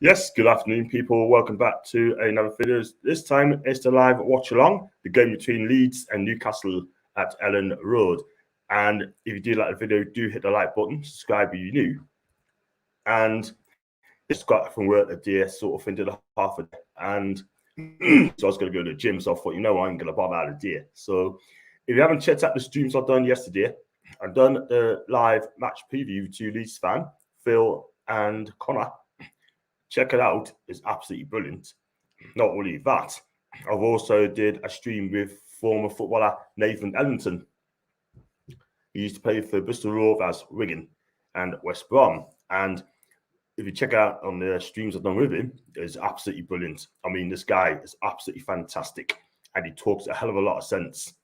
Yes, good afternoon, people. Welcome back to another video. This time it's the live watch-along, the game between Leeds and Newcastle at Ellen Road. And if you do like the video, do hit the like button, subscribe if you're new. And just got from work today, sort of into the half a day. And so I was going to go to the gym, so I thought, I ain't going to bother out of the day. So if you haven't checked out the streams I've done yesterday, I've done the live match preview to Leeds fan, Phil and Connor. Check it out. It's absolutely brilliant. Not only that, I've also did a stream with former footballer Nathan Ellington. He used to play for Bristol Rovers, Wigan, and West Brom. And if you check out on the streams I've done with him, it's absolutely brilliant. I mean, this guy is absolutely fantastic, and he talks a hell of a lot of sense.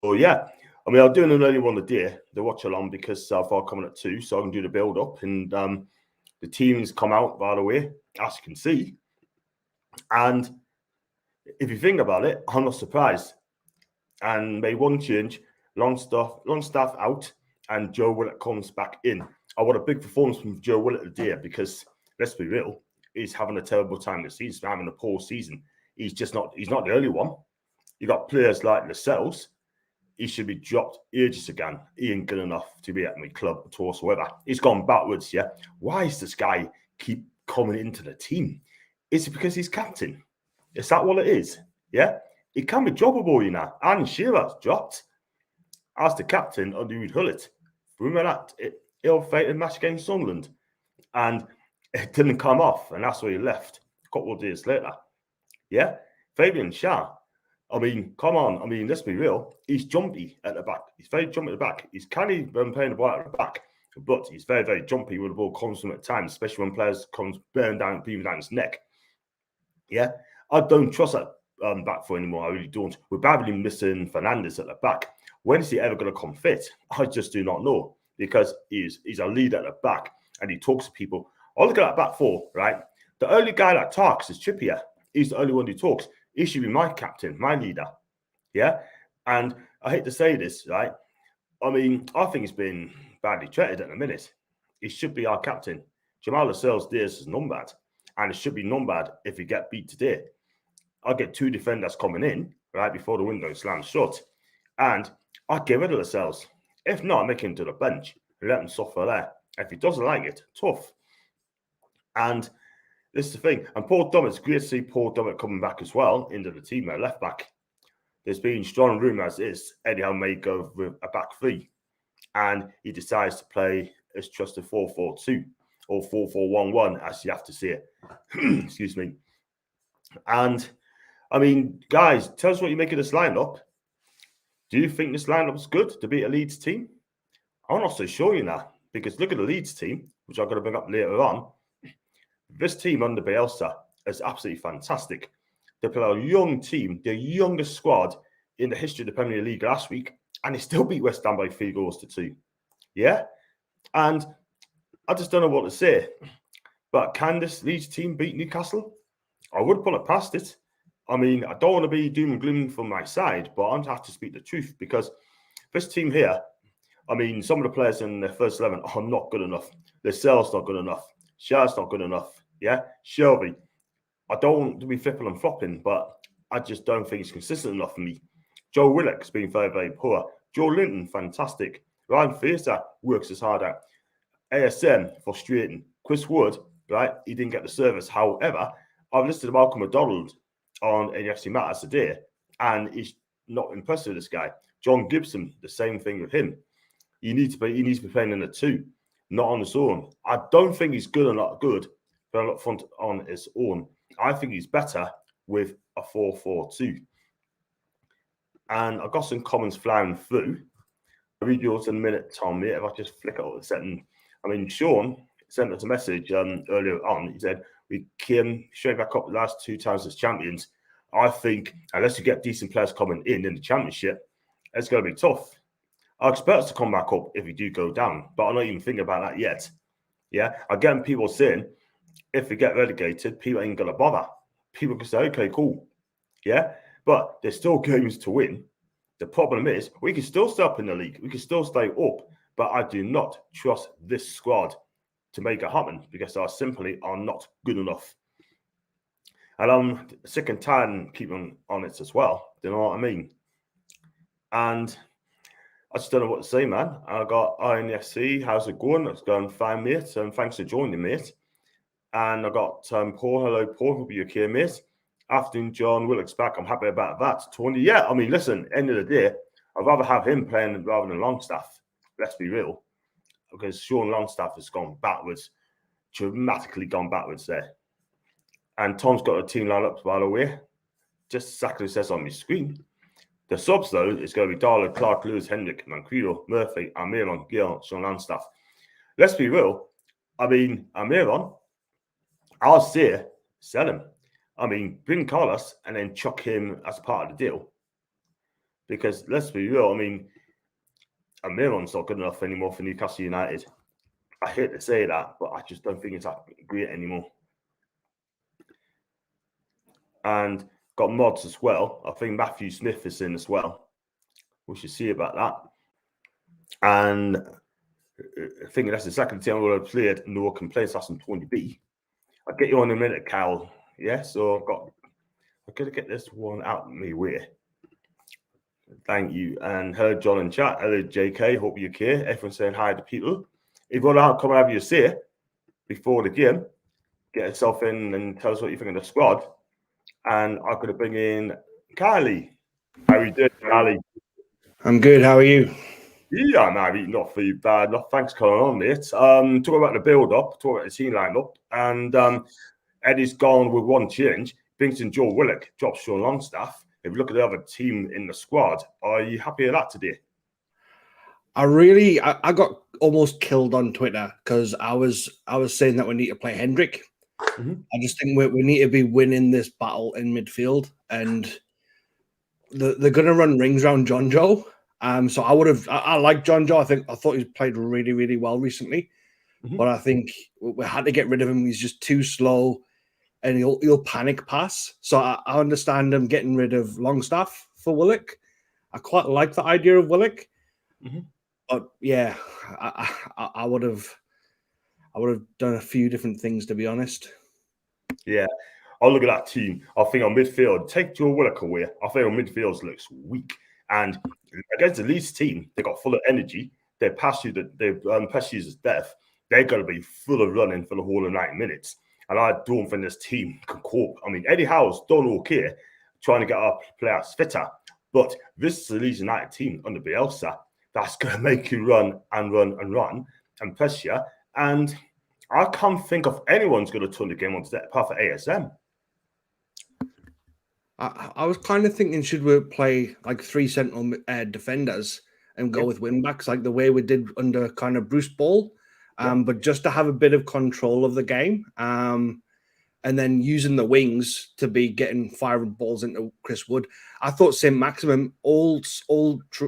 So yeah, I mean, I'm doing an early one today, the watch along, because I've coming at 2, so I can do the build up. And the teams come out, by the way, as you can see. And if you think about it, I'm not surprised. And made one change, Longstaff out, and Joe Willett comes back in. I want a big performance from Joe Willett today because, let's be real, he's having a terrible time this season, having a poor season. He's not the only one. You got players like Lascelles. He should be dropped ages ago. He ain't good enough to be at my club at all whatsoever. He's gone backwards, yeah? Why is this guy keep coming into the team? Is it because he's captain? Is that what it is? Yeah? He can be droppable, And Shearer's dropped as the captain under Ruud Gullit. Remember that ill-fated match against Sunderland? And it didn't come off, and that's where he left a couple of days later. Yeah? Fabian Schär. I mean, come on. I mean, let's be real. He's jumpy at the back. He's very jumpy at the back. He's canny when playing the ball at the back, but he's very, very jumpy when the ball comes from at times, especially when players comes bearing down his neck. Yeah, I don't trust that back four anymore. I really don't. We're badly missing Fernandez at the back. When is he ever going to come fit? I just do not know, because he's a leader at the back and he talks to people. I look at that back four, right? The only guy that talks is Trippier. He's the only one who talks. He should be my captain, my leader. Yeah? And I hate to say this, right? I mean, I think he's been badly treated at the minute. He should be our captain. Jamal Lascelles' days is numbered, and it should be numbered if we get beat today. I'll get 2 defenders coming in, right, before the window slams shut, and I'll get rid of Lascelles. If not, make him to the bench and let him suffer there. If he doesn't like it, tough. And this is the thing. And Paul Dummett, it's great to see Paul Dummett coming back as well into the team at left back. There's been strong rumours Eddie Howe may go with a back 3, and he decides to play as just a 4-4-2 or 4-4-1-1, as you have to see it. Excuse me. And I mean, guys, tell us what you make of this lineup. Do you think this lineup is good to beat a Leeds team? I'm not so sure, because look at the Leeds team, which I'm going to bring up later on. This team under Bielsa is absolutely fantastic. They play a young team, the youngest squad in the history of the Premier League last week, and they still beat West Ham by 3-2. Yeah? And I just don't know what to say. But can this Leeds team beat Newcastle? I would put it past it. I mean, I don't want to be doom and gloom from my side, but I have to speak the truth, because this team here, I mean, some of the players in their first 11 are not good enough. Lascelles not good enough. Schär's not good enough. Yeah, Shelby. I don't want to be flipping and flopping, but I just don't think he's consistent enough for me. Joe Willock's been very, very poor. Joe Linton, fantastic. Ryan Fraser works his hard out. ASM, frustrating. Chris Wood, right, he didn't get the service. However, I've listed Malcolm McDonald on NXT Matters today, and he's not impressed with this guy. John Gibson, the same thing with him. He needs to be playing in the 2. not on his own. I don't think he's good but up front on his own. I think he's better with a 4-4-2. And I've got some comments flying through. I'll read yours in a minute, Tom. If I just flick it up a second. I mean, Sean sent us a message earlier on. He said, we came straight back up the last 2 times as champions. I think unless you get decent players coming in the championship, it's going to be tough. I expect us to come back up if we do go down, but I'm not even thinking about that yet. Yeah, again, people saying if we get relegated, people ain't going to bother. People can say, okay, cool. Yeah, but there's still games to win. The problem is we can still stay up in the league. We can still stay up, but I do not trust this squad to make it happen because they simply are not good enough. And I'm sick and tired of keeping on it as well. Do you know what I mean? And I just don't know what to say, man. I got INFC. How's it going? It's going fine, mate. Thanks for joining, mate. And I got Paul. Hello, Paul. Hope you're okay, mate. Afternoon, John Willock's back. I'm happy about that. Tony, yeah. I mean, listen, end of the day, I'd rather have him playing rather than Longstaff. Let's be real. Because Sean Longstaff has gone backwards, dramatically gone backwards there. And Tom's got a team lineup, by the way. Just exactly says on my screen. The subs, though, is going to be Darla, Clark, Lewis, Hendrick, Manquillo, Murphy, Amiron, Gill, Sean Longstaff. Let's be real. I mean, Amiron, I'll say, sell him. I mean, bring Carlos and then chuck him as part of the deal. Because let's be real, I mean, Amiron's not good enough anymore for Newcastle United. I hate to say that, but I just don't think it's that great anymore. And got mods as well. I think Matthew Smith is in as well. We should see about that. And I think that's the second time I played. No complaints. That's on 20B. I'll get you on in a minute, Cal. Yeah, so I've got to get this one out of my way. Thank you. And hello, John in chat. Hello, JK. Hope you're okay. Everyone's saying hi to people. If you want to come and have your say before the game, get yourself in and tell us what you think of the squad. And I'm going to bring in Kylie. How are you doing, Kylie? I'm good. How are you? Yeah, man, not too bad. Thanks for coming on, mate. Talk about the build-up, talk about the team line-up. And Eddie's gone with one change. Brings in Joe Willock, drops Sean Longstaff. If you look at the other team in the squad, are you happy with that today? I got almost killed on Twitter because I was saying that we need to play Hendrick. Mm-hmm. I just think we need to be winning this battle in midfield, and they're going to run rings around John Joe. So I like John Joe. I thought he played really, really well recently, but I think we had to get rid of him. He's just too slow, and he'll panic pass. So I understand him getting rid of Longstaff for Willock. I quite like the idea of Willock, but yeah, I would have done a few different things, to be honest. Yeah. I'll look at that team. I think on midfield, take Joe Willock away. I think on midfield looks weak. And against the Leeds team, they got full of energy. They pass you to death. They're going to be full of running for the whole of 90 minutes. And I don't think this team can cope. I mean, Eddie Howe's done okay trying to get our players fitter. But this is the Leeds United team under Bielsa that's going to make you run and run and run and press you. And I can't think of anyone's going to turn the game on that apart from ASM. I was kind of thinking, should we play like 3 sentinel defenders and go with wing backs like the way we did under kind of Bruce Ball, but just to have a bit of control of the game, and then using the wings to be getting firing balls into Chris Wood. I thought St. Maximum all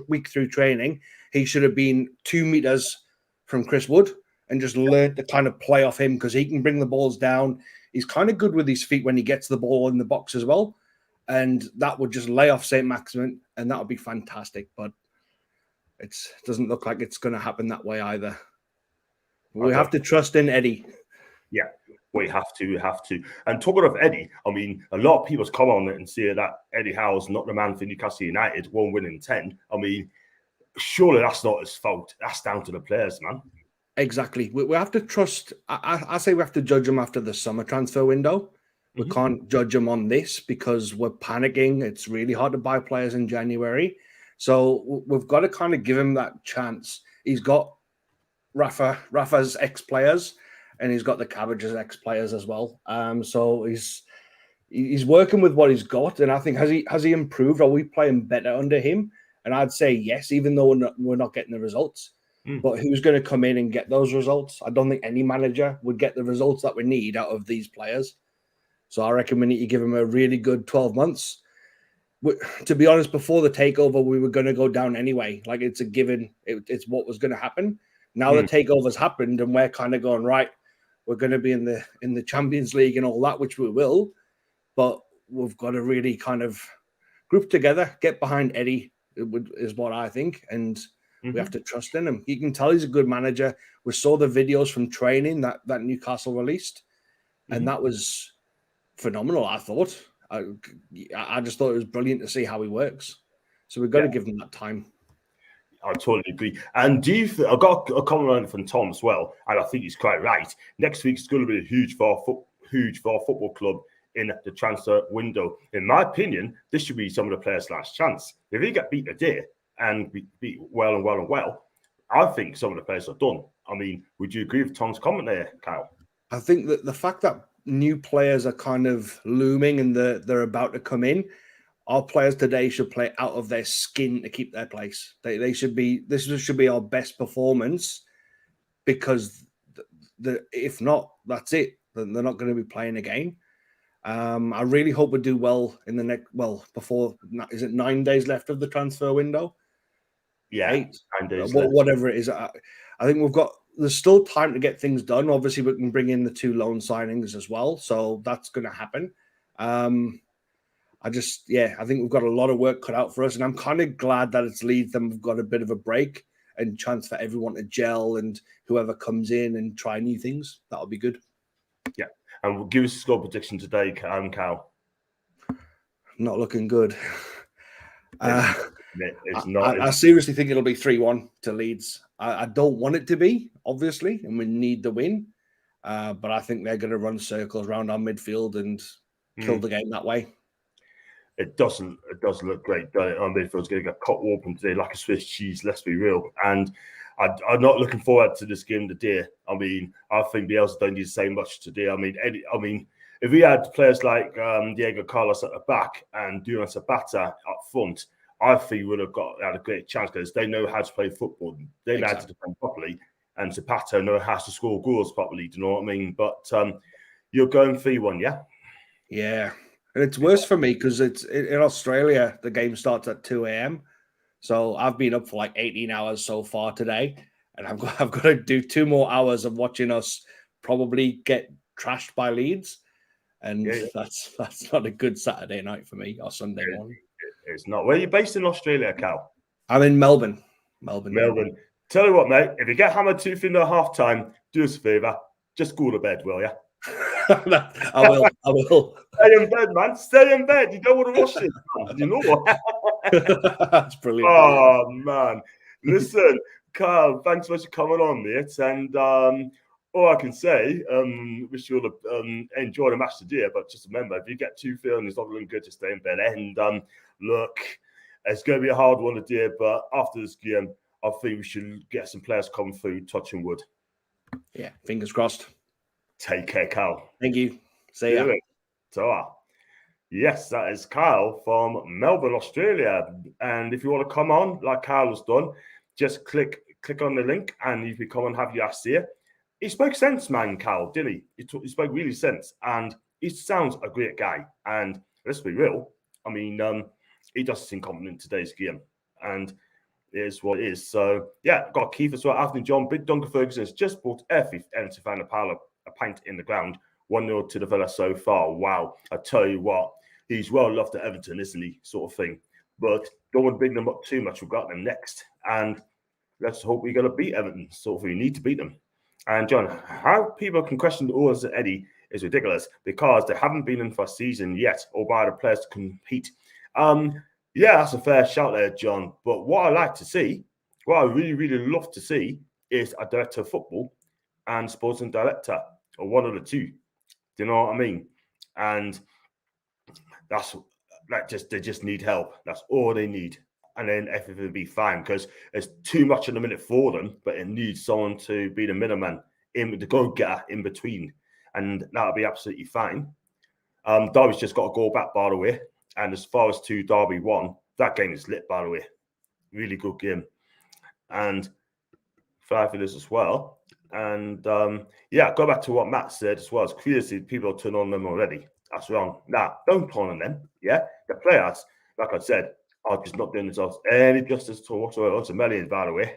week through training, he should have been 2 meters from Chris Wood and just learned to kind of play off him because he can bring the balls down. He's kind of good with his feet when he gets the ball in the box as well. And that would just lay off St. Maximin, and that would be fantastic. But it doesn't look like it's going to happen that way either. We have to trust in Eddie. Yeah, we have to. And talking of Eddie, I mean, a lot of people come on it and say that Eddie Howe's not the man for Newcastle United, 1 win in 10. I mean, surely that's not his fault. That's down to the players, man. Exactly. We have to trust. I say we have to judge him after the summer transfer window. We can't judge him on this because we're panicking. It's really hard to buy players in January. So we've got to kind of give him that chance. He's got Rafa's ex-players, and he's got the Cabbage's ex-players as well. So he's working with what he's got, and I think has he improved? Are we playing better under him? And I'd say yes, even though we're not getting the results. But who's going to come in and get those results? I don't think any manager would get the results that we need out of these players. So I reckon we need to give him a really good 12 months. To be honest, before the takeover, we were going to go down anyway. Like, it's a given. It's what was going to happen. Now the takeover's happened, and we're kind of going, right, we're going to be in the Champions League and all that, which we will. But we've got to really kind of group together, get behind Eddie, is what I think. And we have to trust in him. You can tell he's a good manager. We saw the videos from training that Newcastle released, and that was phenomenal, I thought. I just thought it was brilliant to see how he works. So we've got to give him that time. I totally agree. And I've got a comment from Tom as well, and I think he's quite right. Next week's going to be huge for our football club in the transfer window. In my opinion, this should be some of the players' last chance. If he get beat today and beat well, I think some of the players are done. I mean, would you agree with Tom's comment there, Kyle? I think that the fact that new players are kind of looming and they're about to come in, our players today should play out of their skin to keep their place. They should be. This should be our best performance, because if not, that's it. Then they're not going to be playing again. I really hope we do well in the next. Well, before, is it 9 days left of the transfer window? Yeah, 8. 9 days Whatever it is. I think there's still time to get things done. Obviously, we can bring in the 2 loan signings as well, so that's going to happen. I think we've got a lot of work cut out for us, and I'm kind of glad that it's Leeds and we've got a bit of a break and chance for everyone to gel, and whoever comes in and try new things. That'll be good. Yeah, and we'll give us a score prediction today, Cal. Not looking good. It's not. I seriously think it'll be 3-1 to Leeds. I don't want it to be, obviously, and we need the win. But I think they're going to run circles around our midfield and kill the game that way. It doesn't look great, does it? Our midfield's going to get cut open today like a Swiss cheese, let's be real. And I'm not looking forward to this game today. I mean, I think Bielsa don't need to say much today. I mean, if we had players like Diego Carlos at the back and Duran Zapata up front, I think we would have had a great chance, because they know how to play football. They know how to defend properly, and Zapata know how to score goals properly. Do you know what I mean? But you're going 3-1, yeah? Yeah. And it's worse for me because it's in Australia, the game starts at 2 a.m. So I've been up for like 18 hours so far today, and I've got to do 2 more hours of watching us probably get trashed by Leeds. And that's not a good Saturday night for me, or Sunday morning. It's not. Where are you based in Australia, Cal? I'm in Melbourne. Melbourne. Tell you what, mate, if you get hammered 2-3 at half time, do us a favour. Just go to bed, will you? I will. Stay in bed, man. Stay in bed. You don't want to watch this, man. You know what? That's brilliant. Oh, man. Listen, Carl, thanks so much for coming on, mate. And all I can say, wish you all enjoy the match today. But just remember, if you get 2-3 and it's not looking good, just stay in bed. And look, it's going to be a hard one today. But after this game, I think we should get some players coming through, touching wood. Yeah, fingers crossed. Take care, Carl. Thank you. See ya. So, yes, that is Kyle from Melbourne, Australia. And if you want to come on, like Kyle has done, just click on the link and you can come and have your ass here. He spoke sense, man, Kyle, didn't he? He spoke really sense. And he sounds a great guy. And let's be real. I mean, he doesn't seem confident in today's game. And it is what it is. So, yeah, got Keith as well. Anthony John, Big Duncan Ferguson has just bought Airfield and to find a pint in the ground. 1-0 to the Villa so far. Wow. I tell you what, he's well loved at Everton, isn't he? Sort of thing. But don't want to big them up too much. We've got them next. And let's hope we're going to beat Everton. Sort of, we need to beat them. And John, how people can question the orders of Eddie is ridiculous, because they haven't been in for a season yet, or by the players to compete. Yeah, that's a fair shout there, John. But what I like to see, what I really, really love to see, is a director of football and sporting director, or one of the two. Do you know what I mean? And that's like they just need help. That's all they need. and then everything will be fine because there's too much in the minute for them, but it needs someone to be the middleman, the go-getter in between, and that'll be absolutely fine. Derby's just got a goal back, by the way, and as far as to Derby 1, that game is lit, by the way. Really good game. And fly for this as well. And yeah, go back to what Matt said as well. It's clear to see people turn on them already. That's wrong. Now, don't turn on them. Yeah, the players, like I said, are just not doing themselves any justice to whatsoever. It's a million, by the way.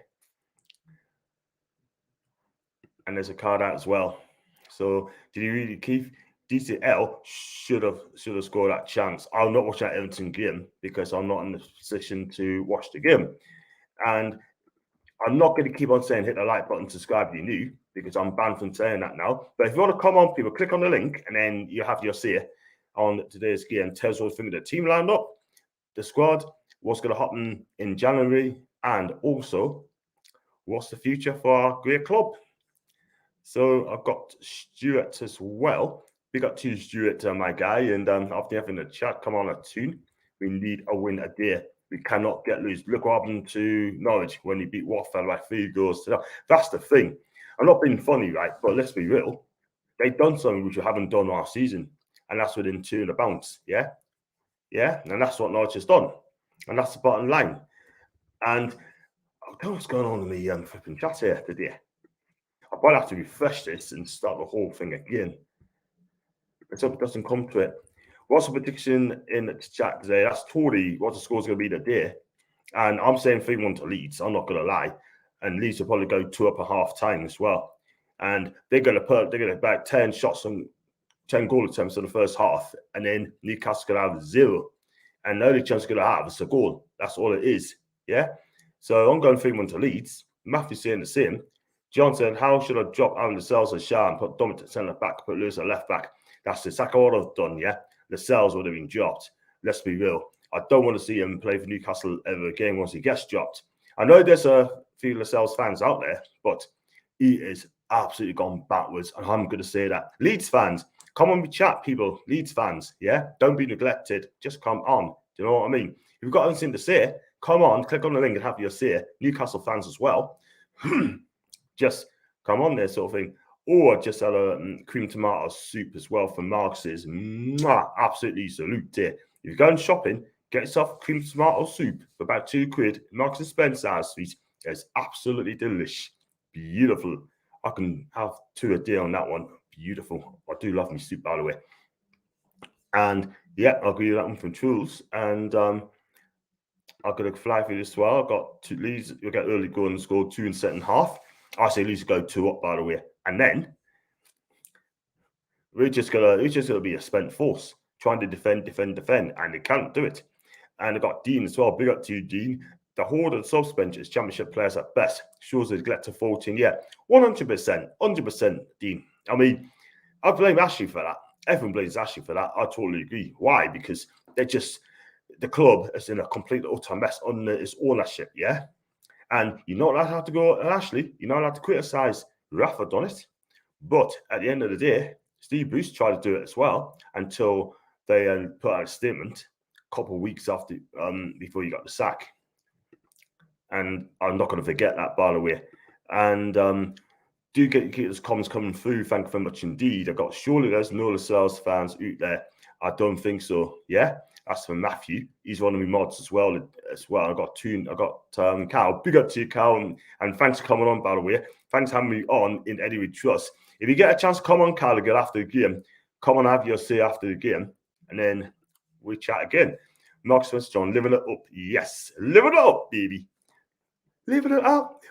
And there's a card out as well. So, did you really, Keith? DCL should have scored that chance. I'll not watch that Everton game because I'm not in the position to watch the game. And I'm not going to keep on saying hit the like button, subscribe if you're new, because I'm banned from saying that now. But if you want to come on, people, click on the link, and then you have your say on today's game. Tells us the team lined up, the squad, what's going to happen in January, and also what's the future for our great club. So I've got Stuart as well. We got two Stuart, my guy, and after having a chat, come on a tune. We need a win a day. We cannot get loose. Look what happened to Norwich when he beat Watford by 3 goals to 0. That's the thing. I'm not being funny, right? But let's be real. They've done something which we haven't done last season, and that's within 2 and a bounce. Yeah, and that's what Norwich has done, and that's the bottom line. And I don't know what's going on in the flipping chat here today. I might have to refresh this and start the whole thing again. Let's hope it doesn't come to it. What's the prediction in the chat today? That's totally what the score's going to be today. And I'm saying 3-1 to Leeds. I'm not going to lie. And Leeds will probably go 2 up at half time as well. And they're going to back 10 shots and 10 goal attempts in the first half. And then Newcastle going to have 0. And the only chance they're going to have is a goal. That's all it is. Yeah. So I'm going 3-1 to Leeds. Matthew's saying the same. John said, how should I drop Aaron Lascelles and Shah and put Dominic at centre back, put Lewis at left back? That's exactly what I've done, yeah? Lascelles would have been dropped. Let's be real. I don't want to see him play for Newcastle ever again once he gets dropped. I know there's a few Lascelles fans out there, but he is absolutely gone backwards, and I'm going to say that. Leeds fans, come on, we chat, people. Leeds fans, yeah? Don't be neglected. Just come on. Do you know what I mean? If you've got anything to say, come on, click on the link and have your say. Newcastle fans as well. Just come on there, sort of thing. Or just had a cream tomato soup as well from Marx's. Absolutely salute there. If you're going shopping, get yourself cream tomato soup for about £2. Marks and Spencer Street. It's absolutely delish. Beautiful. I can have 2 a day on that one. Beautiful. I do love my soup, by the way. And yeah, I'll give you that one from Truls. And I'm going to fly through this as well. I've got 2 Leeds. You'll get early goal and score 2 in second half. I say Leeds go 2 up, by the way. And then we're just gonna be a spent force trying to defend, and they can't do it. And I got Dean as well. Big up to you, Dean. The horde of subbenches, championship players at best, shows they neglect to 14. Yeah, 100%, Dean. I mean, I blame Ashley for that. Everyone blames Ashley for that. I totally agree. Why? Because the club is in a complete utter mess under its ownership. Yeah, and you're not allowed to go at Ashley. You're not allowed to criticise Rafa done it. But at the end of the day, Steve Bruce tried to do it as well until they put out a statement a couple of weeks after before he got the sack. And I'm not going to forget that, by the way. And do keep those comments coming through. Thank you very much indeed. Surely there's no Lascelles fans out there. I don't think so. Yeah, that's from Matthew. He's one of my mods as well. I got Cal. Big up to you, Cal, and thanks for coming on, by the way. Thanks for having me on in Eddie We Trust. If you get a chance, come on, Cal, again after the game. Come on, have your say after the game, and then we chat again. Mark Smith, John, living it up. Yes, living it up, baby. Living it up.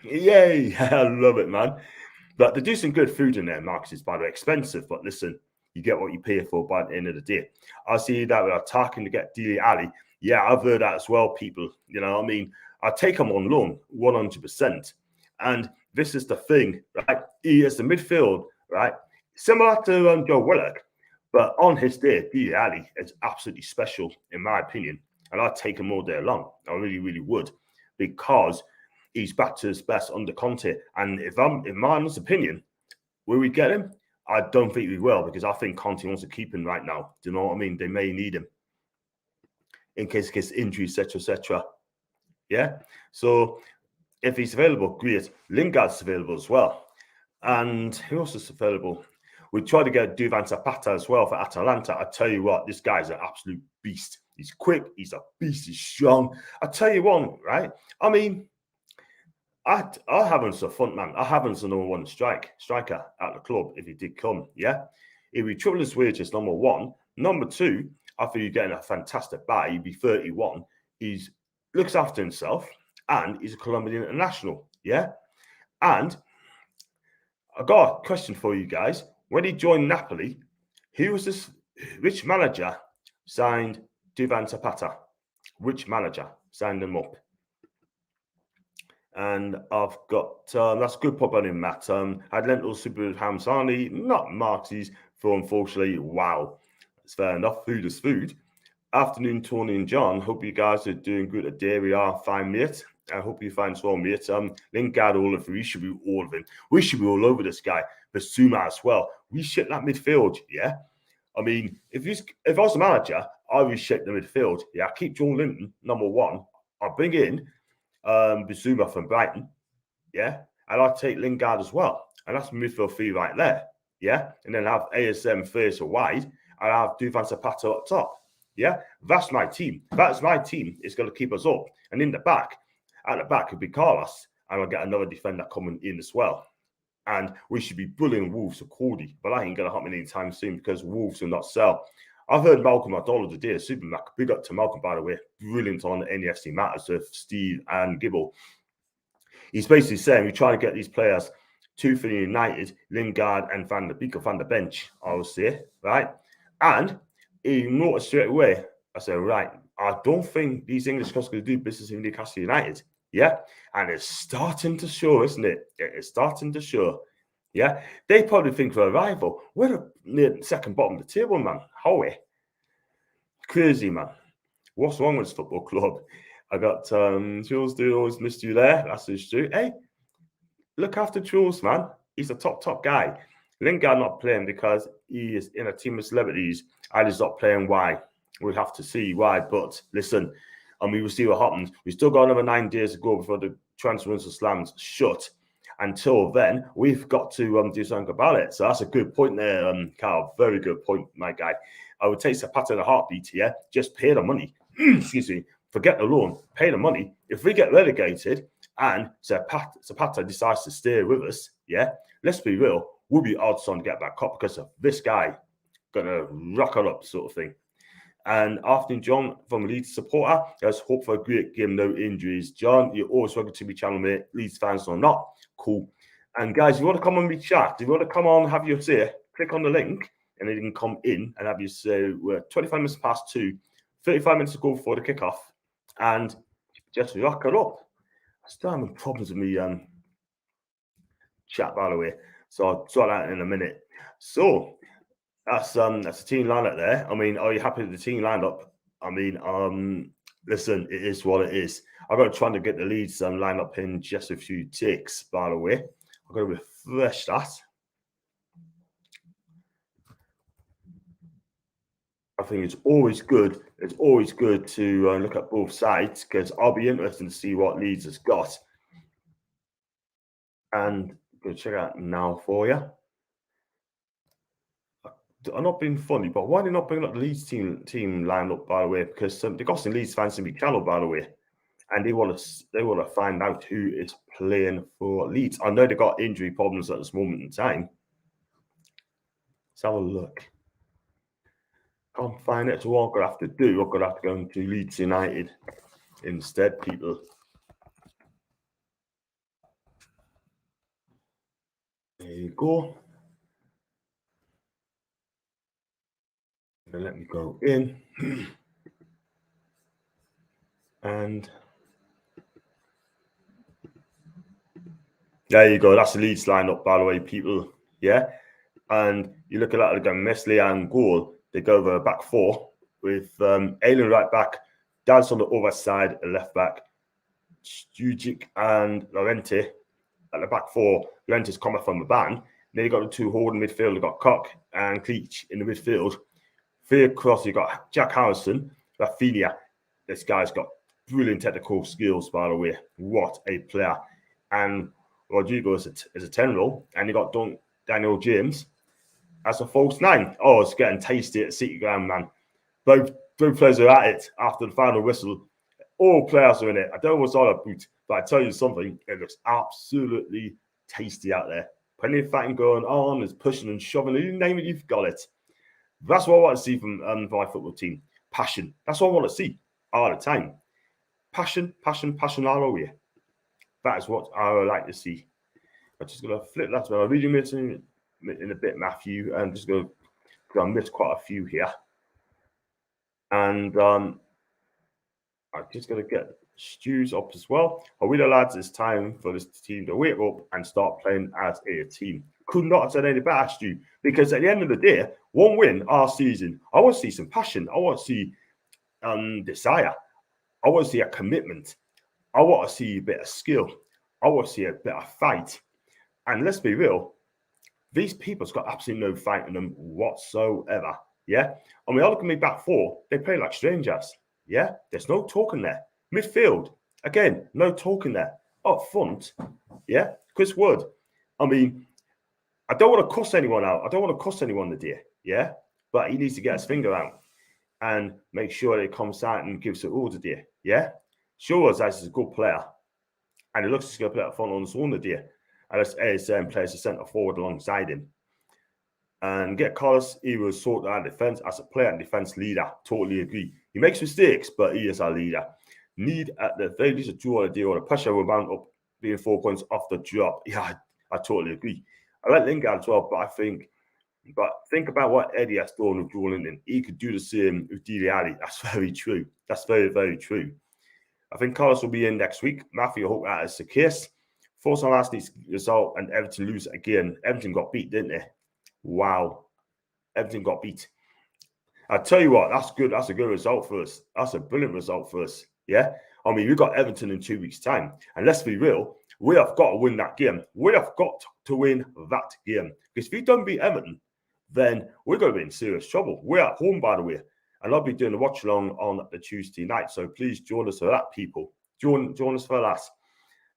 Yay. I love it, man. But they do some good food in there, Marcus. It's, by the way, expensive, but listen, you get what you pay for by the end of the day. I see that we're attacking to get Dele Alli. Yeah, I've heard that as well, people. You know what I mean? I take him on loan, 100%. And this is the thing, right? He is the midfield, right? Similar to Joe Willock, but on his day, Dele Alli is absolutely special, in my opinion. And I'd take him all day long. I really, really would. Because he's back to his best under Conte. And in my honest opinion, will we get him? I don't think we will, because I think Conte wants to keep him right now. Do you know what I mean? They may need him. in case he gets injury, etc., etc. Yeah. So if he's available, great. Lingard's available as well. And who else is available? We tried to get Duvan Zapata as well for Atalanta. I tell you what, this guy's an absolute beast. He's quick, he's a beast, he's strong. I tell you one, right? I mean, I have him as a front man. I have him as a number one striker at the club if he did come. Yeah. If we triple his wages, number one. Number two, I think you're getting a fantastic buy. He'd be 31. He looks after himself and he's a Colombian international. Yeah. And I got a question for you guys. When he joined Napoli, which manager signed Duvan Zapata? Which manager signed him up? And I've got, that's a good pop on him, Matt. I'd lentil super Hamsani, not Marxies, for unfortunately, wow. That's fair enough. Food is food. Afternoon, Tony and John. Hope you guys are doing good at day. We are fine, mate. I hope you find so, mate. Lingard, all of we should be all of him. We should be all over this guy. Basuma as well. We shit that midfield, yeah. I mean, if I was a manager, I would shit the midfield. Yeah, I keep John Linton number one. I'll bring in Basuma from Brighton, yeah, and I'll take Lingard as well, and that's midfield three right there, yeah, and then have ASM first or wide, and I'll have Duvan Zapata up top, yeah. That's my team. That's my team. It's going to keep us up, and in the back, at the back, it'll be Carlos, and I'll get another defender coming in as well. And we should be bullying Wolves for Cordy, but that ain't going to happen anytime soon because Wolves will not sell. I've heard Malcolm Adolo today, Supermac. Big up to Malcolm, by the way. Brilliant on the NEFC Matters with Steve and Gibble. He's basically saying we're trying to get these players, two for United, Lingard and Van der Beek on the bench, I will say, right? And he noticed straight away, I said, right, I don't think these English clubs are going to do business in Newcastle United. Yeah, and it's starting to show, isn't it? It's starting to show. Yeah, they probably think we're a rival. We're near the second bottom of the table, man. Howie, crazy, man. What's wrong with this football club? I got Jules. Do always missed you there. That's just true. Hey, look after Jules, man. He's a top guy. Lingard not playing because he is in a team of celebrities. And he's not playing. Why? We'll have to see why. But listen. And we will see what happens. We still got another 9 days to go before the transfer window slams shut. Until then, we've got to do something about it. So that's a good point there, Carl. Very good point, my guy. I would take Zapata in a heartbeat here. Just pay the money. Excuse me. Forget the loan. Pay the money. If we get relegated and Zapata decides to stay with us, yeah, let's be real. We'll be odds on to get back up because of this guy going to rock her up sort of thing. And afternoon, John from Leeds supporter. There's hope for a great game, no injuries. John, you're always welcome to be channel, mate. Leeds fans or not, cool. And guys, if you want to come on, we chat. If you want to come on, have your say, click on the link, and then you can come in and have your say. We're 25 minutes past 2, 35 minutes to go before the kickoff, and just rock it up. I still having problems with me chat, by the way, so I'll sort that in a minute. So. That's a team lineup there. I mean, are you happy with the team lineup? I mean, listen, it is what it is. I've got to try to get the Leeds lineup in just a few ticks, by the way. I've got to refresh that. I think it's always good. It's always good to look at both sides because I'll be interested to see what Leeds has got. And I'm going to check out now for you. I'm not being funny, but why are they not bringing up the Leeds team line up, by the way? Because they've got some Leeds fans in the channel, by the way, and they want to find out who is playing for Leeds. I know they got injury problems at this moment in time. Let's have a look. Can't find it, so what I'm gonna have to do, I'm gonna have to go into Leeds United instead, people. There you go. Let me go in and there you go. That's the Leeds lineup, by the way, people. Yeah, and you look at that again. Meslier and goal. They go over back four with Ailen right back, Dance on the other side, left back, Stujic and Lorente at the back four. Lorente's coming from the ban. Then you got the two holding midfield. You got Koch and Cleach in the midfield. Three across, you got Jack Harrison, Rafinha, this guy's got brilliant technical skills, by the way. What a player. And Rodrigo is a 10 role, and you got Daniel James as a false 9. Oh, it's getting tasty at City Ground, man. Both players are at it after the final whistle. All players are in it. I don't know what's all about, but I tell you something, it looks absolutely tasty out there. Plenty of fighting going on, there's pushing and shoving. You name it, you've got it. That's what I want to see from my football team. Passion. That's what I want to see all the time. Passion all over you. That is what I would like to see. I'm just going to flip that to my reading in a bit, Matthew. I'm just going to, I missed quite a few here. And I'm just going to get Stu's up as well. We the lads, it's time for this team to wake up and start playing as a team. Could not have said any better, Stu, because at the end of the day, one win our season. I want to see some passion. I want to see desire. I want to see a commitment. I want to see a bit of skill. I want to see a bit of fight. And let's be real, these people's got absolutely no fight in them whatsoever. Yeah. And we all look at me back four, they play like strangers. Yeah. There's no talking there. Midfield, again, no talking there. Up front, yeah, Chris Wood. I mean, I don't want to cuss anyone out. I don't want to cuss anyone today, yeah? But he needs to get his finger out and make sure that he comes out and gives it all today, yeah? Shows us he's a good player. And he looks like he's going to play up front on his own today. And let's plays the centre forward alongside him. And get Carlos, he was sort of defence as a player and defence leader. Totally agree. He makes mistakes, but he is our leader. Need at the very least a draw a deal or the pressure will mount up being 4 points off the drop. Yeah, I totally agree. I like Lingard as well, but think about what Eddie has done with Jordan. He could do the same with Dele Alli. That's very true. That's very, very true. I think Carlos will be in next week. Matthew, I hope that is the case. Force on last night's result and Everton lose again. Everton got beat, didn't they? Wow. Everton got beat. I tell you what, that's good. That's a good result for us. That's a brilliant result for us. Yeah. I mean, we've got Everton in 2 weeks' time. And let's be real, we have got to win that game. We have got to win that game. Because if we don't beat Everton, then we're going to be in serious trouble. We're at home, by the way. And I'll be doing a watch along on the Tuesday night. So please join us for that, people. Join us for that.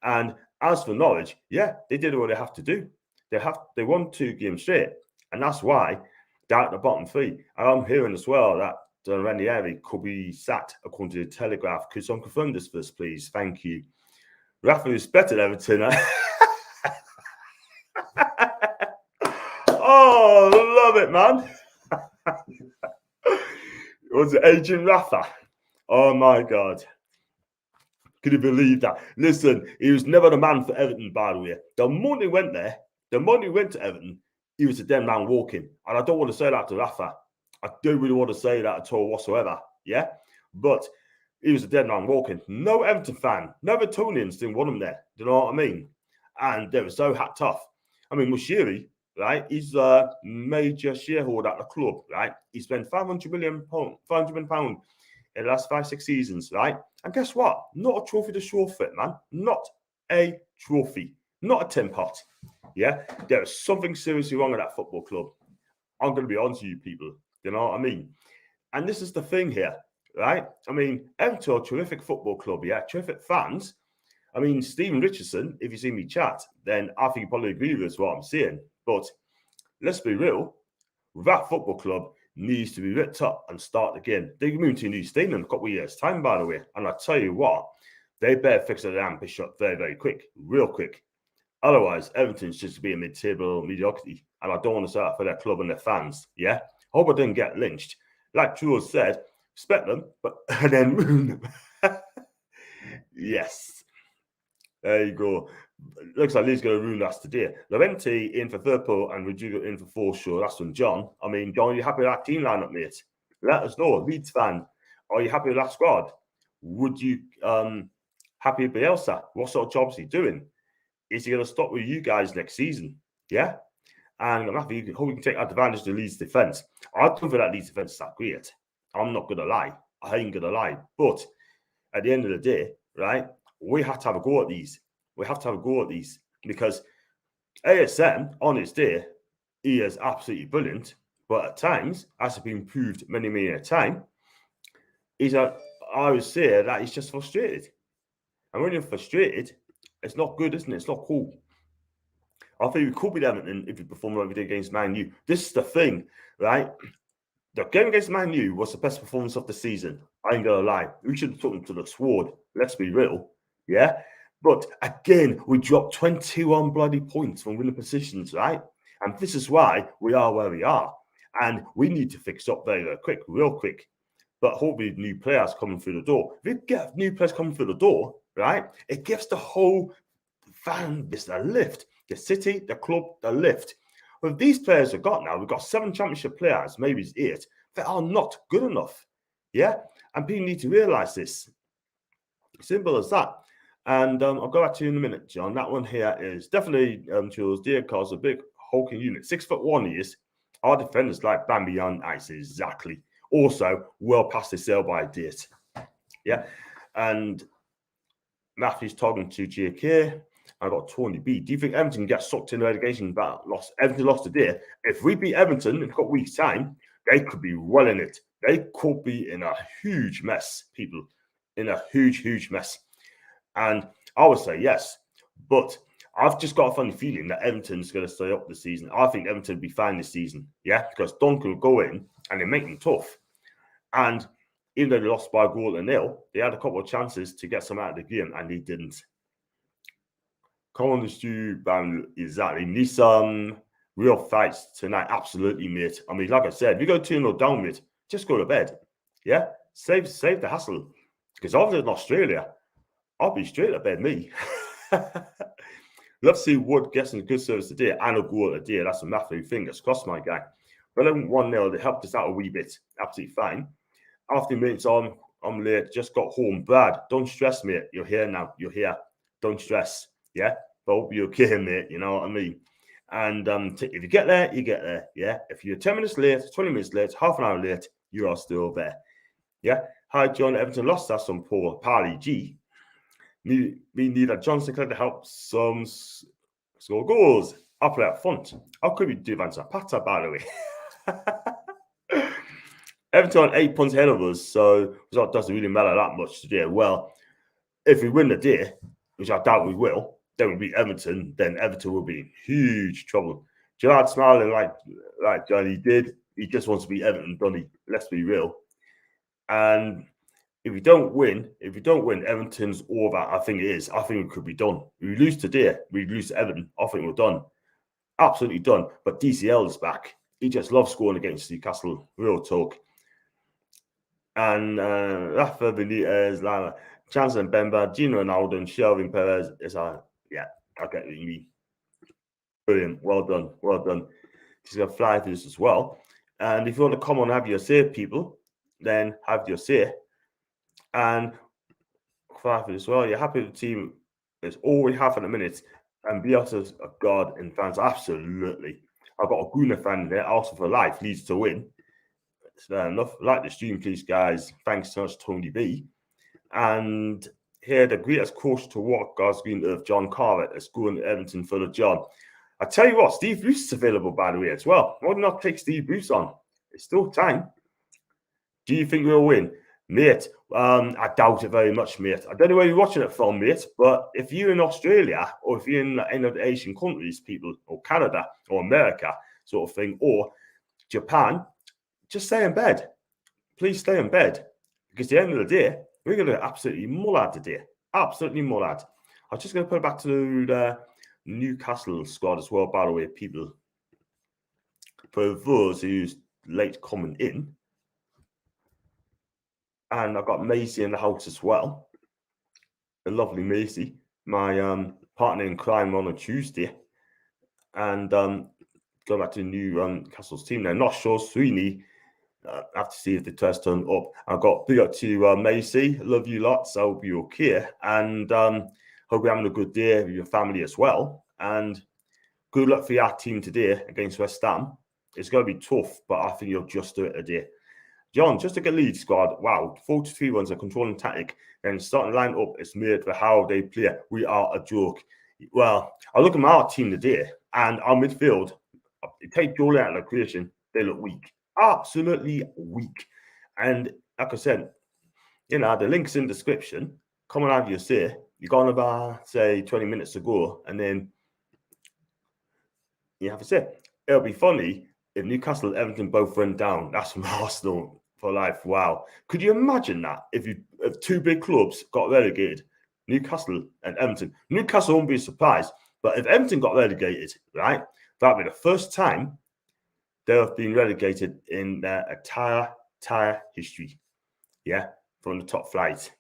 And as for Norwich, yeah, they did what they have to do. They won 2 games straight. And that's why they're at the bottom 3. And I'm hearing as well that Ranieri could be sacked according to the Telegraph. Could someone confirm this first, please? Thank you. Rafa is better than Everton. Oh, love it, man. Was it Agent Rafa? Oh, my God. Could you believe that? Listen, he was never the man for Everton, by the way. The moment he went there, the moment he went to Everton, he was a dead man walking. And I don't want to say that to Rafa. I don't really want to say that at all whatsoever. Yeah? But he was a dead man walking. No Everton fan, no Evertonians didn't want him there. Do you know what I mean? And they were so hat tough. I mean, Mushiri, right? He's a major shareholder at the club, right? He spent £500 million in the last 5-6 seasons, right? And guess what? Not a trophy to show for it, man. Not a trophy. Not a tin pot. Yeah? There is something seriously wrong with that football club. I'm going to be honest with you people. You know what I mean? And this is the thing here, right? I mean, Everton are a terrific football club, yeah? Terrific fans. I mean, Stephen Richardson, if you see me chat, then I think you probably agree with what I'm saying. But let's be real. That football club needs to be ripped up and start again. They're moving to a new stadium in a couple of years' time, by the way. And I tell you what, they better fix their damn pitch up very, very quick, real quick. Otherwise, Everton's just to be a mid-table mediocrity. And I don't want to say that for their club and their fans, yeah? I hope I didn't get lynched. Like Jules said, respect them, but and then ruin them. Yes. There you go. Looks like Lee's going to ruin us today. Laurenti in for Thurpo and Rodrigo in for Forshaw. That's from John. I mean, John, are you happy with that team lineup, mate? Let us know. Leeds fan, are you happy with that squad? Would you happy with Bielsa? What sort of job is he doing? Is he going to stop with you guys next season? Yeah? And I'm happy how we can take advantage of the Leeds defence. I don't think that Leeds defence is that great. I'm not going to lie. I ain't going to lie. But at the end of the day, right, we have to have a go at these. We have to have a go at these because ASM, on his day, he is absolutely brilliant. But at times, as has been proved many, many a time, he's a I would say that he's just frustrated. And when you're frustrated, it's not good, isn't it? It's not cool. I think we could be Everton if we perform like we did against Man U. This is the thing, right? The game against Man U was the best performance of the season. I ain't gonna lie. We should have took them to the sword. Let's be real. Yeah. But again, we dropped 21 bloody points from winning positions, right? And this is why we are where we are. And we need to fix up very, very quick, real quick. But hopefully new players coming through the door. If we get new players coming through the door, right, it gives the whole fan base a lift. The city, the club, the lift. With these players we've got now, we've got 7 championship players, maybe it's 8, that are not good enough. Yeah? And people need to realise this. Simple as that. And I'll go back to you in a minute, John. That one here is definitely Jules Diaz, a big hulking unit. 6'1" he is. Our defenders like Bambi on ice, exactly. Also, well past the sale by a date. Yeah. And Matthew's talking to JK. I got Tony B. Do you think Everton gets sucked in the relegation battle? Everton lost today. If we beat Everton in a couple weeks' time, they could be well in it. They could be in a huge mess, people. In a huge, huge mess. And I would say yes. But I've just got a funny feeling that Everton's going to stay up this season. I think Everton will be fine this season. Yeah, because Duncan will go in and they make them tough. And even though they lost by a goal to nil, they had a couple of chances to get some out of the game and they didn't. Come on, the Stu, exactly. Need some real fights tonight. Absolutely, mate. I mean, like I said, if you go 2-0 down, mate, just go to bed. Yeah? Save the hassle. Because obviously in Australia, I'll be straight to bed, me. Love to see Wood getting a good service today and a goal today. That's a massive fingers crossed, my guy. But 1-0, they helped us out a wee bit. Absolutely fine. After minutes on, I'm late. Just got home. Brad, don't stress, mate. You're here now. You're here. Don't stress. Yeah? But hope you're okay, mate. You know what I mean? And if you get there, you get there. Yeah? If you're 10 minutes late, 20 minutes late, half an hour late, you are still there. Yeah? Hi, John. Everton lost us some poor Parley G. We need a John Sinclair to help some score goals. I'll play up front. How could we do Van Zapata, by the way? Everton 8 points ahead of us, so it doesn't really matter that much today. Well, if we win the day, which I doubt we will, then we beat Everton, then Everton will be in huge trouble. Gerard smiling like Johnny did. He just wants to beat Everton, doesn't he? Let's be real. And if we don't win, Everton's over. I think it is. I think it could be done. If we lose today, we lose to Everton. I think we're done. Absolutely done. But DCL is back. He just loves scoring against Newcastle. Real talk. And Rafa Benitez, Lama, Chance and Bemba, Gino Ronaldo, and Shelvin Perez is I get what you mean. Brilliant. Well done. Well done. He's going to fly through this as well. And if you want to come on and have your say, people, then have your say. And fly through as well. You're happy with the team. It's all we have in a minute. And Bielsa's a god in fans. Absolutely. I've got a Guna fan there. Also for life. Leeds to win. It's fair enough. Like the stream, please, guys. Thanks so much, Tony B. And here, the greatest coach to walk God's green earth, John Carver, is going to Everton for the job. I tell you what, Steve Bruce is available, by the way, as well. Why not take Steve Bruce on? It's still time. Do you think we'll win? Mate, I doubt it very much, mate. I don't know where you're watching it from, mate, but if you're in Australia or if you're in any of the Asian countries, people, or Canada or America sort of thing, or Japan, just stay in bed. Please stay in bed. Because at the end of the day, we're going to absolutely mullad today. Absolutely mullad. I'm just going to put it back to the Newcastle squad as well, by the way, people. For those who's late coming in. And I've got Macy in the house as well. The lovely Macy, my partner in crime on a Tuesday. And go back to Newcastle's team now. Not sure, Sweeney. I have to see if the test turned up. I've got big up to Macy. Love you lots. I hope you're okay. And hope you're having a good day with your family as well. And good luck for your team today against West Ham. It's going to be tough, but I think you'll just do it today. John, just to get Leeds squad, wow, 43 runs, a controlling tactic, and starting line up is made for how they play. We are a joke. Well, I look at our team today, and our midfield, take Joel out of the creation, they look weak. Absolutely weak. And like I said, You know, the link's in the description. Come and have your say. You got about, say, 20 minutes to go, and then you have a say. It'll be funny if Newcastle and Everton both went down. That's from Arsenal for life. Wow. Could you imagine that if two big clubs got relegated, Newcastle and Everton? Newcastle won't be surprised, but if Everton got relegated, right, that'd be the first time they have been relegated in their entire history. Yeah, from the top flight.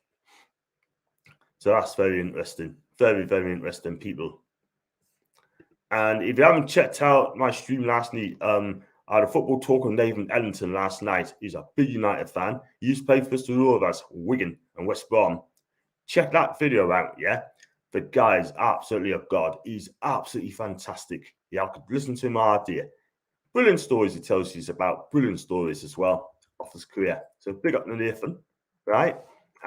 So that's very interesting. Very, very interesting, people. And if you haven't checked out my stream last night, I had a football talk with Nathan Ellington last night. He's a big United fan. He used to play for the Rovers, Wigan and West Brom. Check that video out, yeah? The guy is absolutely a god. He's absolutely fantastic. Yeah, I could listen to him all day. Brilliant stories he tells you about. Brilliant stories as well of his career. So big up to Nathan, right?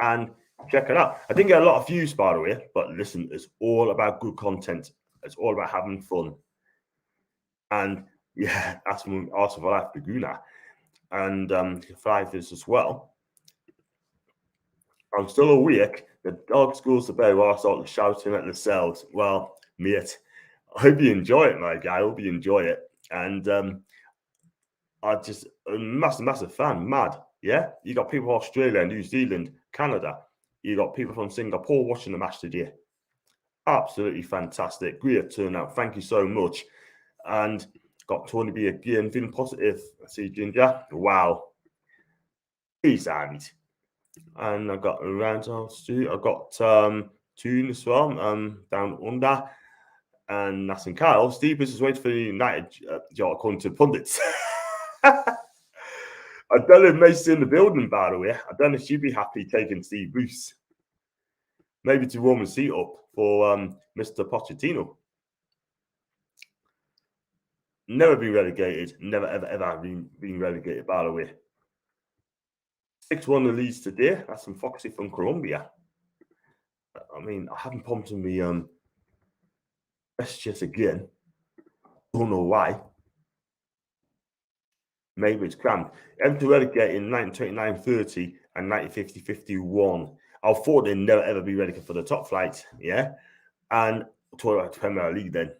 And check it out. I didn't get a lot of views, by the way, but listen, it's all about good content. It's all about having fun. And yeah, that's from Arsenal for Life Laguna and 5 years as well. I'm still awake. The dog goes to bed while I start shouting at themselves. Well, mate, I hope you enjoy it, my guy. I hope you enjoy it. And I just a massive fan. Mad. Yeah, you got people from Australia, New Zealand, Canada. You got people from Singapore watching the match today. Absolutely fantastic. Great turnout. Thank you so much. And got Tony B again, feeling positive. I see Ginger. Wow. He's and I got around Stu. I got Toon as well, down under. And that's in Kyle. Steve is waiting for the United job according to pundits. I don't know if Mace's in the building, by the way. I don't know if she'd be happy taking Steve Bruce. Maybe to warm the seat up for Mr. Pochettino. Never been relegated. Never, ever been relegated, by the way. 6-1 the Leeds today. That's from Foxy from Colombia. I mean, I haven't pumped in the SGS again. Don't know why. Maybe it's crammed. Everton relegated in 1929-30 and 1950-51. I thought they'd never ever be relegated for the top flight, yeah? And talk about the Premier League then.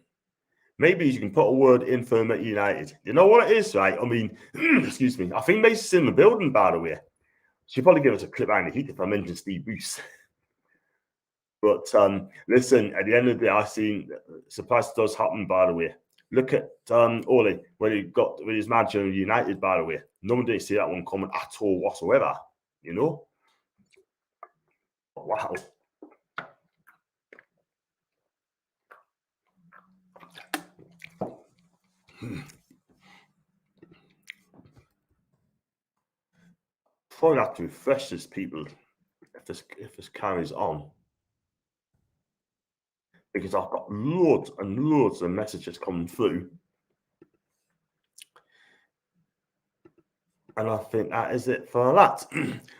Maybe you can put a word in for United. You know what it is, right? I mean, excuse me. I think Mason's in the building, by the way. She'll probably give us a clip behind the heat if I mention Steve Bruce. But listen, at the end of the day, I've seen surprise does happen, by the way. Look at Ole when he got with his manager in United, by the way. No one didn't see that one coming at all whatsoever, you know? Wow. Probably have to refresh this, people, if this carries on. Because I've got loads and loads of messages coming through. And I think that is it for that.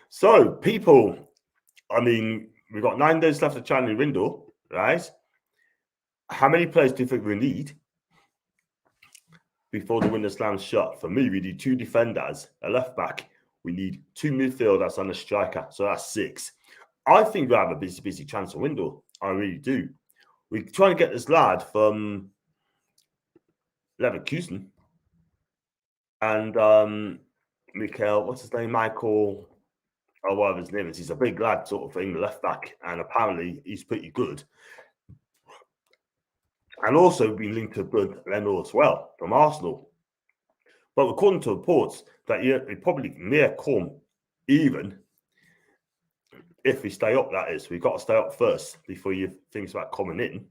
So, people, I mean, we've got 9 days left of January window, right? How many players do you think we need before the window slams shut? For me, we need 2 defenders, a left back. We need 2 midfielders and a striker. So that's 6. I think we have a busy transfer window. I really do. We're trying to get this lad from Leverkusen and Michael, what's his name? Michael, or whatever his name is. He's a big lad, sort of thing, left back, and apparently he's pretty good. And also been linked to Bud Leno as well from Arsenal. But according to reports, that he probably may come even if we stay up, that is. We've got to stay up first before you think about coming in.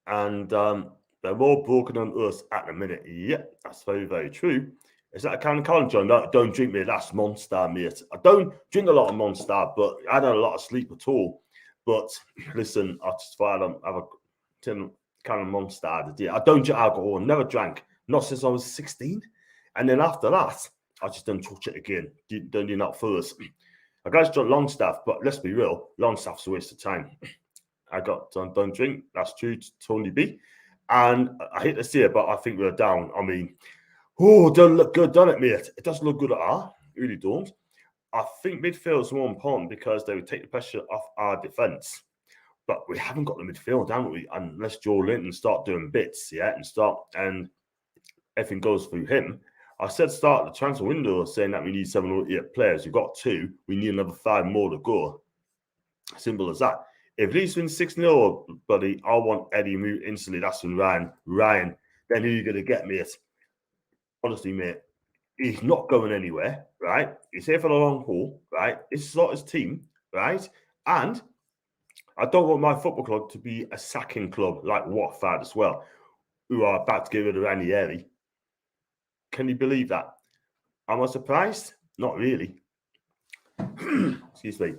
And they're more broken than us at the minute. Yeah, that's very, very true. Is that a can of Colin John? No, don't drink me. That's Monster, mate. I don't drink a lot of Monster, but I had a lot of sleep at all. But listen, I just thought I'd have a tin can of Monster today. I don't drink alcohol. Never drank. Not since I was 16. And then after that, I just don't touch it again. Don't do that first. I guys drink Longstaff, but let's be real, Longstaff's a waste of time. I got don't drink. That's true to Tony B. And I hate to say it, but I think we're down. I mean, don't look good, doesn't it, mate? It doesn't look good at all. It really don't. I think midfield is more important because they would take the pressure off our defence. But we haven't got the midfield, haven't we? Unless Joe Linton start doing bits, and everything goes through him. I said start the transfer window saying that we need 7 or 8 players. We've got 2. We need another 5 more to go. Simple as that. If Leeds win 6-0, buddy, I want Eddie move instantly. That's from Ryan, then who are you going to get, mate? Honestly, mate, he's not going anywhere, right? He's here for the long haul, right? It's not his team, right? And I don't want my football club to be a sacking club like Watford as well, who are about to get rid of Ranieri. Can you believe that? Am I surprised? Not really. Excuse me.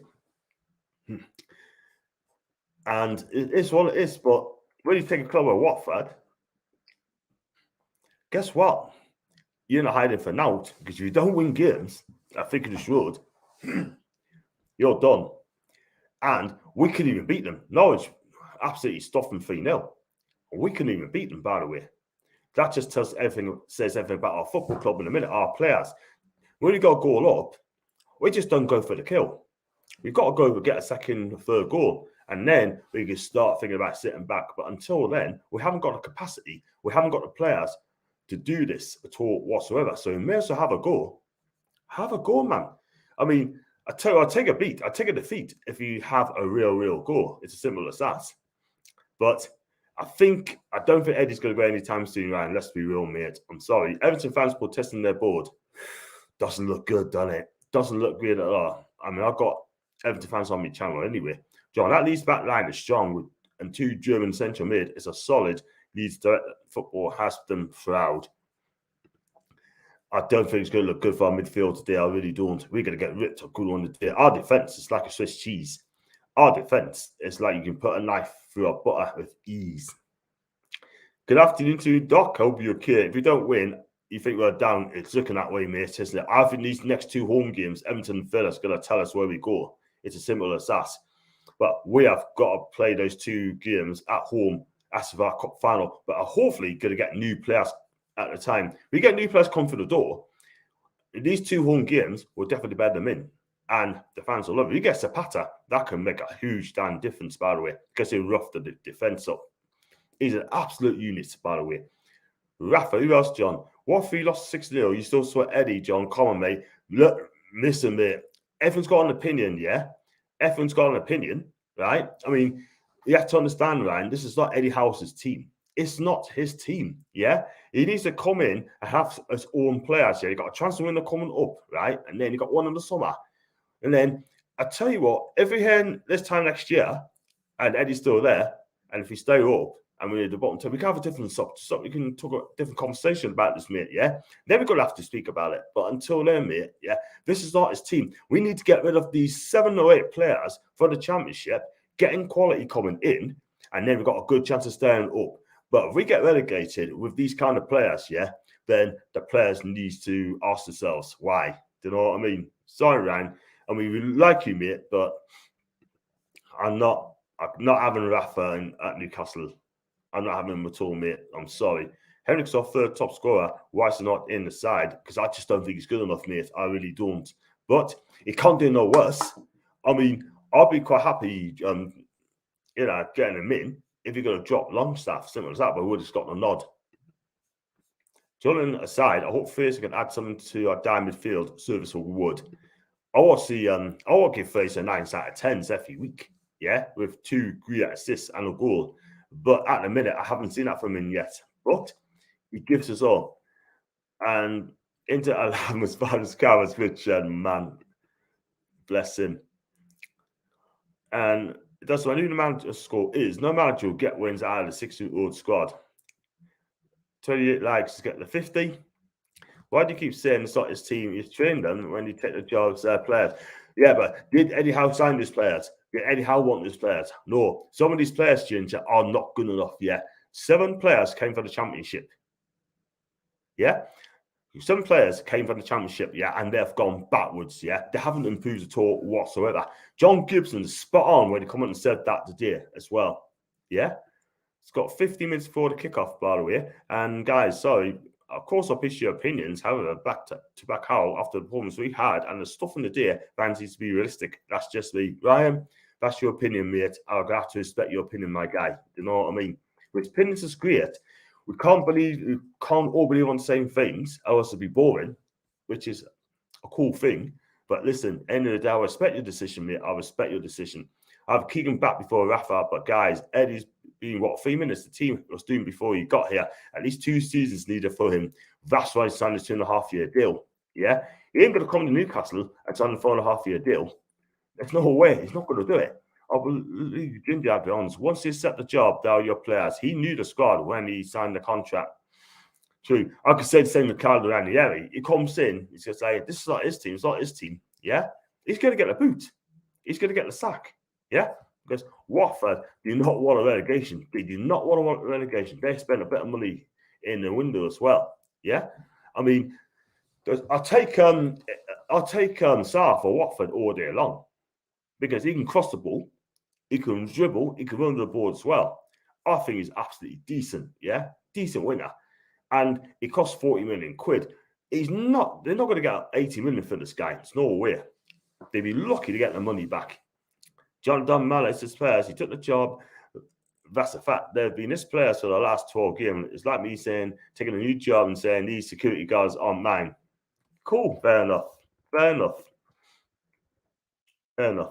And it is what it is. But when you take a club like Watford, guess what? You're not hiding for now, because if you don't win games at Vicarage Road, you're done. And we couldn't even beat them. Norwich absolutely stuffed them 3-0. We couldn't even beat them, by the way. That just says everything about our football club in a minute, our players. When we got a goal up, we just don't go for the kill. We've got to go and get a second, third goal. And then we can start thinking about sitting back. But until then, we haven't got the capacity. We haven't got the players to do this at all whatsoever. So we may as well have a go. Have a go, man. I mean, I'll take a beat. I'll take a defeat if you have a real goal. It's as simple as that. But I don't think Eddie's going to go anytime soon, Ryan. Let's be real, mate. I'm sorry. Everton fans protesting their board. Doesn't look good, doesn't it? Doesn't look good at all. I mean, I've got Everton fans on my channel anyway. John, that Leeds back line is strong, and 2 German central mid is a solid. Leeds football has them proud. I don't think it's going to look good for our midfield today. I really don't. We're going to get ripped a good one today. Our defence is like a Swiss cheese. Our defence is like you can put a knife through a butter with ease. Good afternoon to you, Doc. Hope you're okay. If we don't win, you think we're down, it's looking that way, mate, isn't it? I think these next 2 home games, Everton and Villa, is going to tell us where we go. It's as simple as that. But we have got to play those 2 games at home as of our cup final. But are hopefully going to get new players at the time. We get new players come through the door. These 2 home games will definitely bear them in. And the fans will love it. You get Zapata, that can make a huge damn difference, by the way, because he roughed the defence up. He's an absolute unit, by the way. Rafa, who else, John? What if we lost 6-0? You still sweat Eddie, John? Come on, mate. Look, listen, mate. Everyone's got an opinion, yeah? Everyone's got an opinion, right? I mean, you have to understand, Ryan, this is not Eddie Howe's team. It's not his team, yeah? He needs to come in and have his own players, yeah? You got a transfer window coming up, right? And then you got one in the summer. And then, I tell you what, if we're here this time next year, and Eddie's still there, and if we stay up, and we're at the bottom 10, we can have a different we can talk a different conversation about this, mate, yeah? Then we're going to have to speak about it. But until then, mate, yeah, this is not his team. We need to get rid of these 7 or 8 players for the championship, getting quality coming in, and then we've got a good chance of staying up. But if we get relegated with these kind of players, yeah, then the players need to ask themselves why. Do you know what I mean? Sorry, Ryan. I mean, we like you, mate, but I'm not having Rafa at Newcastle. I'm not having him at all, mate. I'm sorry. Henrik's our 3rd top scorer. Why is he not in the side? Because I just don't think he's good enough, mate. I really don't. But he can't do no worse. I mean, I'll be quite happy, getting him in if you're going to drop Longstaff, simple as that. But we would have got the nod. Jordan aside, I hope Fraser can add something to our diamond midfield service we would. I want to give Fraser 9 out of 10s every week, yeah, with 2 great assists and a goal. But at the minute, I haven't seen that from him yet. But he gives us all. And Inter Alam as far as Carlos Richard, man, bless him. And that's what I knew the manager score is. No manager will get wins out of the 6-year-old squad. 28 likes to get the 50. Why do you keep saying it's not his team? He's trained them when you take the jobs players. Yeah, but did Eddie Howe sign these players? Did Eddie Howe want these players? No. Some of these players, Ginger, are not good enough yet. 7 players came for the championship. Yeah? 7 players came for the championship, yeah, and they've gone backwards, yeah? They haven't improved at all whatsoever. John Gibson's spot on when he come on and said that today as well. Yeah? It's got 50 minutes before the kickoff, by the way. And guys, sorry, of course, I'll pitch your opinions. However, back out after the performance we had and the stuff in the day, that needs to be realistic. That's just me. Ryan, that's your opinion, mate. I'll have to respect your opinion, my guy. You know what I mean? Which opinions is great. We can't all believe on the same things, or else it'd be boring, which is a cool thing. But listen, end of the day, I respect your decision, mate. I respect your decision. I've kicked him back before Rafa, but guys, Eddie's been 3 minutes the team was doing before he got here. At least 2 seasons needed for him. That's why he signed a 2.5-year deal. Yeah, he ain't going to come to Newcastle and sign a 4.5-year deal. There's no way. He's not going to do it. I believe Ginger, I'll be honest. Once he set the job, they're your players. He knew the squad when he signed the contract. True. I could say the same with Calder Ranieri. He comes in, he's going to say, this is not his team. It's not his team. Yeah? He's going to get the boot. He's going to get the sack. Yeah? Because Watford do not want a relegation. They do not want a relegation. They spend a bit of money in the window as well. Yeah? I mean, I'll take Sarr for Watford all day long because he can cross the ball, he can dribble, he can run the ball as well. I think he's absolutely decent. Yeah? Decent winner. And it costs 40 million quid. They're not going to get 80 million for this guy. It's no way. They'd be lucky to get the money back. John Mallis, his players, he took the job. That's a fact. They've been his players for the last 12 games. It's like me saying, taking a new job and saying, these security guards aren't mine. Cool. Fair enough. And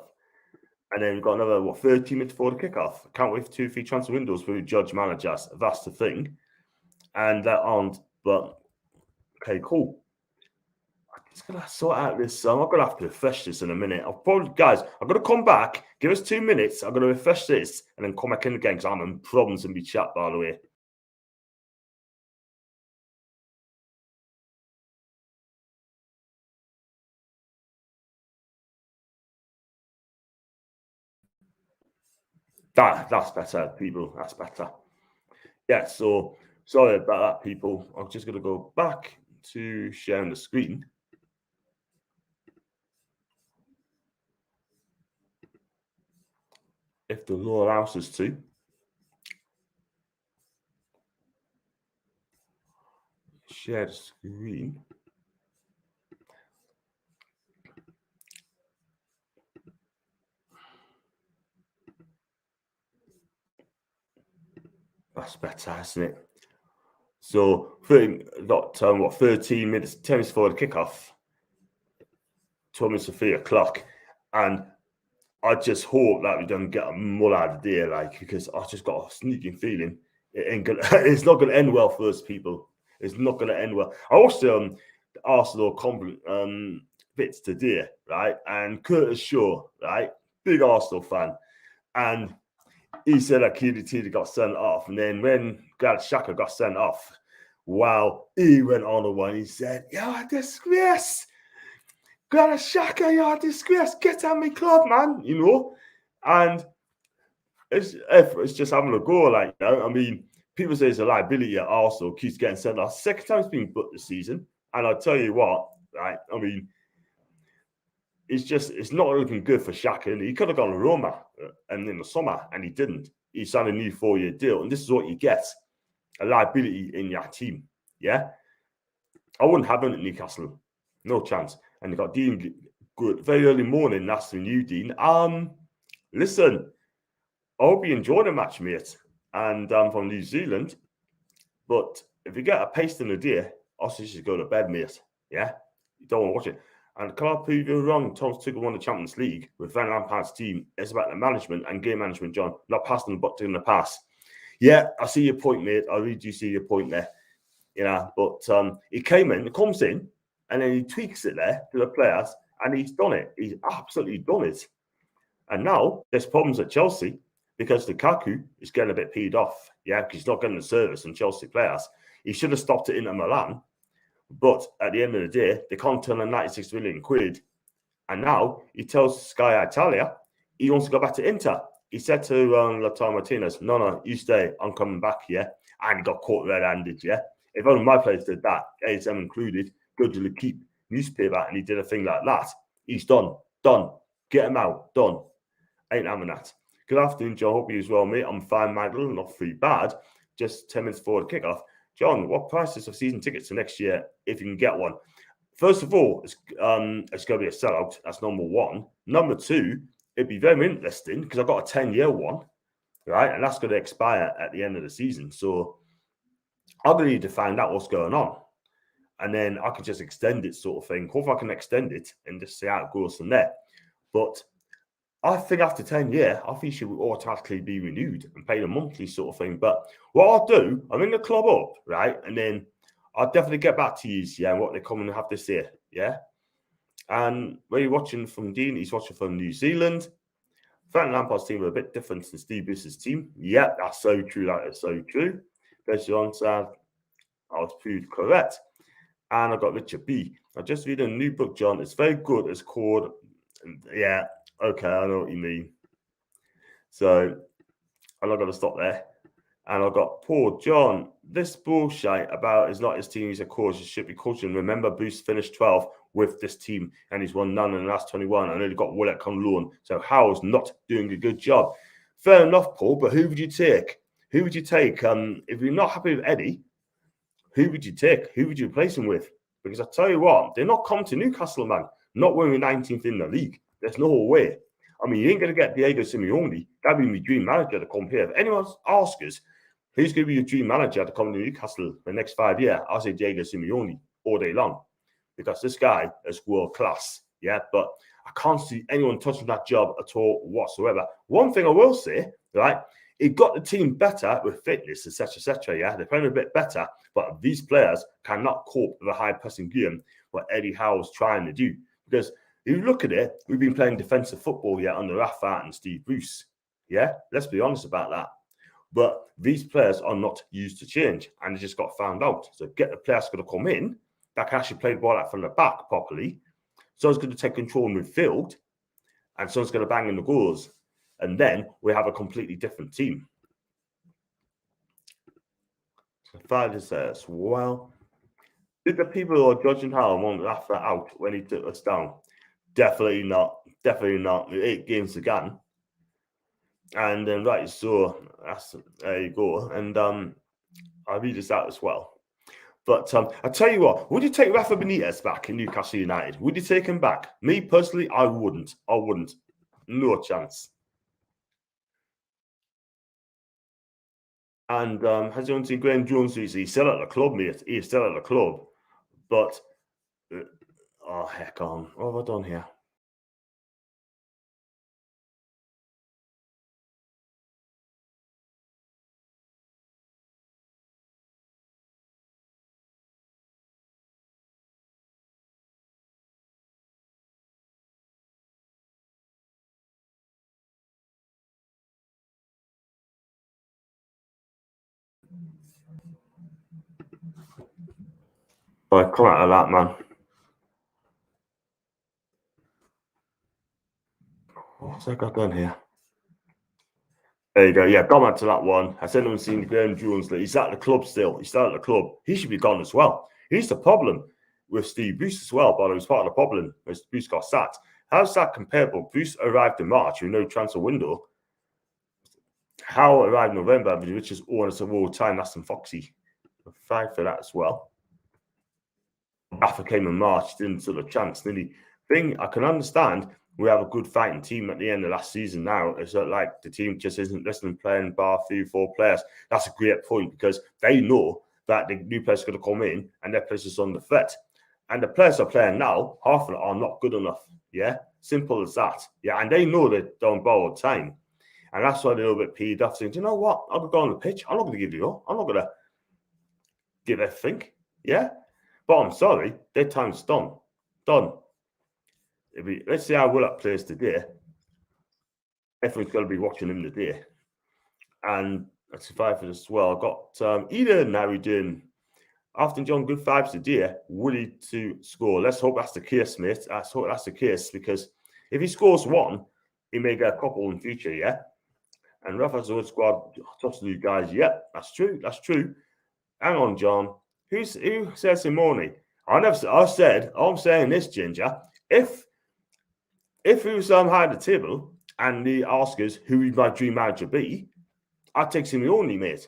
then we've got another, 30 minutes before the kickoff. Can't wait for 2-3 transfer windows for judge managers. That's the thing. And that aren't, but okay, cool. I'm just gonna sort out this. I'm gonna have to refresh this in a minute. Guys, I'm gonna come back. Give us 2 minutes. I'm gonna refresh this and then come back in again because I'm in problems in my chat, by the way. That's better, people. That's better. Yeah. So sorry about that, people. I'm just gonna go back to sharing the screen. If the law allows us to. Share the screen. That's better, isn't it? So 13 minutes, 10 minutes before the kickoff, 12 minutes to 3 o'clock. And I just hope that we don't get a mull out of the day, because I just got a sneaking feeling it's not going to end well for us, people. It's not going to end well. I watched the Arsenal bits today, right? And Curtis Shaw, right? Big Arsenal fan. And he said that Kiddy got sent off. And then when Xhaka got sent off, wow, he went on the one. He said, "You're a disgrace. Xhaka, you're a disgrace. Get out of my club, man." You know? And it's just having a go, I mean, people say it's a liability at Arsenal, keeps getting sent off. Second time it's been booked this season. And I'll tell you what, right? I mean, it's not looking good for Xhaka. He could have gone to Roma and in the summer, and he didn't. He signed a new 4-year deal, and this is what you get: a liability in your team. Yeah, I wouldn't have him at Newcastle, no chance. And they got Dean good very early morning. That's the new Dean. Listen, I hope you enjoy the match, mate. And I'm from New Zealand, but if you get a paste in the day, also you should go to bed, mate. Yeah, you don't want to watch it. And can I prove you wrong? Thomas Tuchel won the Champions League with Van Lampard's team. It's about the management and game management, John. Not passing the buck, doing the pass. Yeah, I see your point, mate. I really do see your point there. But he comes in, and then he tweaks it there to the players, and he's done it. He's absolutely done it. And now there's problems at Chelsea because Lukaku is getting a bit peed off. Yeah, because he's not getting the service from Chelsea players. He should have stopped it in Milan. But at the end of the day, they can't turn on 96 million quid. And now he tells Sky Italia he wants to go back to Inter. He said to Lautaro Martinez, no, you stay. I'm coming back, yeah? And he got caught red-handed, yeah? If only my players did that, ASM included, go to the Keep newspaper and he did a thing like that, he's done. Get him out, done. Ain't having that. Good afternoon, Joe. Hope you as well, mate. I'm fine, Magdalene, not free bad. Just 10 minutes before the kickoff. John, what prices of season tickets for next year if you can get one? First of all, it's going to be a sellout. That's number one. Number two, it'd be very interesting because I've got a 10-year one, right? And that's going to expire at the end of the season. So I'm going to need to find out what's going on. And then I can just extend it sort of thing. Hopefully I can extend it and just see how it goes from there. But I think after 10 years, I think it should automatically be renewed and paid a monthly sort of thing. But what I'll do, I'll ring the club up, right? And then I'll definitely get back to you, yeah, and what they come and have to say, yeah? And where you're watching from Dean, he's watching from New Zealand. Frank Lampard's team are a bit different than Steve Bruce's team. Yeah, that's so true. That is so true. There's your answer. I was proved correct. And I've got Richard B. I just read a new book, John. It's very good. It's called, yeah, okay, I know what you mean. So I'm not going to stop there. And I've got Paul, John, this bullshit about is not his team, he's a coach. He should be coaching. Remember, Bruce finished 12th with this team and he's won none in the last 21 and only got Willock on loan. So Howell's not doing a good job. Fair enough, Paul, but who would you take? Who would you take? If you're not happy with Eddie, who would you take? Who would you replace him with? Because I tell you what, they're not coming to Newcastle, man. Not when we're 19th in the league. There's no way. I mean, you ain't going to get Diego Simeone. That'd be my dream manager to come here. If anyone asks us, who's going to be your dream manager to come to Newcastle for the next 5 years, I'll say Diego Simeone all day long. Because this guy is world class. Yeah, but I can't see anyone touching that job at all whatsoever. One thing I will say, right, it got the team better with fitness, etc., yeah. They're playing a bit better, but these players cannot cope with a high-pressing game, what Eddie Howe's trying to do. Because if you look at it, we've been playing defensive football, yeah, under Rafa and Steve Bruce. Yeah, let's be honest about that. But these players are not used to change, and they just got found out. So get the players going to come in that can actually play the ball out from the back properly. Someone's going to take control in midfield, and someone's going to bang in the goals. And then we have a completely different team. So Friday says, well, did the people who are judging Howell want Rafa out when he took us down? Definitely not. Definitely not. 8 games again. And then, right, so there you go. And I'll read this out as well. But I tell you what, would you take Rafa Benitez back in Newcastle United? Would you take him back? Me, personally, I wouldn't. I wouldn't. No chance. And has anyone seen Graham Jones? He's still at the club, mate. He's still at the club. But, oh, heck on. What have I done here? Oh, come out of that, man. What's that got done here? There you go. Yeah, gone back to that one. Has anyone seen Graham Jones? He's at the club still. He's still at the club. He should be gone as well. He's the problem with Steve Bruce as well, but it was part of the problem when Bruce got sacked. How's that comparable? Bruce arrived in March with no transfer window. How arrived in November, which is almost of all time. That's some Foxy. Fight for that as well. Rafa came in March, didn't sort of chance, did he? Thing I can understand. We have a good fighting team at the end of last season now. It's like the team just isn't listening, playing bar 3-4 players. That's a great point because they know that the new players are going to come in and their place is under threat. And the players are playing now, half of them are not good enough. Yeah, simple as that. Yeah, and they know they don't borrow time. And that's why they're a little bit peed off, saying, you know what? I'm going to go on the pitch. I'm not going to give you all. I'm not going to give everything. Yeah, but I'm sorry. Their time's done. Done. Let's see how Willock plays today. Everyone's going to be watching him today. And that's 5 as well. I've got Eden now doing after John good vibes today. Willie to score. Let's hope that's the case, mate. Let's hope that's the case because if he scores one, he may get a couple in future, yeah? And Rafa's old squad, tough to do, guys. Yeah, that's true. That's true. Hang on, John. Who says Simone? I'm saying this, Ginger. If he was high at the table and the ask us who would my dream manager be, I'd take Simeone, mate.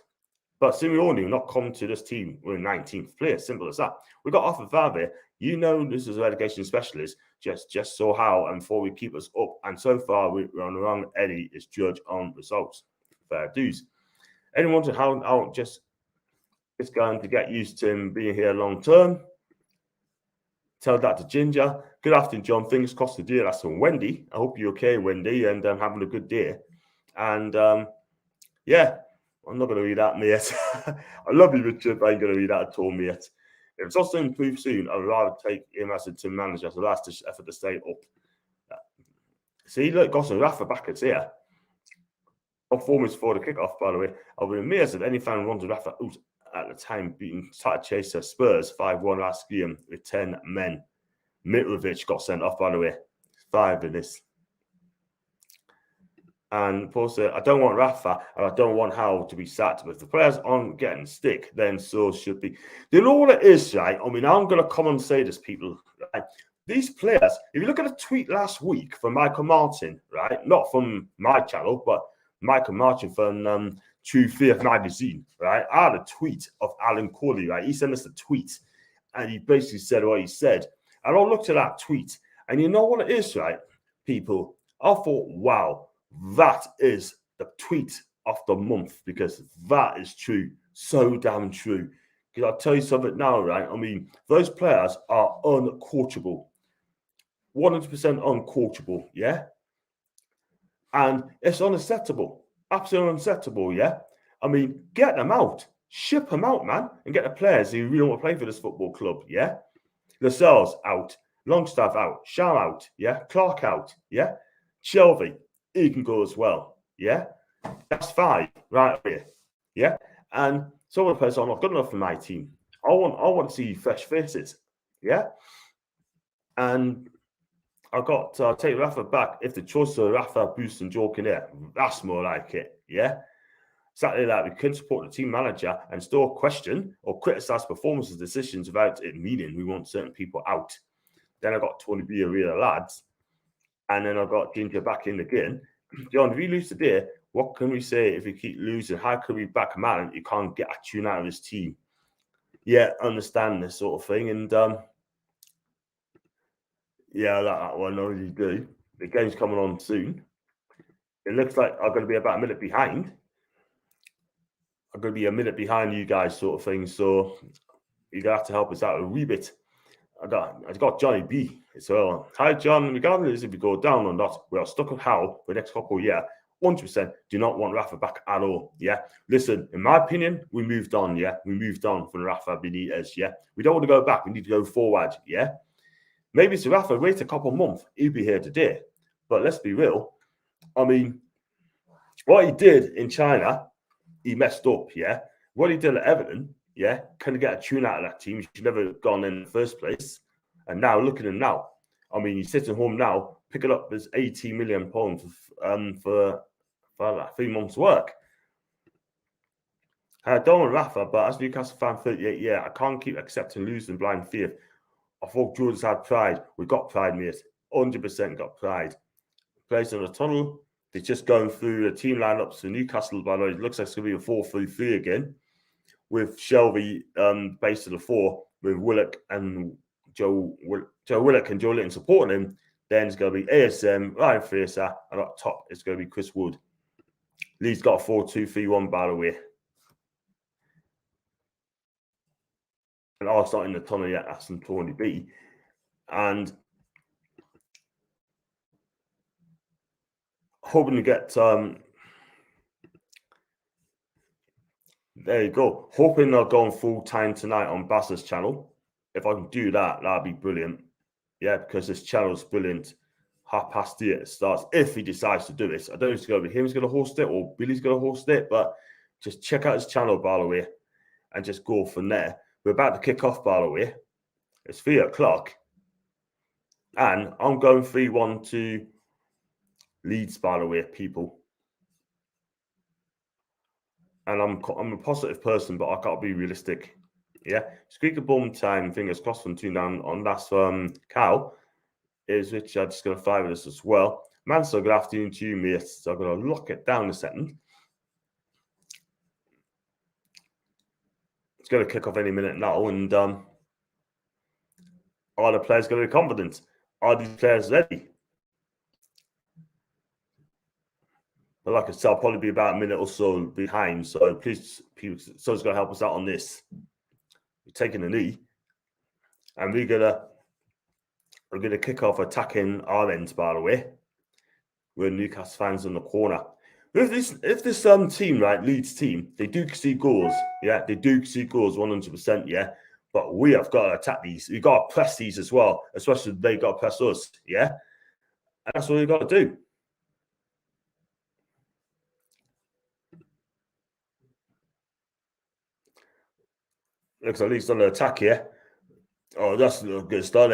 But Simeone will not come to this team with 19th place. Simple as that. We got off of Valve. You know this is a relegation specialist. Just saw how and thought we'd keep us up. And so far, we're on the wrong Eddie is judge on results. Fair dues. Anyone wondering how just it's going to get used to him being here long term? Tell that to Ginger. Good afternoon, John. Fingers crossed the deal. That's from Wendy. I hope you're okay, Wendy, and having a good day. And yeah, I'm not going to read that, mate. I love you, Richard, but I ain't going to read that at all, mate. If it's also improved soon, I'd rather take him as a team manager as the last effort to stay up. See, look, got some Rafa backers here. Performance for the kickoff, by the way. I'll be amazed if any fan runs Rafa out at the time, beating started chaser Spurs 5-1 last game with 10 men. Mitrovic got sent off, by the way. 5 in this. And Paul said, I don't want Rafa and I don't want Howell to be sacked. But if the players aren't getting stick, then so should be. You know what it is, right? I mean, I'm going to come and say this, people. Right? These players, if you look at a tweet last week from Michael Martin, right? Not from my channel, but Michael Martin from True Faith magazine, right? I had a tweet of Alan Corley, right? He sent us a tweet and he basically said what he said. And I looked at that tweet and you know what it is, right, people? I thought, wow. That is the tweet of the month because that is true. So damn true. Because I'll tell you something now, right? I mean, those players are uncoachable. 100% uncoachable, yeah? And it's unacceptable. Absolutely unacceptable, yeah? I mean, get them out. Ship them out, man. And get the players who really want to play for this football club, yeah? Lascelles out. Longstaff out. Sham out, yeah? Clark out, yeah? Shelby. He can go as well. Yeah, that's 5 right here. Yeah, and some of the players are not good enough for my team. I want to see fresh faces. Yeah, and I got take Rafa back if the choice of Rafa, Boost, and Jork in there. That's more like it. Yeah, exactly that. We can support the team manager and still question or criticize performances, decisions without it meaning we want certain people out. Then I got Tony B, a real lads. And then I got Ginger back in again. John, if we lose today, what can we say if we keep losing? How can we back a man you can't get a tune out of his team? Yeah, understand this sort of thing. And yeah, that one I really do. The game's coming on soon. It looks like I'm going to be about a minute behind. I'm going to be a minute behind you guys, sort of thing. So you're going to have to help us out a wee bit. I got Johnny B as well. Hi, John. Regardless if we go down or not, we are stuck with Howell for the next couple of years. 100% do not want Rafa back at all. Yeah. Listen, in my opinion, we moved on. Yeah. We moved on from Rafa Benitez. Yeah. We don't want to go back. We need to go forward. Yeah. Maybe it's Rafa. Wait a couple of months. He'll be here today. But let's be real. I mean, what he did in China, he messed up. Yeah. What he did at Everton, yeah, can get a tune out of that team. He should never have gone in the first place. And now, look at him now. I mean, he's sitting home now, picking up this £80 million for like 3 months' work. I don't want Rafa, but as Newcastle fan 38, yeah, I can't keep accepting losing blind faith. I thought Jordan's had pride. We got pride, mate. 100% got pride. Plays in the tunnel. They're just going through the team lineups for Newcastle, by the way. It looks like it's going to be a 4-3-3 again, with Shelby based on the 4, with Willock and Joe Willock and Joe Litton supporting him. Then it's going to be ASM, Ryan Fraser, and up top it's going to be Chris Wood. Leeds got a 4-2-3-1, by the way. And it's not in the tunnel yet, that's in Tony B. And hoping to get there you go. Hoping they're going full time tonight on Bass's channel. If I can do that, that'd be brilliant. Yeah, because this channel is brilliant. 8:30 it starts. If he decides to do it, I don't know if it's going to be him who's going to host it or Billy's going to host it, but just check out his channel, by the way, and just go from there. We're about to kick off, by the way. It's 3 o'clock, and I'm going 3-1 to Leeds, by the way, people. And I'm a positive person, but I can't be realistic. Yeah, squeaker bum time. Fingers crossed from 2 down on that's Cal. Is Richard just going to fly with us as well? Man, so good afternoon to you, mate. So I'm going to lock it down a second. going to kick off any minute now, and are the players going to be confident? Are these players ready? But like I said, I'll probably be about a minute or so behind. So please, people, someone's going to help us out on this. We're taking a knee, and we're gonna kick off attacking our end. By the way, we're Newcastle fans in the corner. If this team, right, Leeds team, they do see goals. Yeah, they do see goals 100%. Yeah, but we have got to attack these. We've got to press these as well, especially they got to press us. Yeah, and that's what we got to do. Looks like Leeds on the attack here. Oh, that's a good start.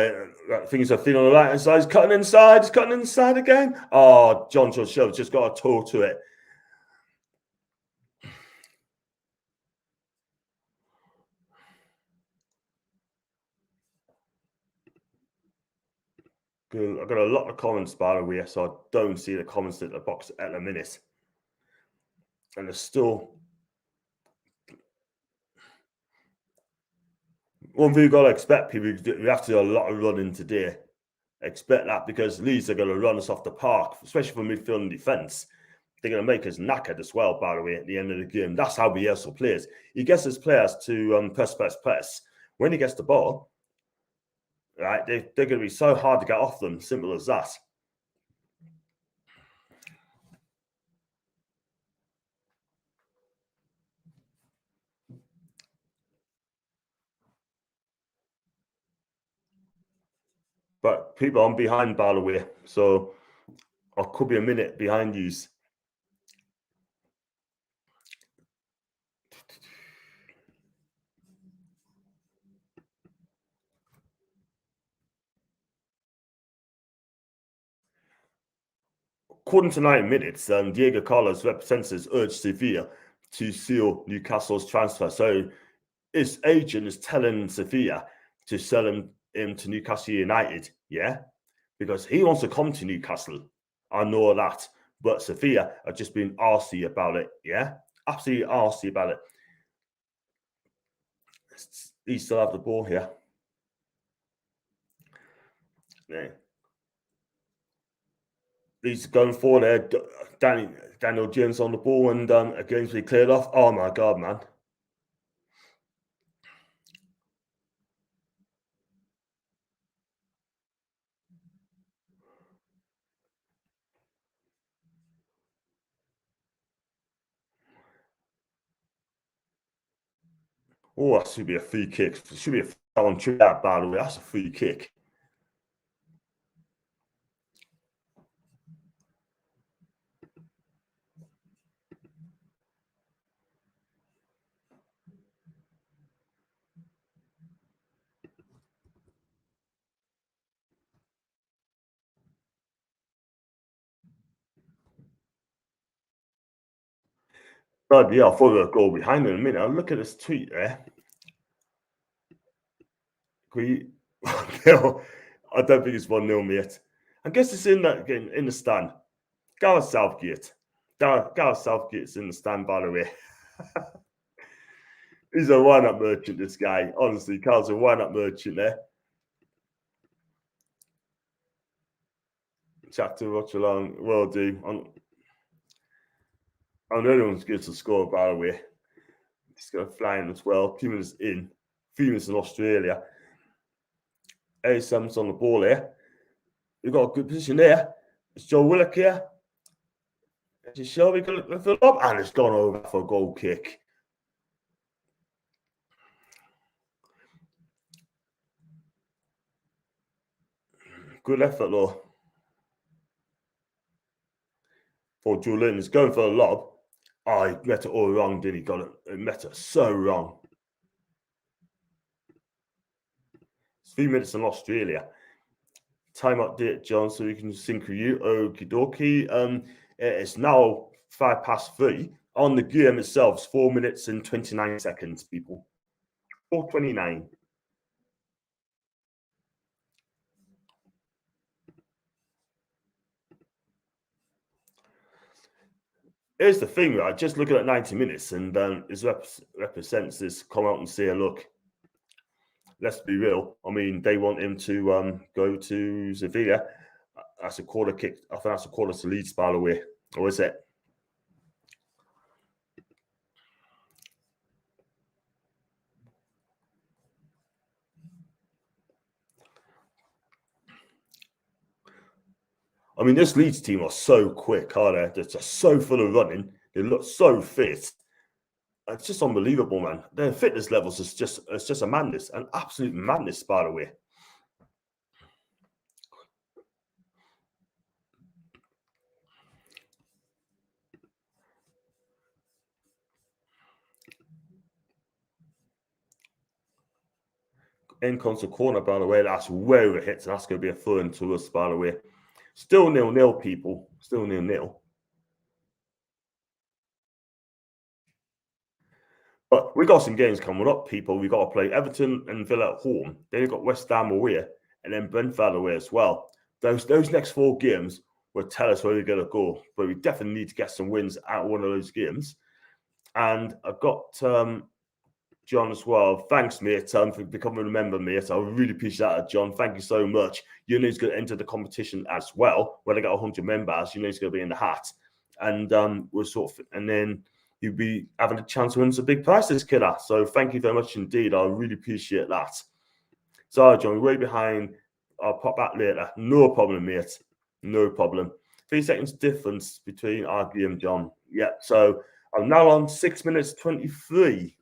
Things are thin on the right hand side. He's cutting inside. He's cutting inside again. Oh, John Show just got a toe to it. Good. I've got a lot of comments, by the way, so I don't see the comments in the box at the minute. And there's still one thing you've got to expect, people. We have to do a lot of running today. Expect that, because Leeds are going to run us off the park, especially for midfield and defence. They're going to make us knackered as well, by the way, at the end of the game. That's how Bielsa plays. He gets his players to press. When he gets the ball, right, they're going to be so hard to get off them. Simple as that. But people, I'm behind, by the way, so I could be a minute behind you. According to 90 minutes, Diego Carlos representatives urged Sevilla to seal Newcastle's transfer. So his agent is telling Sevilla to sell him to Newcastle United, yeah? Because he wants to come to Newcastle. I know that. But Sevilla are just being arsey about it, yeah? Absolutely arsey about it. He still have the ball here. Yeah. He's going for there. Daniel James on the ball, and against be cleared off. Oh my God, man. Oh, that should be a free kick. It should be a foul on that, by the way. That's a free kick. But yeah, I thought we were a goal behind in a minute. Look at this tweet there. No, I don't think it's 1-0, mate. I guess it's in that game in the stand. Gareth Southgate. Gareth Southgate's in the stand, by the way. He's a wine-up merchant, this guy. Honestly, Carl's a wine-up merchant there. Chat to Watchalong. Will do. I know anyone's good to score, by the way. He's going to fly in as well. 2 minutes in. 3 minutes in Australia. A7's on the ball here. We've got a good position there. It's Joe Willock here. It's Shelby going to fill up, and it's gone over for a goal kick. Good effort, though. For Julian, he's going for a lob. Oh, he met it all wrong, didn't he? Got it. He met it so wrong. It's 3 minutes in Australia. Time update, John, so we can sync with you. Okie dokie. It's now 3:05. On the game itself, it's 4 minutes and 29 seconds, people. 4:29. here's the thing, right? Just looking at 90 minutes, and his represents this come out and say, look, let's be real. I mean, they want him to go to Sevilla. That's a quarter kick. I think that's a quarter to Leeds, by the way. Or is it? I mean, this Leeds team are so quick, are they? They're just so full of running. They look so fit. It's just unbelievable, man. Their fitness levels is just a madness, an absolute madness, by the way. In comes the corner, by the way. That's where it hits, and that's going to be a throw to us, by the way. Still 0-0, people. Still 0-0. But we got some games coming up, people. We got to play Everton and Villa at home. Then we got West Ham away, and then Brentford away as well. Those next 4 games will tell us where we're going to go. But we definitely need to get some wins out of one of those games. And I've got John as well. Thanks, mate, for becoming a member, mate. I really appreciate that, John. Thank you so much. You know he's going to enter the competition as well. When I get 100 members, you know he's going to be in the hat. And we're and then you'll be having a chance to win some big prizes, killer. So thank you very much indeed. I really appreciate that. Sorry, John, we're way behind. I'll pop back later. No problem, mate. No problem. 3 seconds difference between our game, John. Yeah, so I'm now on 6 minutes 23.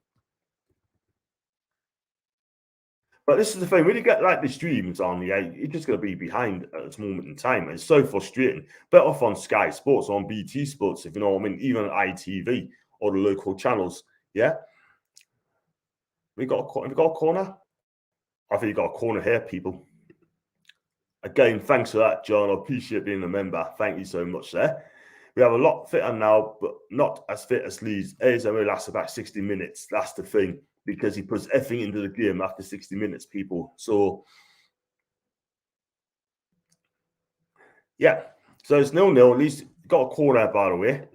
But this is the thing, when you get like the streams on, yeah, you're just going to be behind at this moment in time. It's so frustrating. Better off on Sky Sports, on BT Sports, if you know what I mean, even on ITV or the local channels. Yeah. We got a corner? I think you got a corner here, people. Again, thanks for that, John. I appreciate being a member. Thank you so much there. We have a lot fitter now, but not as fit as Leeds. It only lasts about 60 minutes. That's the thing. Because he puts everything into the game after 60 minutes, people. So, yeah. So it's 0-0. At least got a corner, by the way.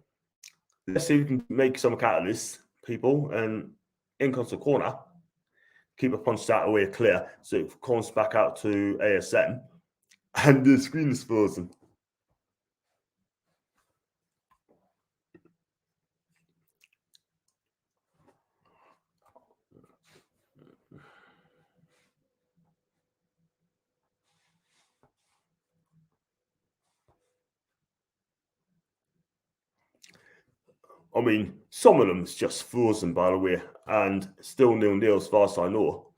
Let's see if we can make some out of this, people. And in comes the corner. Keep a punch that away clear. So it comes back out to ASM. And the screen is frozen. I mean, some of them's just frozen, by the way, and still 0-0 as far as I know.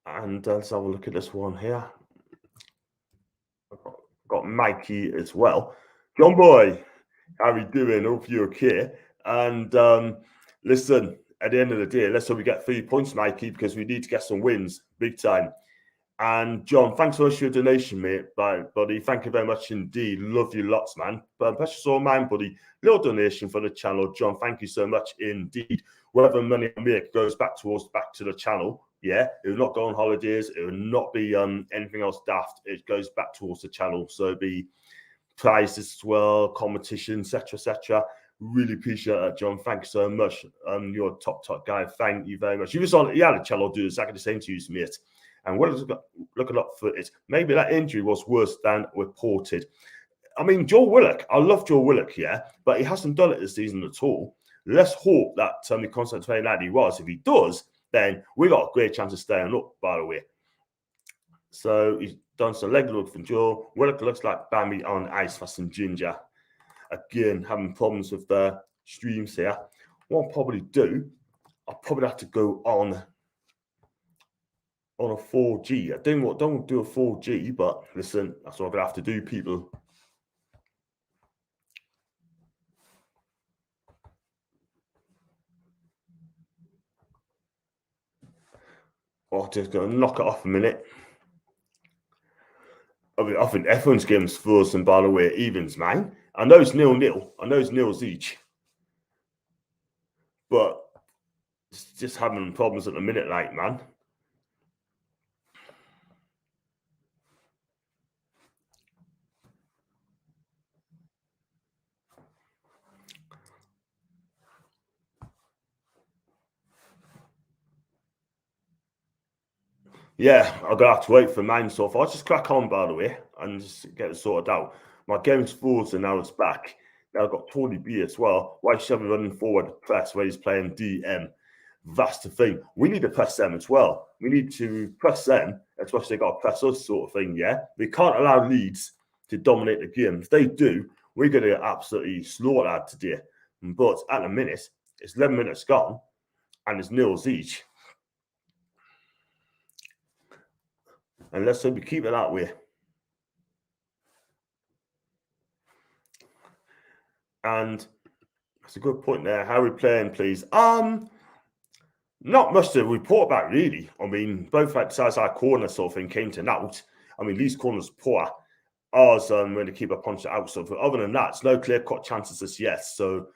And let's have a look at this one here. I've got Mikey as well. John Boy, how are you doing? Hope you're okay. And listen, at the end of the day, let's hope we get 3 points, Mikey, because we need to get some wins big time. And John, thanks so much for your donation, mate, buddy. Thank you very much indeed. Love you lots, man. But precious all mine, buddy. Little donation for the channel, John. Thank you so much indeed. Whatever money I make goes back to the channel. Yeah, it will not go on holidays. It will not be anything else daft. It goes back towards the channel. So it'll be prizes as well, competition, etc., etc. Really appreciate that, John. Thanks so much. You're a top guy. Thank you very much. You had a cello do exactly the same to you, mate. And what is looking up for it? Maybe that injury was worse than reported. I mean, Joe Willock, I love Joe Willock, yeah, but he hasn't done it this season at all. Let's hope that he concentrates like he was. If he does, then we got a great chance of staying up, by the way. So he's done some leg work for Joe. Willock looks like Bambi on ice for some ginger. Again, having problems with the streams here. What I'll probably do, I'll probably have to go on a 4G. I don't do a 4G, but listen, that's what I'm gonna have to do, people. Oh, just gonna knock it off a minute. I think everyone's game's frozen, by the way, evens, man. I know it's 0-0. I know it's nils each. But it's just having problems at the minute, like, man. Yeah, I'm gonna have to wait for mine so far. I'll just crack on, by the way, and just get it sorted out. My game's forwards and now it's back. Now I've got Tony B as well. Why should I be running forward press where he's playing DM? That's the thing. We need to press them as well. We need to press them, especially they got to press us, sort of thing. Yeah, we can't allow Leeds to dominate the game. If they do, we're going to absolutely slaughter that today. But at the minute, it's 11 minutes gone, and it's nils each. And let's hope we keep it that way. And that's a good point there. How are we playing, please? Not much to report about, really. I mean, both sides our corner sort of thing came to naught. I mean, Leeds' corner's poor. Ours, when the keeper punched it out. So other than that, it's no clear-cut chances as yet. So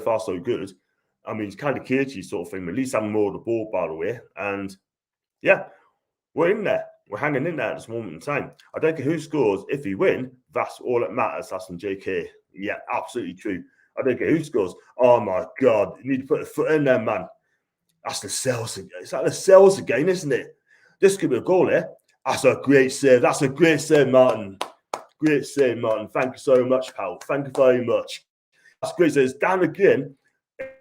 far, so good. I mean, it's kind of cagey sort of thing. But at least having more of the ball, by the way. And yeah, we're in there. We're hanging in there at this moment in time. I don't care who scores. If we win, that's all that matters. That's from JK. Yeah, absolutely true. I don't care who scores. Oh, my God. You need to put a foot in there, man. That's the cells again. It's like the cells again, isn't it? This could be a goal here. That's a great save. That's a great save, Martin. Great save, Martin. Thank you so much, pal. Thank you very much. That's great. So it's down again.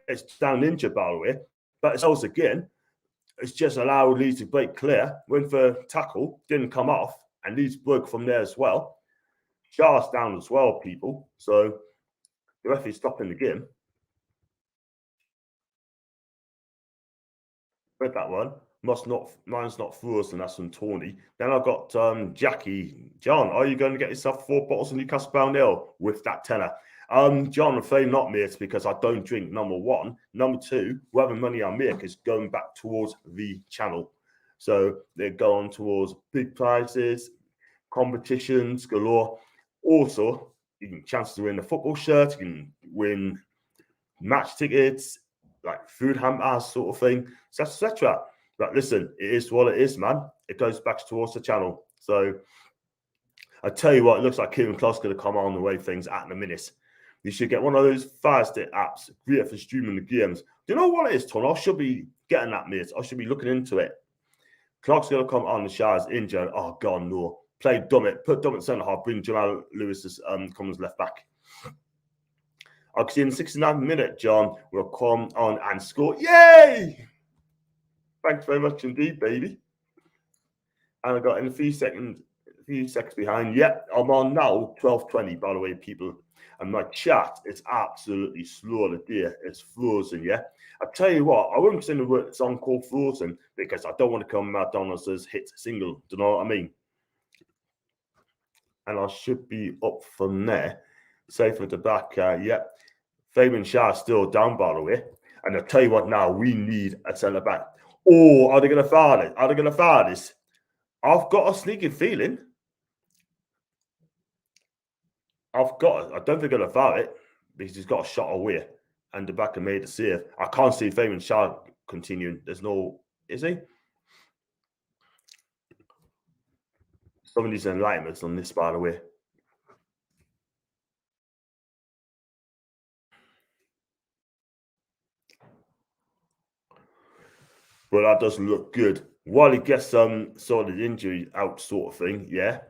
It's down injured, by the way. But it's also again. It's just allowed Leeds to break clear. Went for tackle. Didn't come off. And Leeds broke from there as well. Shah's down as well, people. So the referee's stopping the game. Read that one. Mine's not frozen. That's from Tawny. Then I've got Jackie. John, are you going to get yourself 4 bottles of Newcastle Brown Ale with that tenner? John, I'm afraid not, mate, because I don't drink, number one. Number two, whatever money I make is going back towards the channel. So they're going towards big prizes, competitions galore. Also, you can chance to win a football shirt, you can win match tickets, like food hampers sort of thing, etc. But listen, it is what it is, man. It goes back towards the channel. So I tell you what, it looks like Kieran Klopp's going to come on the way things at the minute. You should get one of those Fire Stick apps, great for streaming the games. Do you know what it is, Ton? I should be getting that, mate. I should be looking into it. Clark's going to come on the Shah's injured. Oh, God, no. Play Dummett. Put Dummett centre half. Bring Jamal Lewis as comes left back. I can see in the 69th minute, John will come on and score. Yay! Thanks very much indeed, baby. And I got in a few seconds behind. Yep, I'm on now, 12:20, by the way, people. And my chat is absolutely slow today. It's frozen, yeah? I tell you what, I won't sing the song called Frozen because I don't want to come out down as this hit single. Do you know what I mean? And I should be up from there. Safe at the back, yep. Fabian Shah still down, by the way. And I tell you what now, we need a centre back. Oh, are they going to foul it? Are they going to foul this? I've got a sneaky feeling. I don't think they're going to foul it because he's got a shot away and the backer made a save. I can't see Fabian Shah continuing. There's no, is he? Some of these enlightenments on this, by the way. Well, that doesn't look good. While he gets some sort of injury out sort of thing, yeah.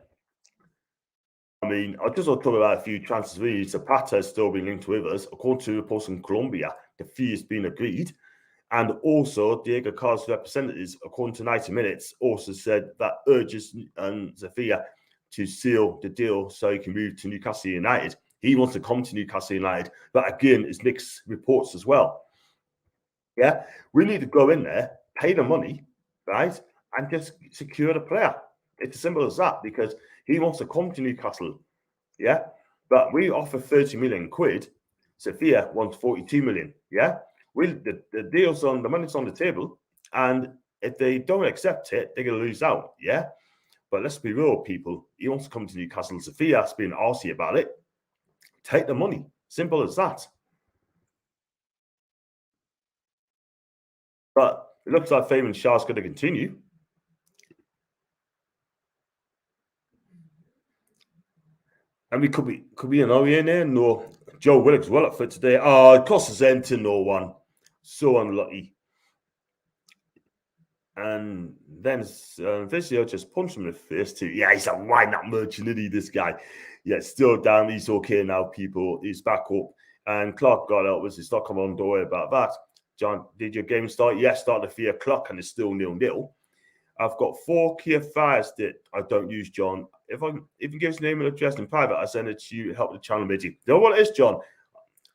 I mean, I just want to talk about a few transfers. Really, Zapata has still been linked with us. According to reports in Colombia, the fee has been agreed. And also, Diego Carlos' representatives, according to 90 Minutes, also said that urges Zafia to seal the deal so he can move to Newcastle United. He wants to come to Newcastle United. But again, it's mixed reports as well. Yeah, we need to go in there, pay the money, right, and just secure the player. It's as simple as that because he wants to come to Newcastle, yeah? But we offer 30 million quid. Sophia wants 42 million, yeah? The deal's on, the money's on the table, and if they don't accept it, they're going to lose out, yeah? But let's be real, people. He wants to come to Newcastle. Sophia's been arsy about it. Take the money. Simple as that. But it looks like Fabian Shah's going to continue. And we could be an OE in there. No, Joe Willock's well up for today. Oh, it costs us into no one. So unlucky. And then Vizio just punched him in the face too. Yeah, he's a why-not merchant, isn't he, this guy? Yeah, still down. He's okay now, people. He's back up. And Clark got out with his stock. Come on, don't worry about that. John, did your game start? Yes, started at 3 o'clock and it's still 0-0. I've got 4 Kia fires that I don't use, John. If you give us a name and address in private, I send it to you, help the channel maybe. You know what it is, John?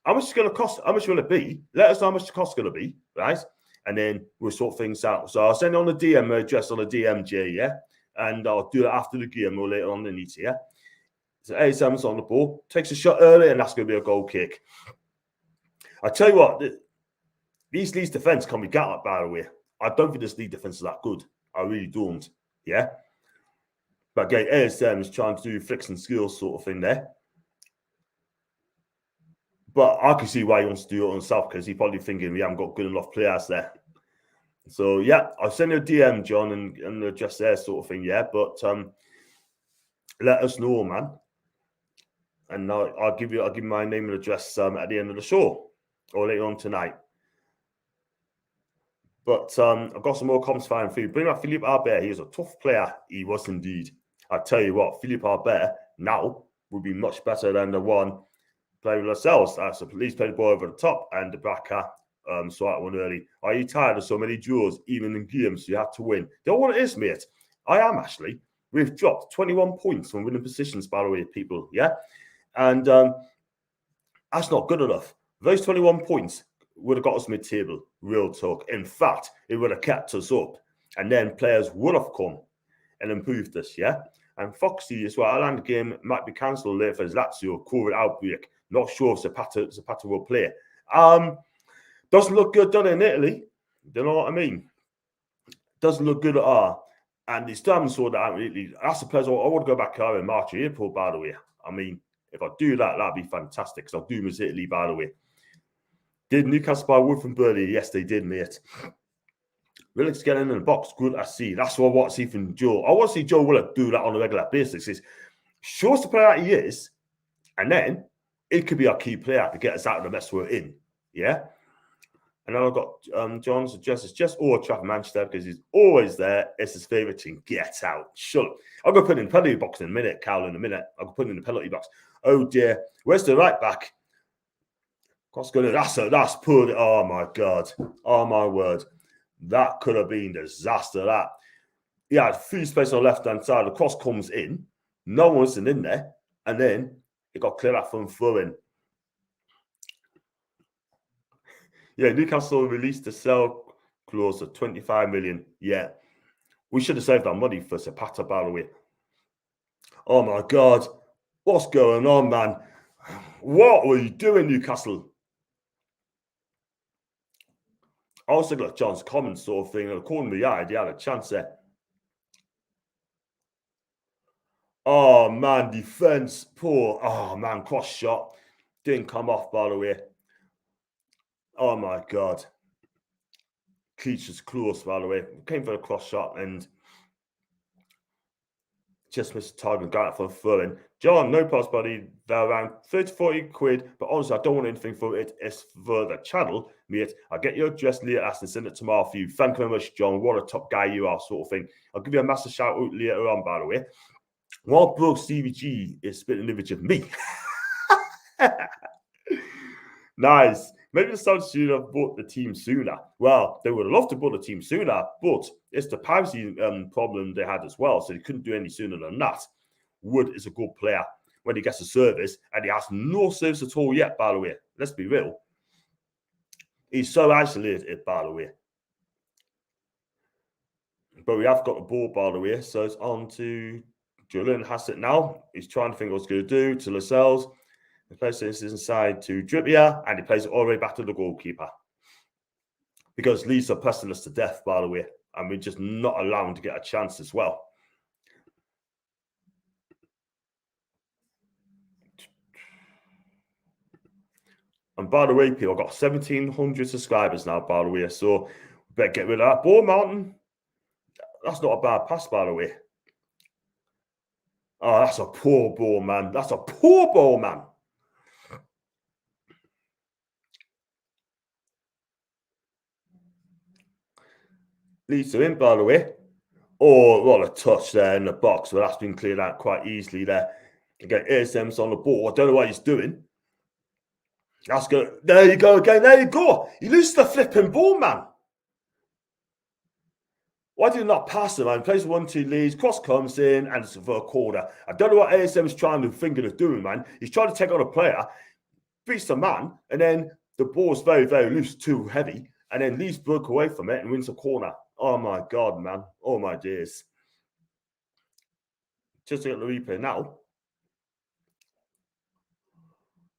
How much it's going to cost? How much will it be? Let us know how much the cost is going to be, right? And then we'll sort things out. So I'll send it on the DM address on the DMJ, yeah? And I'll do it after the game or later on in the meeting, yeah? So A7's on the ball, takes a shot early, and that's going to be a goal kick. I tell you what, these Leeds defence can be got up, by the way. I don't think this Leeds defence is that good. I really don't, yeah? But again, ASM is trying to do flicks and skills sort of thing there. But I can see why he wants to do it on himself, because he's probably thinking we haven't got good enough players there. So yeah, I'll send you a DM, John, and address there sort of thing, yeah. But let us know, man. And I'll give you my name and address at the end of the show or later on tonight. But I've got some more comments fine for you. Bring up Philippe Albert. He was a tough player. He was indeed. I tell you what, Philippe Albert now would be much better than the one playing with ourselves. So please play the ball over the top and the backer. So that one early. Are you tired of so many draws, even in games you have to win? Don't know what it is, mate. I am actually. We've dropped 21 points from winning positions, by the way, people. Yeah. And that's not good enough. Those 21 points would have got us mid-table, real talk. In fact, it would have kept us up. And then players would have come and improved us, yeah? And Foxy as well, Ireland game might be cancelled later for his Lazio COVID outbreak. Not sure if Zapata will play. Doesn't look good done in Italy. Do you know what I mean? Doesn't look good at all. And it's damn sure that out in Italy. That's the players I want to go back in March or April, by the way. I mean, if I do that, that'd be fantastic. Because I'll do Miss Italy, by the way. Did Newcastle buy wood from Burnley? Yes, they did, mate. Willock's getting in the box. Good, I see. That's what I want to see from Joe. I want to see Joe Willock do that on a regular basis. It's show us the player that he is, and then it could be our key player to get us out of the mess we're in. Yeah. And then I've got John's address. It's just Old Trafford, Manchester, because he's always there. It's his favourite team. Get out. Shut up. I'll go put it in the penalty box in a minute, Carl, in a minute. I'll go put it in the penalty box. Oh, dear. Where's the right back? What's going on? That's poor. Oh, my God. Oh, my word. That could have been disaster, that. He had free space on the left-hand side. The cross comes in. No one wasn't in there. And then it got cleared out from throwing. Yeah, Newcastle released the sell clause of 25 million. Yeah. We should have saved our money for Zapata, by the way. Oh, my God. What's going on, man? What were you doing, Newcastle? I also got John's comments sort of thing. According to the eye, he had a chance there. Oh, man, defense, poor. Oh, man, cross shot. Didn't come off, by the way. Oh, my God. Cleach was close, by the way. Came for a cross shot and just missed the target, got it for throwing. John, no pass, buddy. They're around 30, 40 quid, but honestly, I don't want anything for it. It's for the channel, mate. I'll get your address later and send it tomorrow for you. Thank you very much, John. What a top guy you are, sort of thing. I'll give you a massive shout out later on, by the way. While broke CVG is spitting an image of me. Nice. Maybe the Suns should have bought the team sooner. Well, they would have loved to bought the team sooner, but it's the piracy problem they had as well, so they couldn't do any sooner than that. Wood is a good player when he gets a service, and he has no service at all yet, by the way. Let's be real. He's so isolated, by the way. But we have got the ball, by the way, so it's on to Julian has it now. He's trying to think what he's going to do to Lascelles. He plays this inside to Trippier, and he plays it all the way back to the goalkeeper. Because Leeds are pressing us to death, by the way, and we're just not allowing to get a chance as well. And by the way, people, I've got 1,700 subscribers now, by the way, so we better get rid of that ball, Mountain. That's not a bad pass, by the way. Oh, that's a poor ball, man. That's a poor ball, man. Leeds are in, by the way. Oh, well, a touch there in the box, but that's been cleared out quite easily there. Again, ASM's on the ball. I don't know what he's doing. That's good. There you go again. There you go. He loses the flipping ball, man. Why did he not pass him, man? He plays 1-2 Leeds, cross comes in, and it's for a corner. I don't know what ASM is trying to think of doing, man. He's trying to take on a player, beats the man, and then the ball's very, very loose, too heavy, and then Leeds broke away from it and wins a corner. Oh, my God, man. Oh, my days. Just to get the replay now.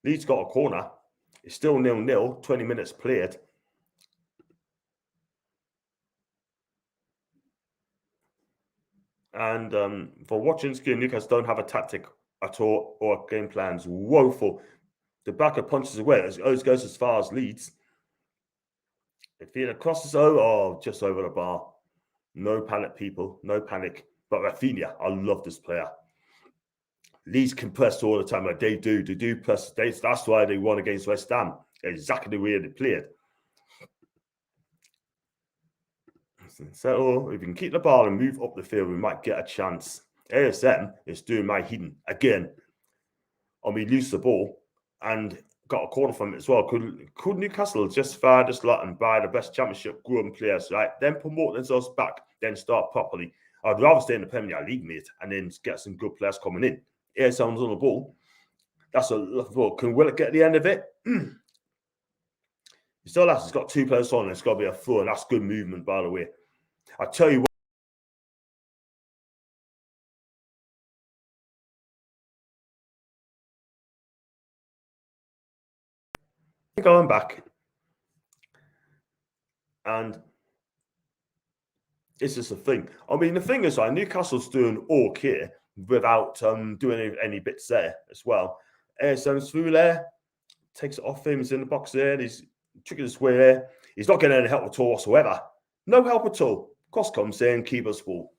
Leeds got a corner. It's still 0-0, 20 minutes played. And for watching this game, Newcastle don't have a tactic at all or game plans. Woeful. The backer punches away. It goes as far as Leeds. If he crosses over, just over the bar. No panic, people. No panic. But Rafinha, I love this player. Leeds can press all the time. Like they do. They do press. That's why they won against West Ham. Exactly the way they played. So if we can keep the ball and move up the field, we might get a chance. ASM is doing my hidden again. And we lose the ball and got a corner from it as well. Could Newcastle just fire this lot and buy the best championship growing players, right? Then promote themselves back, then start properly. I'd rather stay in the Premier League, mate, and then get some good players coming in. ASM's on the ball. That's a ball. Can Willett get the end of it? Still has got 2 players on, and it's got to be a throw, and that's good movement, by the way. I tell you what. Going back, and it's just a thing. I mean, the thing is, Newcastle's doing okay without doing any bits there as well. ASM's through there, takes it off him, he's in the box there, he's tricking his way there. He's not getting any help at all whatsoever. No help at all. Cross comes in, keeper's ball.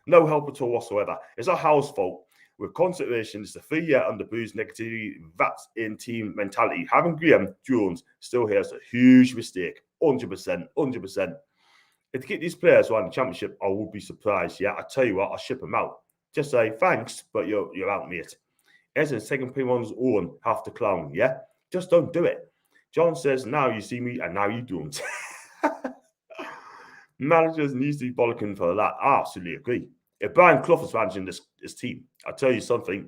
No help at all whatsoever. It's our house fault. With consideration, it's the 3-year under booze negativity, that's in team mentality. Having Graham Jones still here is a huge mistake. 100%. 100%. If they keep these players around the championship, I would be surprised. Yeah, I tell you what, I'll ship them out. Just say thanks, but you're out, mate. Essence taking people on his own, half the clown. Yeah, just don't do it. John says, now you see me, and now you don't. Managers needs to be bollocking for that. I absolutely agree. If Brian Clough is managing this team, I'll tell you something,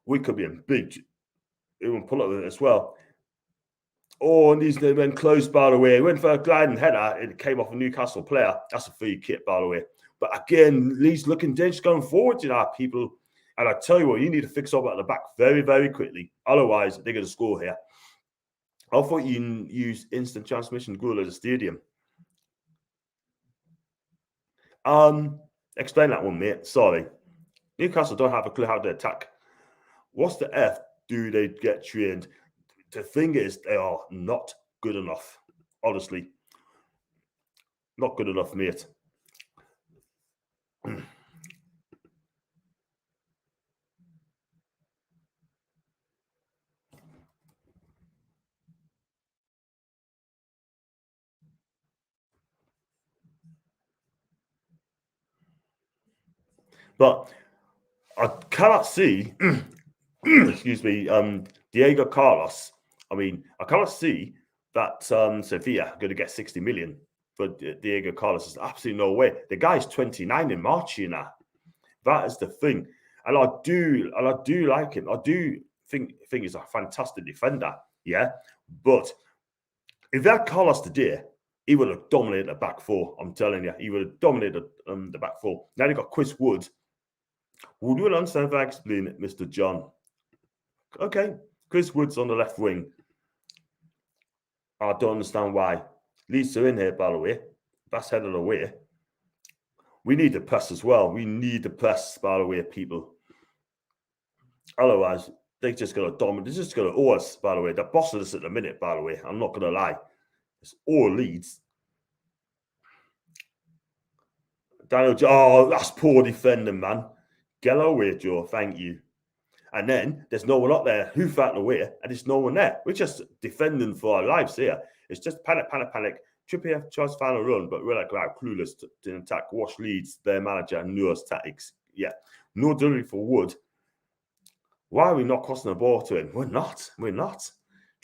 we could be in big. It will pull up with it as well. Oh, and these went close, by the way. He went for a gliding header. It came off a Newcastle player. That's a free kick, by the way. But again, Leeds looking dangerous going forward, people. And I tell you what, you need to fix up at the back very, very quickly. Otherwise, they're going to score here. I thought you can use instant transmission goal at the stadium. Explain that one, mate. Sorry. Newcastle don't have a clue how to attack. What's the F do they get trained? The thing is, they are not good enough. Honestly. Not good enough, mate. But I cannot see, excuse me, Diego Carlos. I mean, I cannot see that Sevilla are going to get 60 million for Diego Carlos. There's absolutely no way. The guy's 29 in March, That is the thing. And I do like him. I do think he's a fantastic defender, yeah. But if that Carlos today, he would have dominated the back four. I'm telling you, he would have dominated the back four. Now they got Chris Wood. Would you understand if I explain it, Mr. John? Okay, Chris Wood's on the left wing. I don't understand why. Leeds are in here, by the way. That's headed away. We need the press as well. We need the press, by the way, people. Otherwise, they're just going to dominate. They're just going to owe us, by the way. They're bossing us at the minute, by the way. I'm not going to lie. It's all Leeds. Daniel, oh, that's poor defending, man. Get away, Joe. Thank you. And then there's no one up there. Who fought away? And there's no one there. We're just defending for our lives here. It's just panic, panic, panic. Trippier tries to find a run, but we're like clueless to attack. Watch Leeds, their manager, knows tactics. Yeah, no delivery for Wood. Why are we not crossing the ball to him? We're not.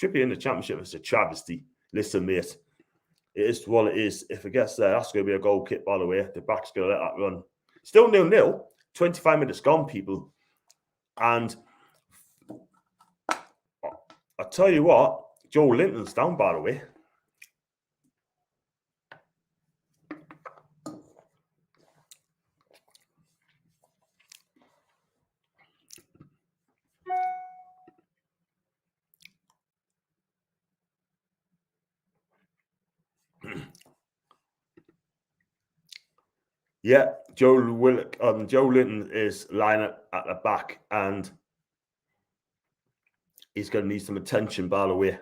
Trippier in the Championship is a travesty. Listen, mate, it is what it is. If it gets there, that's going to be a goal kick, by the way. The back's going to let that run. Still 0-0. 25 minutes gone, people. And I tell you what, Joe Linton's down, by the way. Yeah, Joe Linton is lying at the back, and he's going to need some attention, by the way.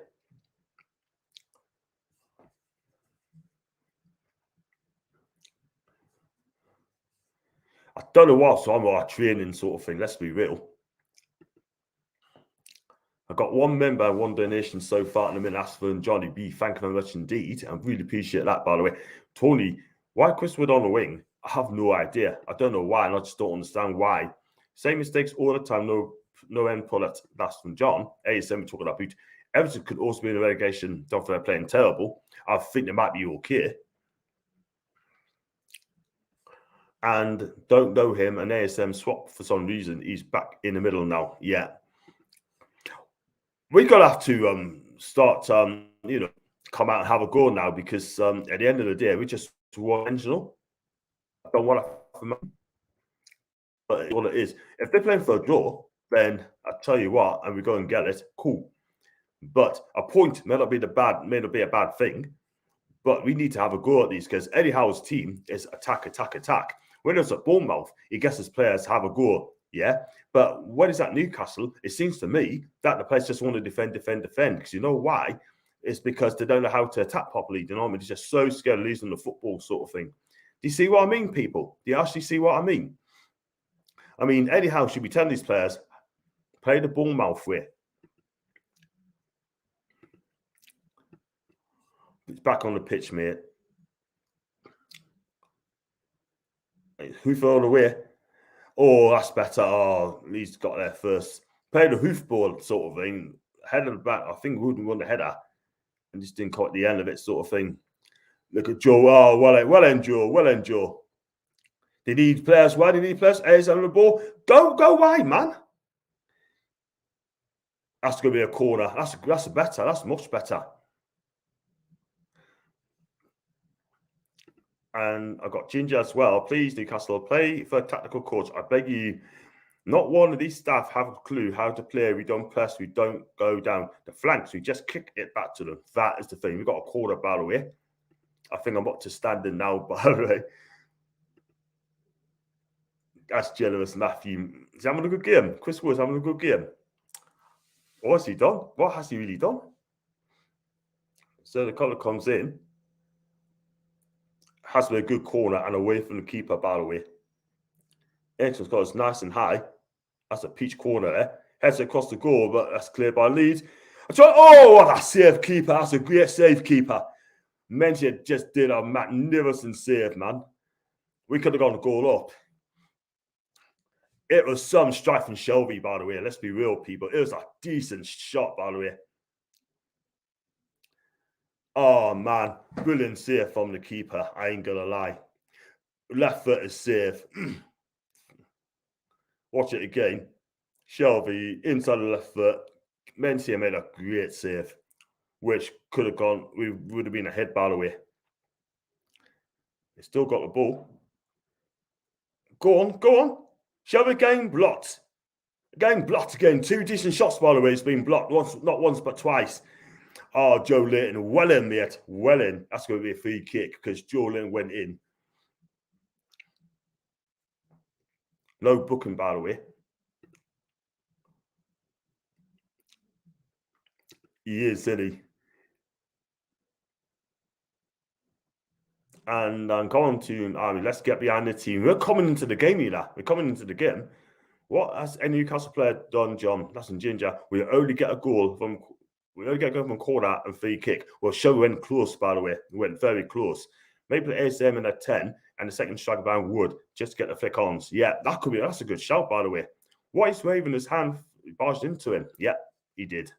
I don't know what's on our training sort of thing. Let's be real. I got one member, one donation so far in a minute. Asper and Johnny B. Thank you very much indeed. I really appreciate that, by the way. Tony, why Chris Wood on the wing? I have no idea. I don't know why, and I just don't understand why. Same mistakes all the time. No end product. That's from John. ASM talking about Everton could also be in a relegation. Don't think they're playing terrible. I think they might be okay. And don't know him. And ASM swap for some reason. He's back in the middle now. Yeah. We're going to have to start, come out and have a go now, because at the end of the day, we're just one-dimensional. I don't want to, but what it is. If they're playing for a draw, then I tell you what, and we go and get it, cool. But a point may not be a bad thing, but we need to have a go at these, because Eddie Howe's team is attack. When it's at Bournemouth, he gets his players to have a go, yeah. But when it's at Newcastle, it seems to me that the players just want to defend. Because you know why? It's because they don't know how to attack properly. You know what I mean? They're just so scared of losing the football sort of thing. Do you see what I mean, people? Do you actually see what I mean? I mean, Eddie Howe should be telling these players, play the Bournemouth way. It's back on the pitch, mate. Hoof all the way. Oh, that's better. Oh, Leeds got there first. Played a hoofball sort of thing. Head of the back. I think Wooden won the header and just didn't quite the end of it sort of thing. Look at Joe. Oh, well end, Joe. They need players. Why do they need players? A's on the ball. Go wide, man. That's going to be a corner. That's better. That's much better. And I got Ginger as well. Please, Newcastle, play for a tactical coach. I beg you, not one of these staff have a clue how to play. We don't press. We don't go down the flanks. We just kick it back to them. That is the thing. We've got a corner, by the way. I think I'm up to standing now, by the way. That's generous, Matthew. He's having a good game. Chris Wood's having a good game. What has he done? What has he really done? So the colour comes in. Has to be a good corner and away from the keeper, by the way. Entrance got us nice and high. That's a peach corner there. Heads across the goal, but that's cleared by Leeds. Oh, what a save, keeper. That's a great save, keeper. Mention just did a magnificent save, man. We could have gone the goal up. It was some strike from Shelby, by the way. Let's be real, people. It was a decent shot, by the way. Oh, man. Brilliant save from the keeper. I ain't going to lie. Left foot is save. Watch it again. Shelby, inside the left foot. Mencia made a great save, which could have gone. We would have been ahead, by the way. They still got the ball. Go on. Shelby getting blocked. Again. Two decent shots, by the way. It's been blocked not once, but twice. Oh, Joe Linton, well in, mate. Well in. That's going to be a free kick because Joe Linton went in. No booking, by the way. He is, isn't he? And I'm going to, let's get behind the team. We're coming into the game, We're coming into the game. What has any Newcastle player done, John? That's in Ginger. We only get a goal from We're only going to go from a corner and free kick. Well, show went close, by the way. We went very close. Maybe the ASM in a 10 and the second striker by Wood just to get the flick ons. Yeah, that's a good shout, by the way. What he's waving his hand, he barged into him. Yeah, he did.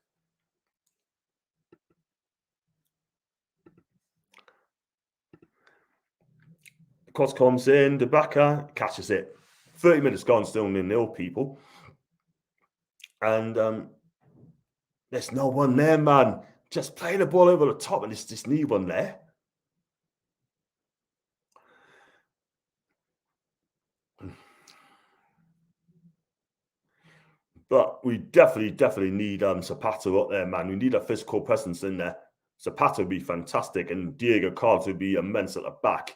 The cross comes in, the backer catches it. 30 minutes gone, still 0-0, people. And there's no one there, man. Just playing the ball over the top, and there's just no one there. But we definitely need Zapata up there, man. We need a physical presence in there. Zapata would be fantastic, and Diego Carlos would be immense at the back.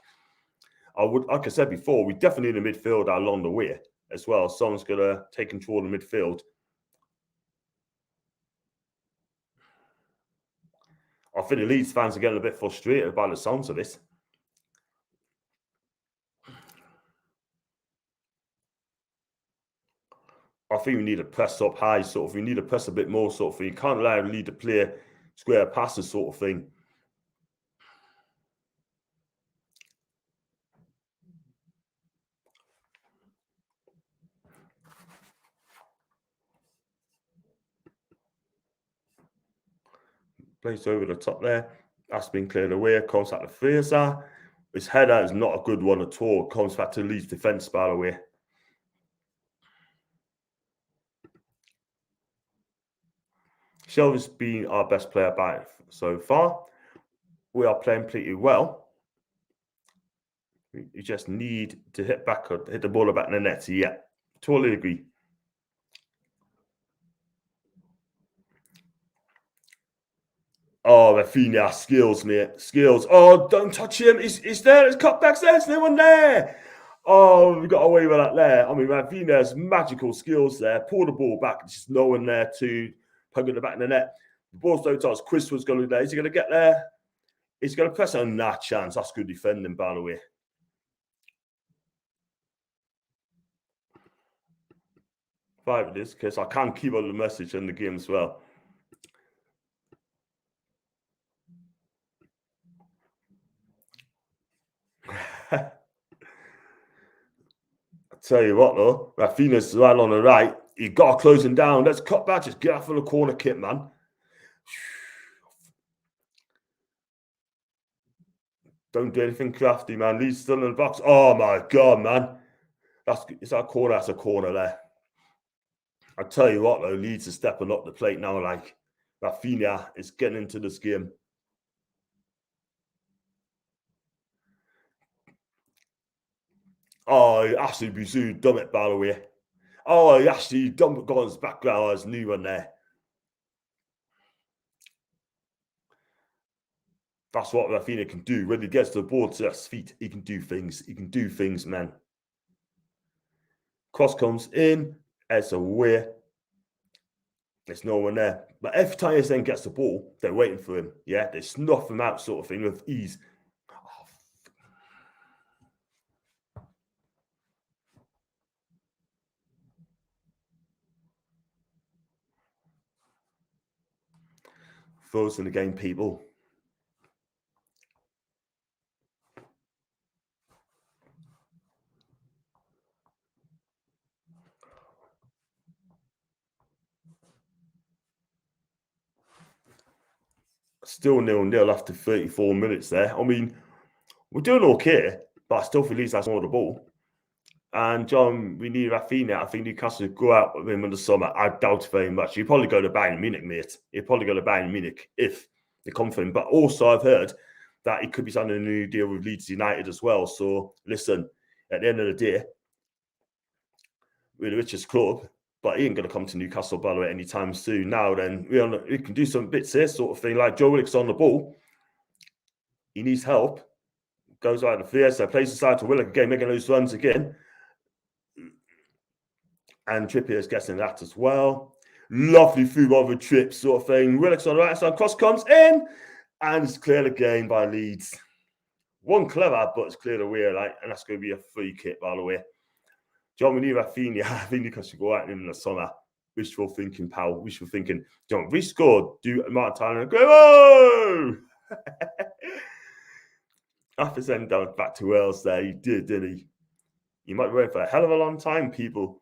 Like I said before, we definitely need a midfielder along the way as well. Someone's gonna take control of the midfield. I think the Leeds fans are getting a bit frustrated by the sounds of this. I think we need to press up high, sort of. We need to press a bit more, sort of thing. You can't allow the lead to play square passes, sort of thing. Plays over the top there. That's been cleared away. Comes out the Fraser. His header is not a good one at all. Comes back to Leeds defence, by the way. Shelby's been our best player by so far. We are playing pretty well. You just need to hit the ball back in the net. Yeah, totally agree. Oh, Rafinha, skills, mate. Skills. Oh, don't touch him. He's there. His cutback's there. There's no one there. Oh, we got away with that there. I mean, Rafinha's magical skills there. Pull the ball back. There's no one there to poke it back in the net. The ball's no touch. Chris was going to be there. Is he going to get there? He's going to press on that chance. That's good defending, by the way. Five it is, because I can't keep on the message in the game as well. I tell you what, though, Rafinha's right on the right. He got closing down. Let's cut back. Just get out for the corner kick, man. Don't do anything crafty, man. Leeds still in the box. Oh my god, man. It's that corner. That's a corner there. I tell you what, though, Leeds is stepping up the plate now. Like Rafinha is getting into this game. Oh, Ashley Bizou done it, by the way. Oh, he actually got on his background. There's a new one there. That's what Rafinha can do. When he gets the ball to his feet, he can do things. He can do things, man. Cross comes in. It's away. There's no one there. But every time he then gets the ball, they're waiting for him. Yeah, they snuff him out, sort of thing, with ease. Throws in the game, people. Still 0-0 after 34 minutes there. I mean, we're doing okay, but I still feel Leeds has more of the ball. And John, we need Rafinha. I think Newcastle will go out with him in the summer. I doubt very much. He'll probably go to Bayern Munich, mate. He'll probably go to Bayern Munich if they come for him. But also, I've heard that he could be signing a new deal with Leeds United as well. So, listen, at the end of the day, we're the richest club, but he ain't going to come to Newcastle, by the way, anytime soon. Now, then, we can do some bits here, sort of thing, like Joe Willock's on the ball. He needs help. Goes out in the field, so plays aside to Willock again, making those runs again. And Trippier's getting that as well. Lovely through over trip, sort of thing. Willock's on the right side, cross comes in, and it's cleared again by Leeds. One clever, but it's cleared away, like, and that's going to be a free kick, by the way. John, we need Rafinha. I think Newcastle should go out in the summer. wishful thinking, pal. Wishful thinking. Don't we scored? Do Martin Tyler go? Oh! After sending down back to Wales there, he did, didn't he? He might be waiting for a hell of a long time, people.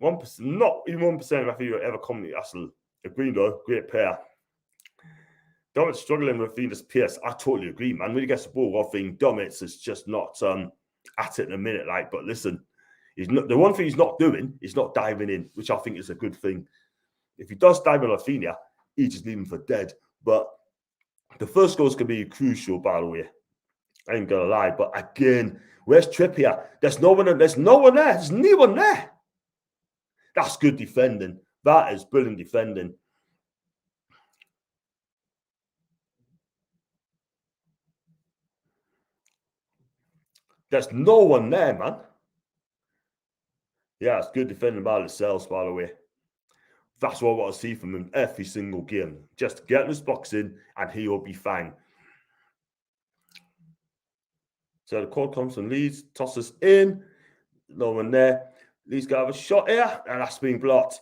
1%, not even 1% of you ever come to Newcastle. Agree though, great player. Domit's struggling with Venus Pierce. I totally agree, man. When he gets the ball, one thing, Domit's is just not at it in a minute. Like, but listen, he's not, the one thing he's not doing is not diving in, which I think is a good thing. If he does dive in on Rafinha, he just leave him for dead. But the first goal is going to be crucial, by the way. I ain't gonna lie, but again, where's Trippier? There's no one there. There's no one there. There's no one there. That's good defending. That is brilliant defending. There's no one there, man. Yeah, it's good defending by Lascelles, by the way. That's what I want to see from him every single game. Just get this box in and he will be fine. So the call comes from Leeds, tosses in. No one there. Leeds got to have a shot here, and that's been blocked.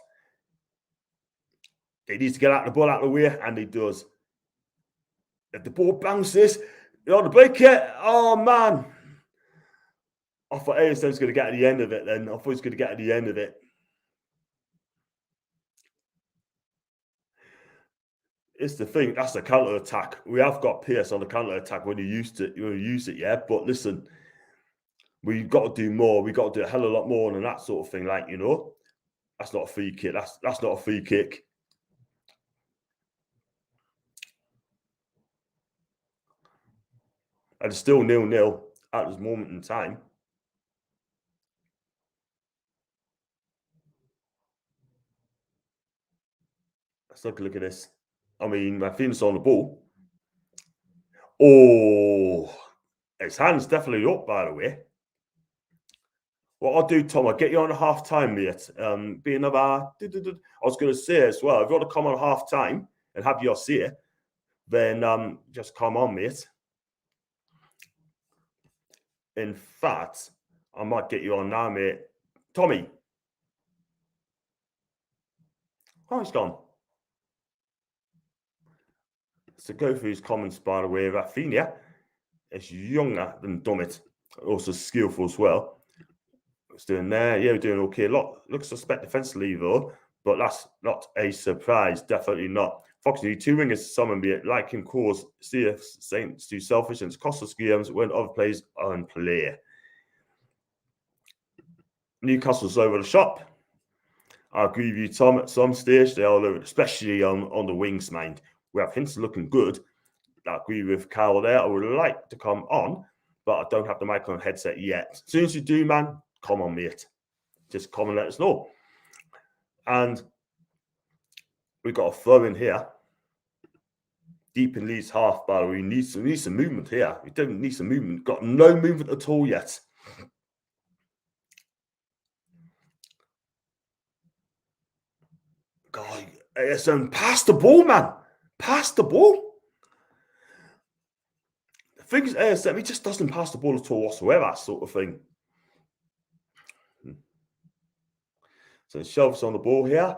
He needs to get out the ball out of the way, and he does. If the ball bounces, the break it. Oh, man. I thought ASM was going to get at the end of it then. I thought he was going to get at the end of it. It's the thing. That's the counter attack. We have got Pierce on the counter attack when you use it, yeah. But listen, we've got to do more. We've got to do a hell of a lot more than that sort of thing. Like, you know, that's not a free kick. That's not a free kick. And it's still 0-0 at this moment in time. Let's look at this. I mean, Rafinha's on the ball. Oh, his hand's definitely up, by the way. What I'll do, Tom, I'll get you on a half time, mate. Be another. I was going to say as well, if you want to come on half time and have your say, then just come on, mate. In fact, I might get you on now, mate. Tommy. Oh, he's gone. So go through his comments, by the way. Rafinha is younger than Dummett, also skillful as well. What's doing there? Yeah, we're doing okay. Looks suspect defensively though, but that's not a surprise. Definitely not. Fox need two wingers to summon me. Like him cause CF Saints too selfish and it's cost us games when other players are in play. Newcastle's over the shop. I agree with you, Tom. At some stage, they're all over, especially on the wings, mind. We have hints looking good. I agree with Carol there. I would like to come on, but I don't have the mic on headset yet. As soon as you do, man, come on, mate. Just come and let us know. And we've got a throw in here. Deep in Leeds half, by the way. We need some movement here. We don't need some movement. Got no movement at all yet. God, ASM, pass the ball, man. Pass the ball. The thing is, ASM, he just doesn't pass the ball at all whatsoever, sort of thing. So Shelves on the ball here.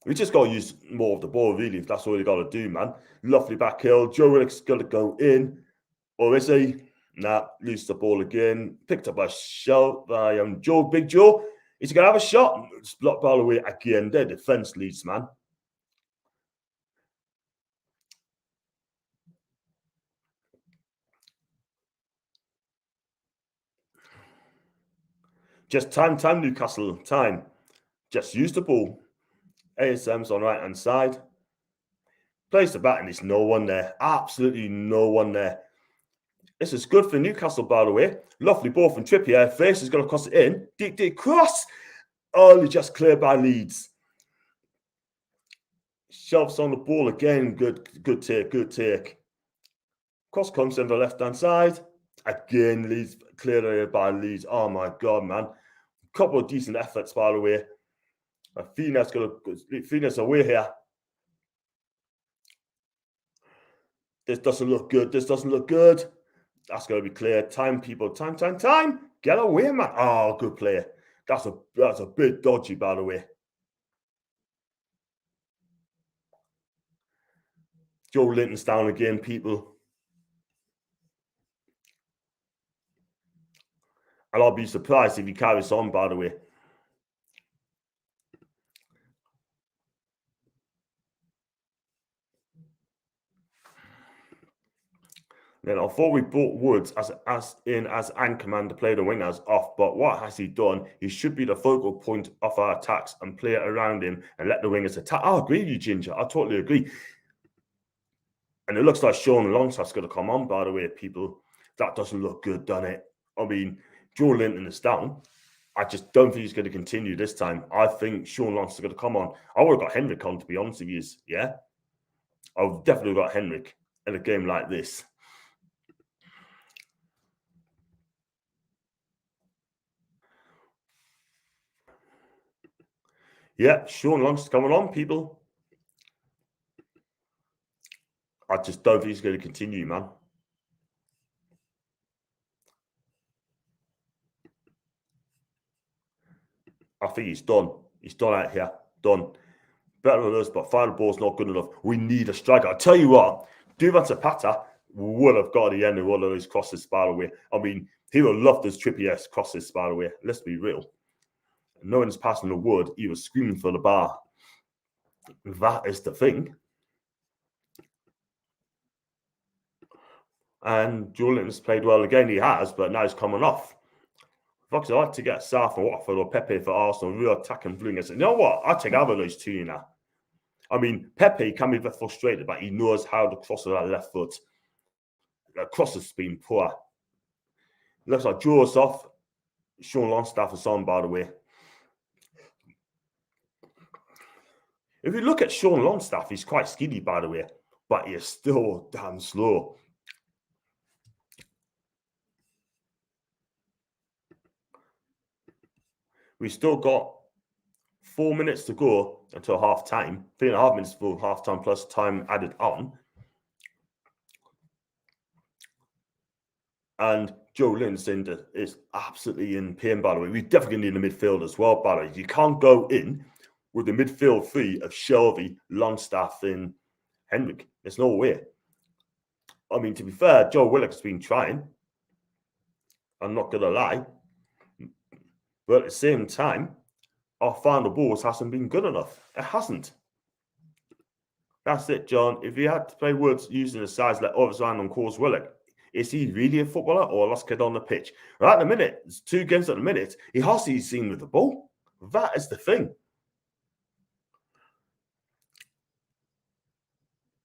We just got to use more of the ball, really, if that's all you got to do, man. Lovely back heel. Joe Willock's got to go in. Or is he? Nah, lose the ball again. Picked up by Joe, Big Joe. He's going to have a shot. It's blocked by the way again. Their defense leads, man. Just time, Newcastle. Time. Just use the ball. ASM's on right-hand side. Plays the bat and there's no one there. Absolutely no one there. This is good for Newcastle, by the way. Lovely ball from Trippier. Face is going to cross it in. Deep cross. Only just cleared by Leeds. Shelves on the ball again. Good take. Cross comes in the left-hand side. Again, Leeds cleared by Leeds. Oh, my God, man. Couple of decent efforts, by the way. Phoenix away here. This doesn't look good. That's going to be clear. Time, people. Time. Get away, man. Oh, good play. That's a bit dodgy, by the way. Joe Linton's down again, people. And I'll be surprised if he carries on, by the way. Then I thought we brought Woods as anchorman to play the wingers off, but what has he done? He should be the focal point of our attacks and play it around him and let the wingers attack. I agree with you, Ginger. I totally agree. And it looks like Sean Longstaff's going to come on, by the way, people. That doesn't look good, doesn't it? I mean, Joe Linton is down. I just don't think he's going to continue this time. I think Sean Longstaff's going to come on. I would have got Henrik on, to be honest with you. Yeah? I've definitely got Henrik in a game like this. Yeah, Sean Longstaff's coming on, people. I just don't think he's going to continue, man. I think he's done. He's done out here. Done. Better than us, but final ball's not good enough. We need a striker. I tell you what, Duvan Zapata would have got the end of one of those crosses, by the way. I mean, he would have loved those Trippier's crosses, by the way. Let's be real. No one's passing the wood. He was screaming for the bar. That is the thing. And Julian's played well again. He has, but now he's coming off. Fox, I'd like to get South and Watford or Pepe for Arsenal, real attacking blue. I said, you know what? I'll take either of those two now. I mean, Pepe can be a bit frustrated, but he knows how to cross with that left foot. The cross has been poor. Looks like Joe's off. Sean Longstaff is on, by the way. If you look at Sean Longstaff, he's quite skinny, by the way, but he is still damn slow. We've still got 4 minutes to go until half time. 3.5 minutes for half time plus time added on. And Joe Linton is absolutely in pain, by the way. We definitely need a midfield as well, by the way. You can't go in with the midfield three of Shelby, Longstaff, and Henrik. There's no way. I mean, to be fair, Joe Willock's been trying. I'm not going to lie. But at the same time, our final balls hasn't been good enough. It hasn't. That's it, John. If you had to play Woods using a size like Orzan and Coles Willock, is he really a footballer or a lost kid on the pitch? Right at the minute, there's 2 games at the minute. He hardly seen with the ball. That is the thing.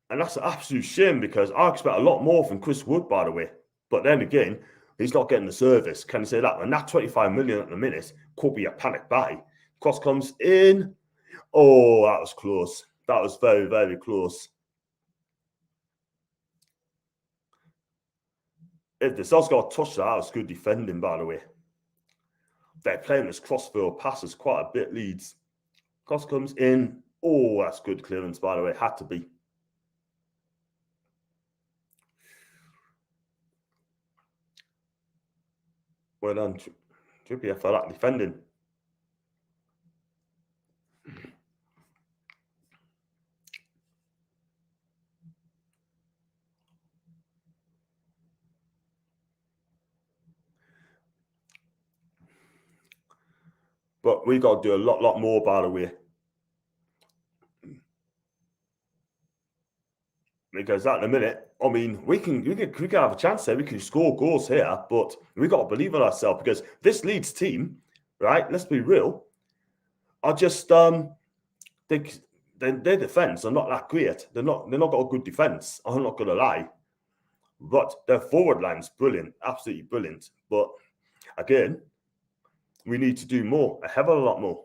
And that's an absolute shame because I expect a lot more from Chris Wood, by the way. But then again, he's not getting the service. Can you say that? And that 25 million at the minute could be a panic buy. Cross comes in. Oh, that was close. That was very, very close. If the Celts got a touch, that was good defending, by the way. They're playing this crossfield passes quite a bit, Leeds. Cross comes in. Oh, that's good clearance, by the way. Had to be. Well done, Trippier, for that defending. But we got to do a lot more, by the way. Because at the minute, I mean, we can have a chance here. We can score goals here, but we got to believe in ourselves because this Leeds team, right? Let's be real, are just their defense are not that great. They're not got a good defense. I'm not gonna lie, but their forward line's brilliant, absolutely brilliant. But again, we need to do more, a hell of a lot more.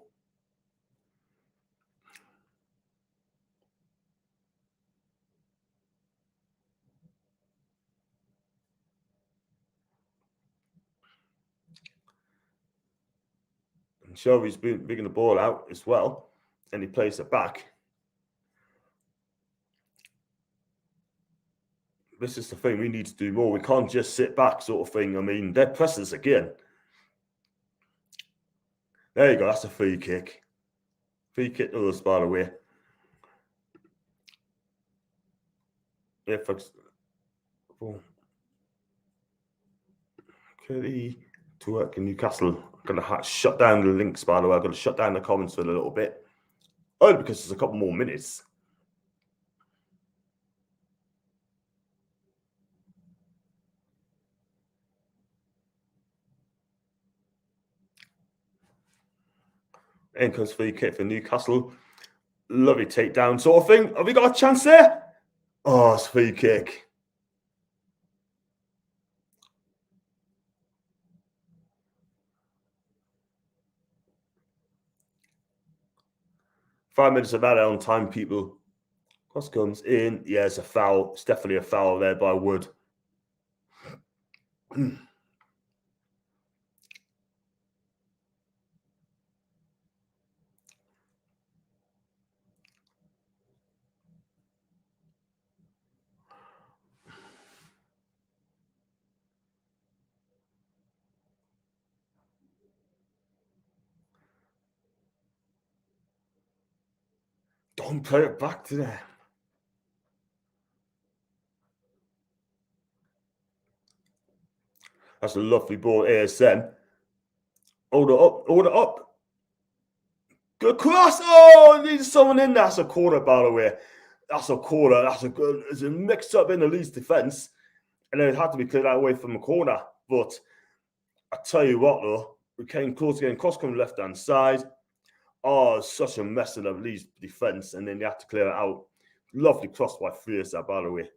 And Shelby's been bigging the ball out as well, and he plays it back. This is the thing, we need to do more. We can't just sit back, sort of thing. I mean, they're pressing us again. There you go, that's a free kick. Free kick to us, by the way. Yeah, folks. Okay, to work in Newcastle. I'm going to shut down the links, by the way. I'm going to shut down the comments for a little bit. Only because there's a couple more minutes. In comes free kick for Newcastle. Lovely takedown sort of thing. Have we got a chance there? Oh, it's free kick. Five minutes of that on time, people. Cross comes in. Yeah, it's a foul. It's definitely a foul there by Wood. Don't play it back to there. That's a lovely ball, ASM. Hold it up, hold it up. Good cross. Oh, there's someone in there. That's a corner, by the way. That's a corner. That's a good. It's a mix up in the Leeds defence. And then it had to be cleared out away from the corner. But I tell you what, though, we came close again. Cross coming left hand side. Oh, it's such a mess in the Leeds defence. And then they had to clear it out. Lovely cross by Fierce, by the way.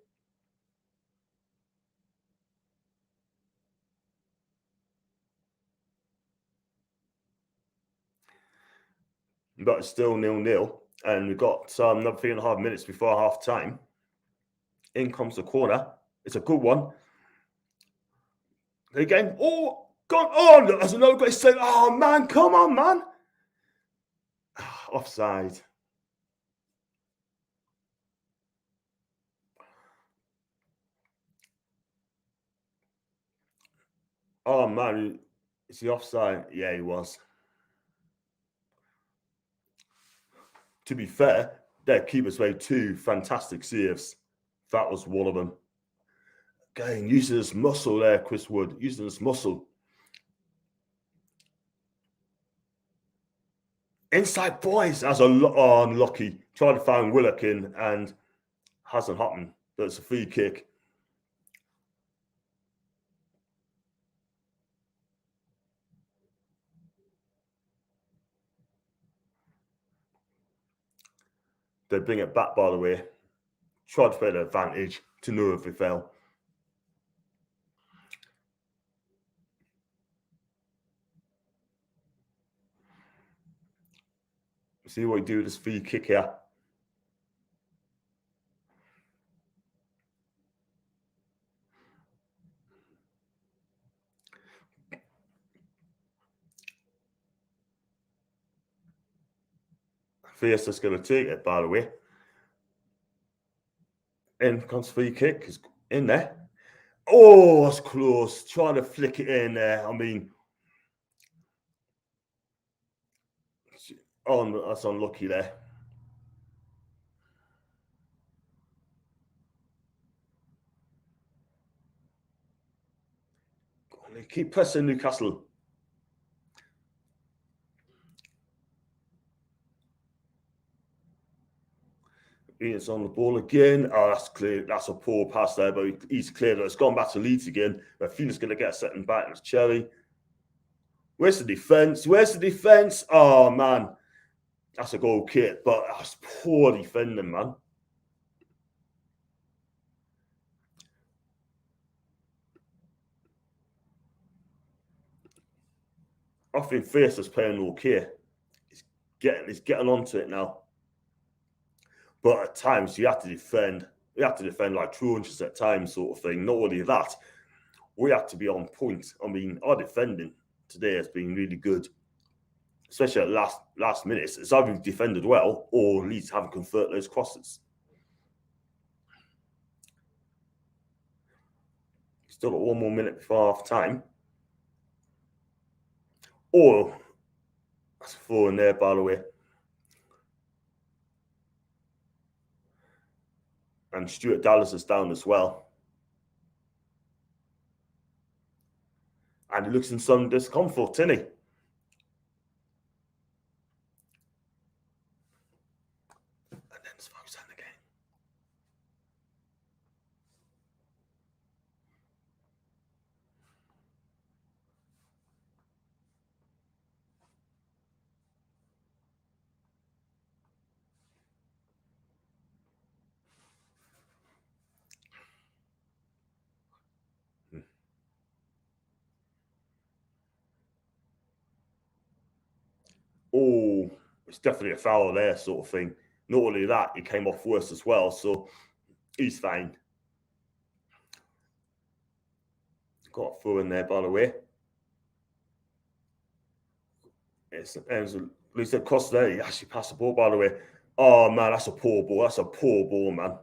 But it's still 0-0. And we've got another 3.5 minutes before half time. In comes the corner. It's a good one. Again. Oh, gone. Oh, there's another great save. Oh, man. Come on, man. Offside. Oh, man. Is he offside? Yeah, he was. To be fair, their keepers made 2 fantastic saves. That was one of them. Again, using his muscle there, Chris Wood. Using his muscle. Inside boys. That's unlucky. Tried to find Willock in and hasn't happened. That's a free kick. They bring it back, by the way. Tried to play the advantage to know if we fell. See what we do with this free kick here. Fierce is going to take it, by the way. In comes free kick. Is in there. Oh, that's close. Trying to flick it in there. I mean, that's unlucky there. Keep pressing Newcastle. It's on the ball again. Oh, that's clear. That's a poor pass there, but he's cleared it. It's gone back to Leeds again. But Phoenix going to get a second back. It's Cherry. Where's the defense? Where's the defense? Oh, man. That's a goal kick, but that's poor defending, man. I think Fierce is playing okay. He's getting onto it now. But at times you have to defend. We have to defend like 200 at times, sort of thing. Not only that, we have to be on point. I mean, our defending today has been really good, especially at last minutes. It's either we've defended well or at least haven't converted those crosses. Still got 1 more minute before half time. Oh, that's 4 in there, by the way. And Stuart Dallas is down as well. And he looks in some discomfort, isn't he? And then Smokes on again. Oh, it's definitely a foul there, sort of thing. Not only that, he came off worse as well, so he's fine. Got a throw in there, by the way. It's at least across there. He actually passed the ball, by the way. Oh man, that's a poor ball. That's a poor ball, man.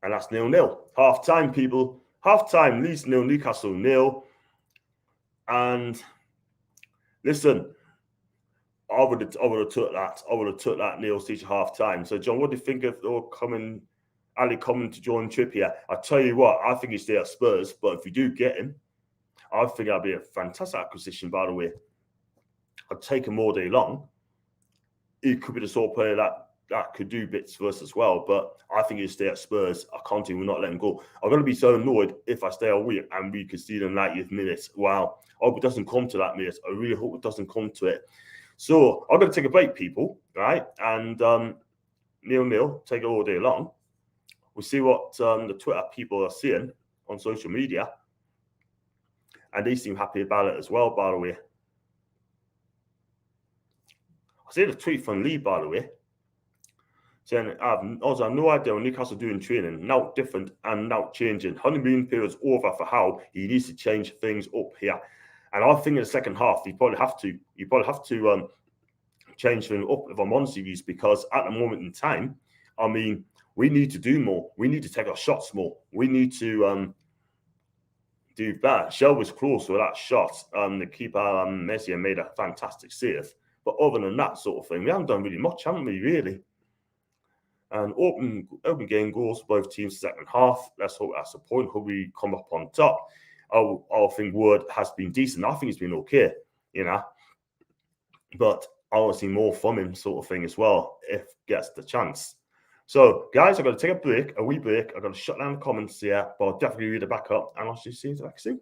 And that's 0-0. Half time, people. Half time. Leeds 0, Newcastle 0. And listen, I would have took that. I would have took that nil each half time. So, John, what do you think of Ali coming to join Trippier? I tell you what, I think he's there at Spurs. But if you do get him, I think that'd be a fantastic acquisition. By the way, I'd take him all day long. He could be the sort of player that could do bits for us as well. But I think he'll stay at Spurs. I can't even not let him go. I'm going to be so annoyed if I stay away and we can see the 90th minute. Wow. I hope it doesn't come to that minute. I really hope it doesn't come to it. So I'm going to take a break, people, right? And 0-0, take it all day long. We'll see what the Twitter people are seeing on social media. And they seem happy about it as well, by the way. I see the tweet from Lee, by the way, saying, I have no idea what Newcastle doing training. Now different and now changing. Honeymoon period's over for Howe. He needs to change things up here. And I think in the second half, you probably have to change things up, if I'm honest with you, because at the moment in time, I mean, we need to do more. We need to take our shots more. We need to do that. Shell was close with that shot. The keeper, Messi, made a fantastic save. But other than that sort of thing, we haven't done really much, haven't we, really? And open game goals for both teams second half. Let's hope that's the point. Hope we come up on top. I think Wood has been decent. I think he's been okay, you know. But I want to see more from him, sort of thing, as well, if gets the chance. So, guys, I've got to take a wee break. I've got to shut down the comments here, but I'll definitely read it back up, and I'll see you back soon.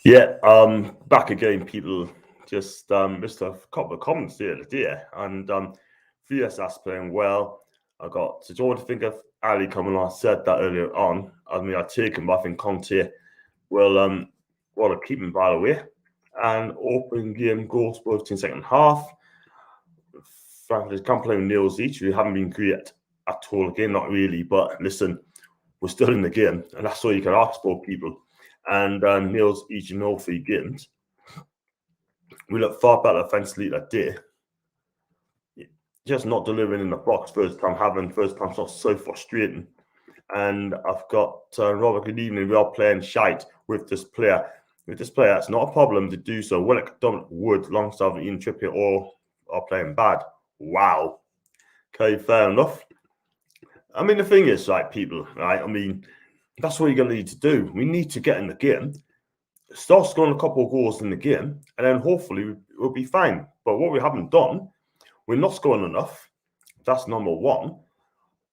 Yeah, back again, people. Just missed a couple of comments the other day, and VSS playing well. I got to joy to think of Ali coming on. I said that earlier on. I mean, I take him, but I think Conte will want to keep him by the way. And opening game goals both in second half. Frankly, can't play with Niels each. We haven't been great at all again, not really. But listen, we're still in the game, and that's all you can ask for, people. And Niels each in all 3 games. We look far better offensively that day. Just not delivering in the box first time's not so frustrating. And I've got Robert, good evening. We are playing shite with this player. With this player, it's not a problem to do so. Willock, Dominic Wood, Longstaff, Ian Trippier all are playing bad. Wow. Okay, fair enough. I mean, the thing is, like, people, right? I mean, that's what you're going to need to do. We need to get in the game, start scoring a couple of goals in the game, and then hopefully we'll be fine. But what we haven't done, we're not scoring enough. That's number one.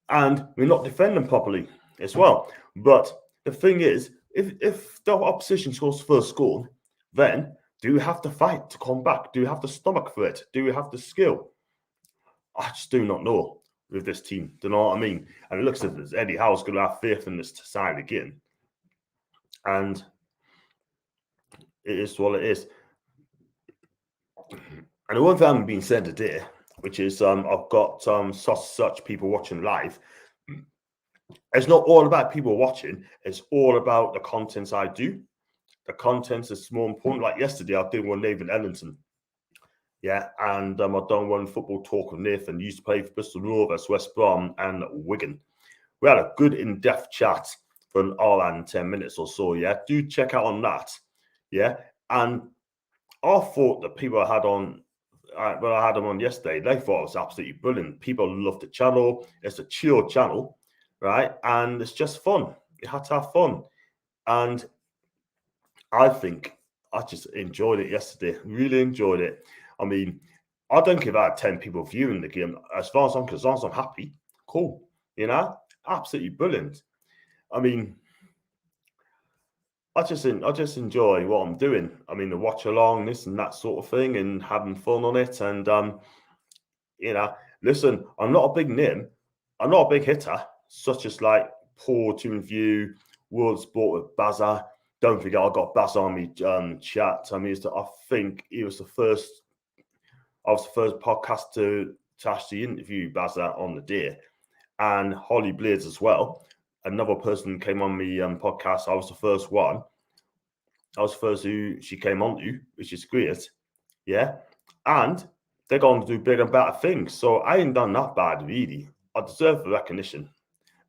And we're not defending properly as well. But the thing is, if the opposition scores the first goal, then do we have to fight to come back? Do we have the stomach for it? Do we have the skill? I just do not know with this team. Do you know what I mean? And it looks as if Eddie Howe's going to have faith in this side again. And it is what it is. And the one thing I'm being said today, which is I've got such people watching live. It's not all about people watching. It's all about the contents I do. The contents is more important. Like yesterday, I did one Nathan Ellington. Yeah, and I've done one football talk with Nathan. He used to play for Bristol Rovers, West Brom, and Wigan. We had a good in-depth chat for an hour and 10 minutes or so. Yeah, do check out on that. Yeah, and I thought the people I had on, when I had them on yesterday, they thought it was absolutely brilliant. People love the channel. It's a chill channel, right? And it's just fun. You had to have fun. And I think I just enjoyed it yesterday. Really enjoyed it. I mean, I don't care if I had 10 people viewing the game. As far as I'm concerned, I'm happy. Cool. You know, absolutely brilliant. I mean, I just enjoy what I'm doing. I mean, the watch along, this and that sort of thing, and having fun on it. And you know, listen, I'm not a big name. I'm not a big hitter, such as like Paul to review World Sport with Bazza. Don't forget, I got Bazza on me chat. I mean, I think he was the first. I was the first podcast to actually interview Bazza on the day, and Holly Blades as well. Another person came on me podcast. I was the first one. I was the first who she came on to, which is great. Yeah. And they're going to do bigger and better things. So I ain't done that bad, really. I deserve the recognition.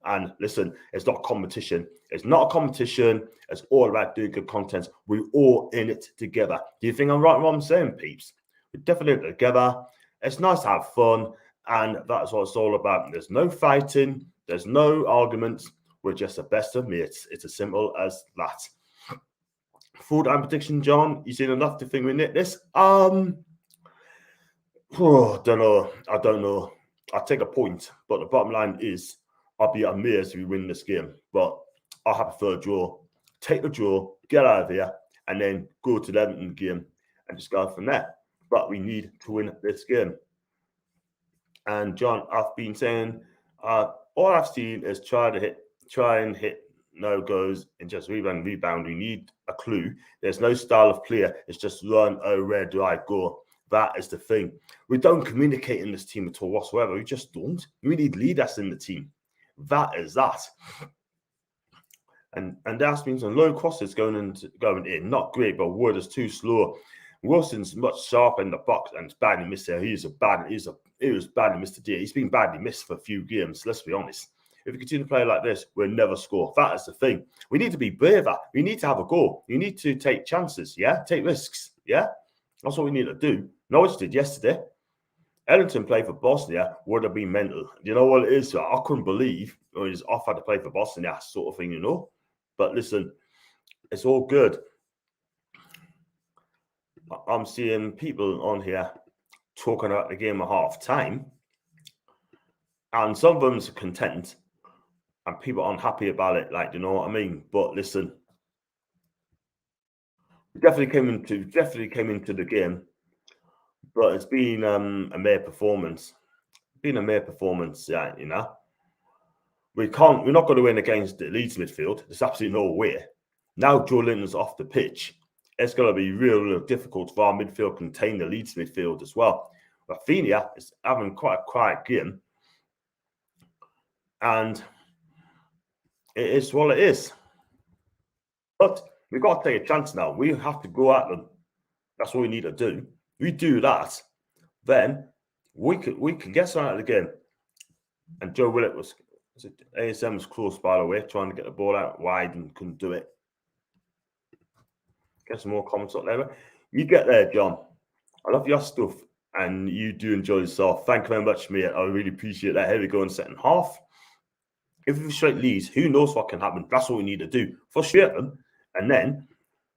And listen, it's not competition. It's not a competition. It's all about doing good content. We're all in it together. Do you think I'm right in what I'm saying, peeps? We're definitely together. It's nice to have fun. And that's what it's all about. There's no fighting. There's no arguments. We're just the best of mates. It's as simple as that. Full time prediction, John. You seen enough to think we knit this? Don't know. I don't know. I'll take a point, but the bottom line is I'll be amazed if we win this game. But I'll have a third draw. Take the draw, get out of here, and then go to the Everton game and just go from there. But we need to win this game. And John, I've been saying all I've seen is try and hit no goes and just rebound. We need a clue. There's no style of player. It's just run. Oh, where do I go? That is the thing. We don't communicate in this team at all whatsoever. We just don't. We need leaders in the team. That is that. And that's been some low crosses going in. Not great, but Wood is too slow. Wilson's much sharper in the box and it's badly missed there. He was badly missed today. He's been badly missed for a few games. Let's be honest. If we continue to play like this, we'll never score. That is the thing. We need to be braver. We need to have a goal. You need to take chances. Yeah, take risks. Yeah, that's what we need to do. Norwich did yesterday. Ellington played for Bosnia would have been mental. You know what it is? I couldn't believe he's offered to play for Bosnia, sort of thing, you know. But listen, it's all good. I'm seeing people on here talking about the game at half time, and some of them's content, and people are unhappy about it. Like, you know what I mean? But listen, definitely came into the game, but it's been a mere performance. Been a mere performance, yeah, you know. We're not going to win against the Leeds midfield. There's absolutely no way. Now Joe Linton's off the pitch. It's going to be real difficult for our midfield to contain the Leeds midfield as well. Rafinha is having quite a quiet game. And it is what it is. But we've got to take a chance now. We have to go at them. That's what we need to do. We do that, then we can get something out of the game. And Joe Willett ASM was close, by the way, trying to get the ball out wide and couldn't do it. Get some more comments up there. You get there, John. I love your stuff, and you do enjoy yourself. Thank you very much, mate. I really appreciate that. Here we go in second half. If we frustrate Leeds, who knows what can happen? That's what we need to do. Frustrate them, and then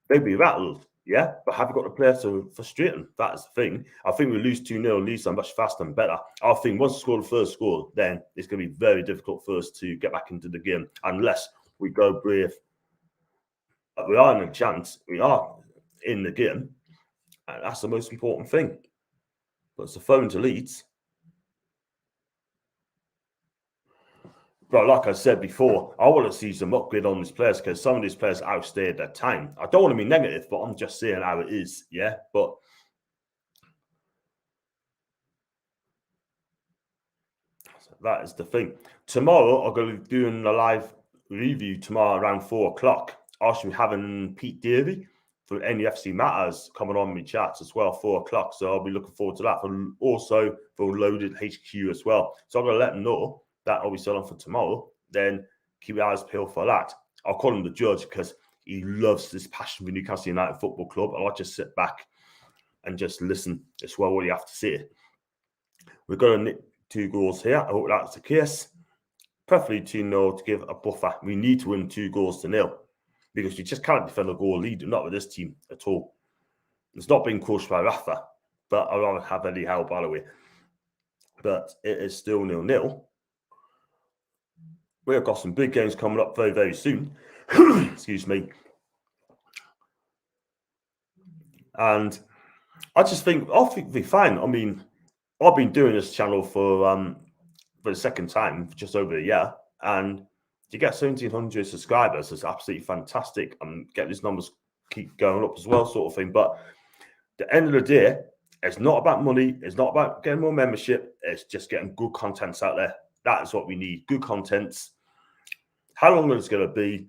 they'll be rattled. Yeah, but have you got the players to frustrate them? That's the thing. I think we lose 2-0, Leeds are much faster and better. I think once we score the first goal, then it's going to be very difficult for us to get back into the game unless we go brave. But we are in a chance. We are in the game. And that's the most important thing. But it's a phone to Leeds. But like I said before, I want to see some upgrade on these players because some of these players outstayed their time. I don't want to be negative, but I'm just saying how it is. Yeah, but that is the thing. Tomorrow, I'm going to be doing a live review tomorrow around 4 o'clock. I should be having Pete Davey for NUFC Matters coming on my chats as well, 4 o'clock. So I'll be looking forward to that. Also for Loaded HQ as well. So I'm going to let them know that I'll be selling for tomorrow. Then keep your eyes peeled for that. I'll call him the judge because he loves this passion for Newcastle United Football Club. I'll just sit back and just listen as well what you have to say. We're going to nick 2 goals here. I hope that's the case. Preferably 2-0 to give a buffer. We need to win 2-0 because you just can't defend a goal lead, not with this team at all. It's not being coached by Rafa, but I'd rather have Eddie Howe, by the way. But it is still 0-0. We've got some big games coming up very, very soon. Excuse me. And I just think we'll be fine. I mean, I've been doing this channel for the second time, just over a year, and to get 1,700 subscribers is absolutely fantastic. And get these numbers keep going up as well, sort of thing. But at the end of the day, it's not about money. It's not about getting more membership. It's just getting good contents out there. That is what we need. Good contents. How long it's going to be?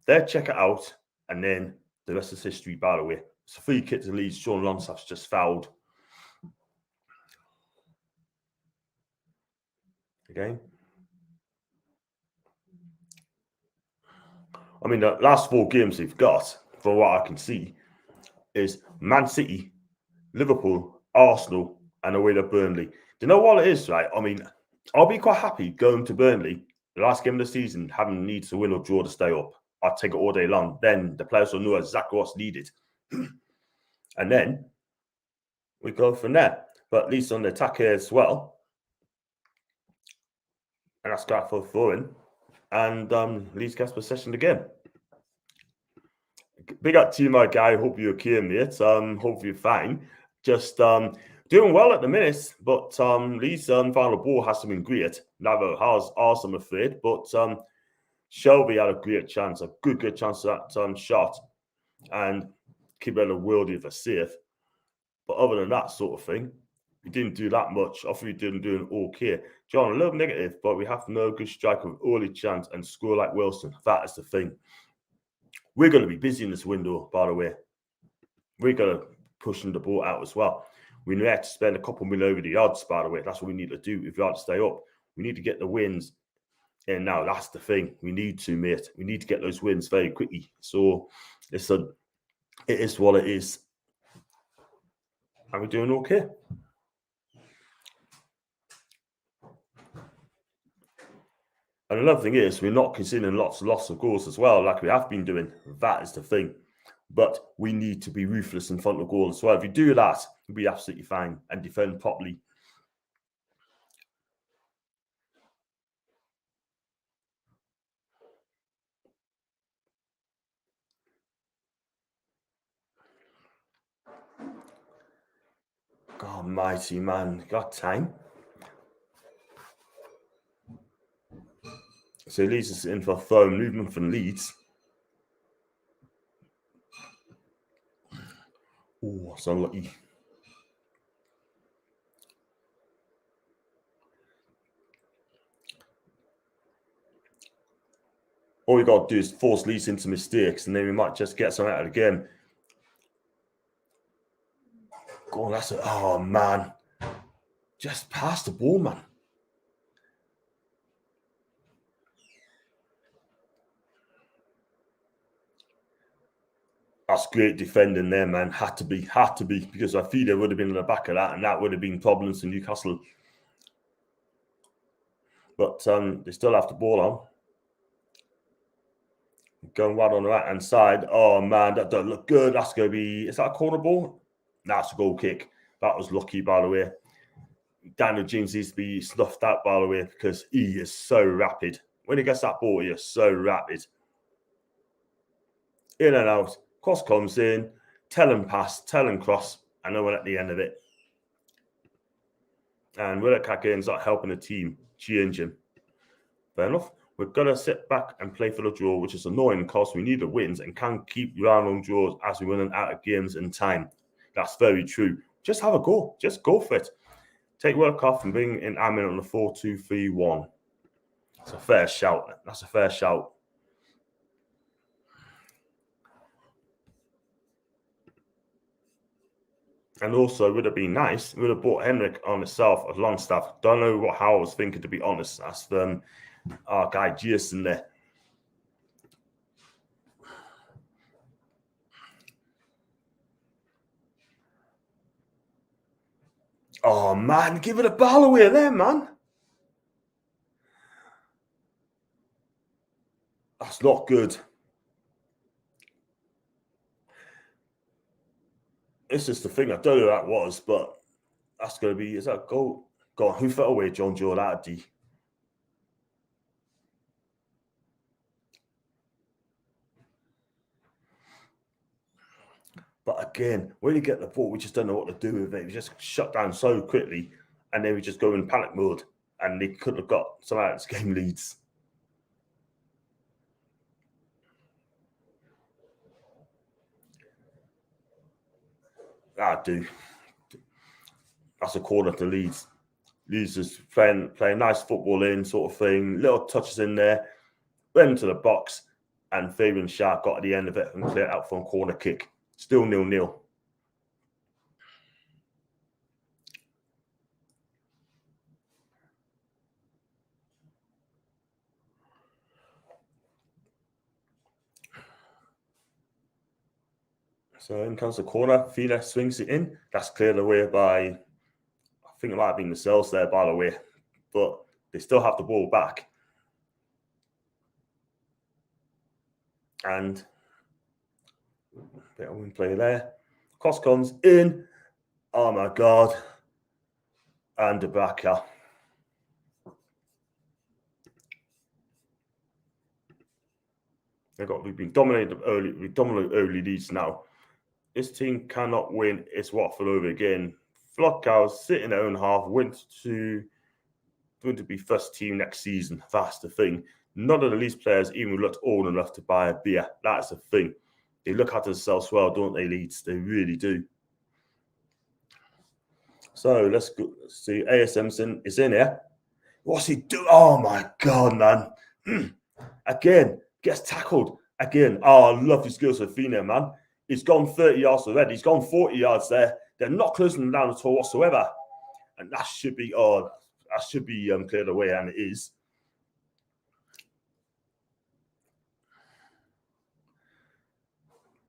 There, check it out, and then the rest is history. By the way, it's a free kick to Leeds. Sean Lonsaf's just fouled. Again. I mean, the last 4 games they've got, from what I can see, is Man City, Liverpool, Arsenal, and away to Burnley. Do you know what it is, right? I mean, I'll be quite happy going to Burnley, the last game of the season, having needs to win or draw to stay up. I'd take it all day long. Then the players will know exactly what's needed. And then we go from there. But at least on the attack here as well. And that's got for throwing. And Leeds gets possession again. Big up to you, my guy. Hope you're okay, mate. Hope you're fine. Just doing well at the minute, but Leeds final ball hasn't been great. Neither has us, I'm afraid. But Shelby had a great chance, a good chance at that shot, and keep it a worldie of a save. But other than that sort of thing, we didn't do that much. I think we didn't do okay. John, a little negative, but we have no good striker with early chance and score like Wilson. That is the thing. We're going to be busy in this window, by the way. We're going to pushing the ball out as well. We need to spend a couple million over the odds, by the way. That's what we need to do if we want to stay up. We need to get the wins. And now that's the thing. We need to, mate. We need to get those wins very quickly. So it is what it is. And we're doing okay. And another thing is, we're not conceding lots of goals as well, like we have been doing. That is the thing. But we need to be ruthless in front of goal as well. If you do that, we'll be absolutely fine and defend properly. mighty man. Got time. So Leeds is in for a throw. Movement from Leeds. Oh, that's unlucky. All we got to do is force Leeds into mistakes, and then we might just get something out of the game. Go on, that's it. Oh, man. Just pass the ball, man. That's great defending there, man. Had to be, because I feel there would have been in the back of that, and that would have been problems in Newcastle. But they still have the ball on. Going right on the right-hand side. Oh, man, that don't look good. That's going to be... Is that a corner ball? That's a goal kick. That was lucky, by the way. Daniel James needs to be snuffed out, by the way, because he is so rapid. When he gets that ball, he is so rapid. In and out. Cross comes in. Tell him pass. Tell him cross. And no one at the end of it. And Willock ends up helping the team change him. Fair enough. We're going to sit back and play for the draw, which is annoying because we need the wins and can't keep relying on draws as we run out of games in time. That's very true. Just have a go. Just go for it. Take work off and bring in Amin on the 4-2-3-1. That's a fair shout. That's a fair shout. And also, it would have been nice. It would have brought Henrik on itself as Longstaff. Don't know how I was thinking, to be honest. That's our guy Jason there. Oh, man, give it a ball away there, man. That's not good. This is the thing. I don't know who that was, but that's going to be... Is that a goal? Go on, who fell away, John Joe? That D. But again, when you get the ball, we just don't know what to do with it. We just shut down so quickly, and then we just go in panic mode, and they could have got some out of this game leads. Do. That's a corner to Leeds. Leeds is playing nice football in sort of thing. Little touches in there. Went into the box, and Fabian Schär got at the end of it and cleared out for a corner kick. Still 0-0. So in comes the corner. Fina swings it in. That's cleared away by, I think it might have been the Cells there, by the way. But they still have the ball back. And bit of win play there. Cross comes in. Oh my God. And Ibaka. We've been dominated early. We dominate early leads now. This team cannot win. It's Watford over again. Flockhouse sit in their own half. Going to be first team next season. That's the thing. None of the Leeds players even looked old enough to buy a beer. That's the thing. They look at themselves well, don't they, Leeds? They really do. So let's go see. A.S. Simpson is in here. What's he doing? Oh my God, man. Again, gets tackled. Again. Oh, I love his skills for Fina, man. He's gone 30 yards already. He's gone 40 yards there. They're not closing him down at all whatsoever. And that should be cleared away, and it is.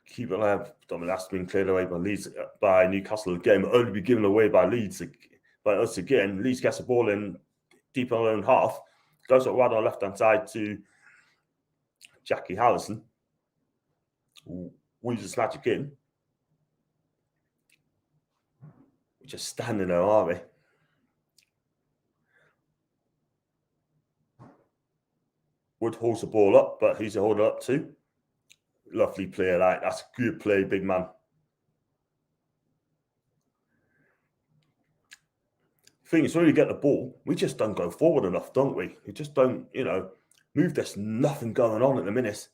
Keep it alive. That's been cleared away by Leeds, by Newcastle. The game will only be given away by Leeds. By us again. Leeds gets the ball in deep on their own half. Goes up right on the left-hand side to Jackie Harrison. We just snatch it in. We're just standing there, aren't we? Wood holds the ball up, but who's he holding up to? Lovely play, that's a good play, big man. thing is, when we get the ball, we just don't go forward enough, don't we? We just don't, move. There's nothing going on at the minute.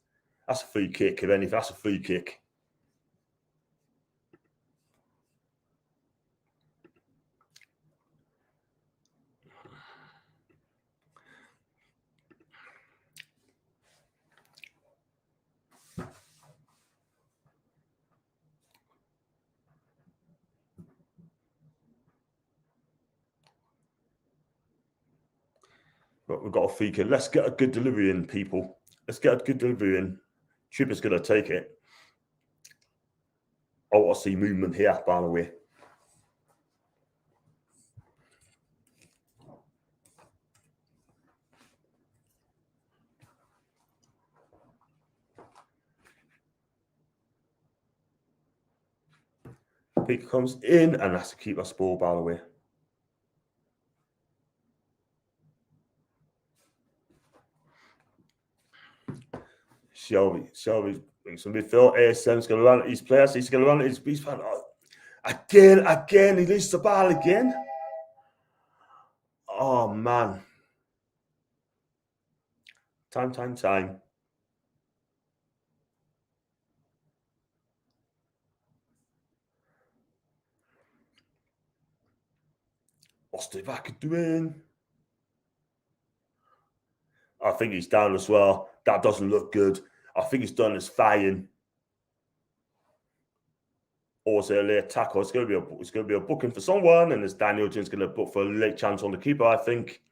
That's a free kick, if anything. That's a free kick. But we've got a free kick. Let's get a good delivery in, people. Let's get a good delivery in. Tripper's going to take it. I want to see movement here, by the way. Pick comes in, and that's to keep us ball, by the way. Shelby brings some midfield. ASM's going to run at his players. He's going to run at his fan. Again, he loses the ball again. Oh, man. Time. What's the back doing? I think he's down as well. That doesn't look good. I think he's done his firing. Or is it a late tackle? It's going to be a booking for someone, and as Daniel Jones going to book for a late chance on the keeper, I think.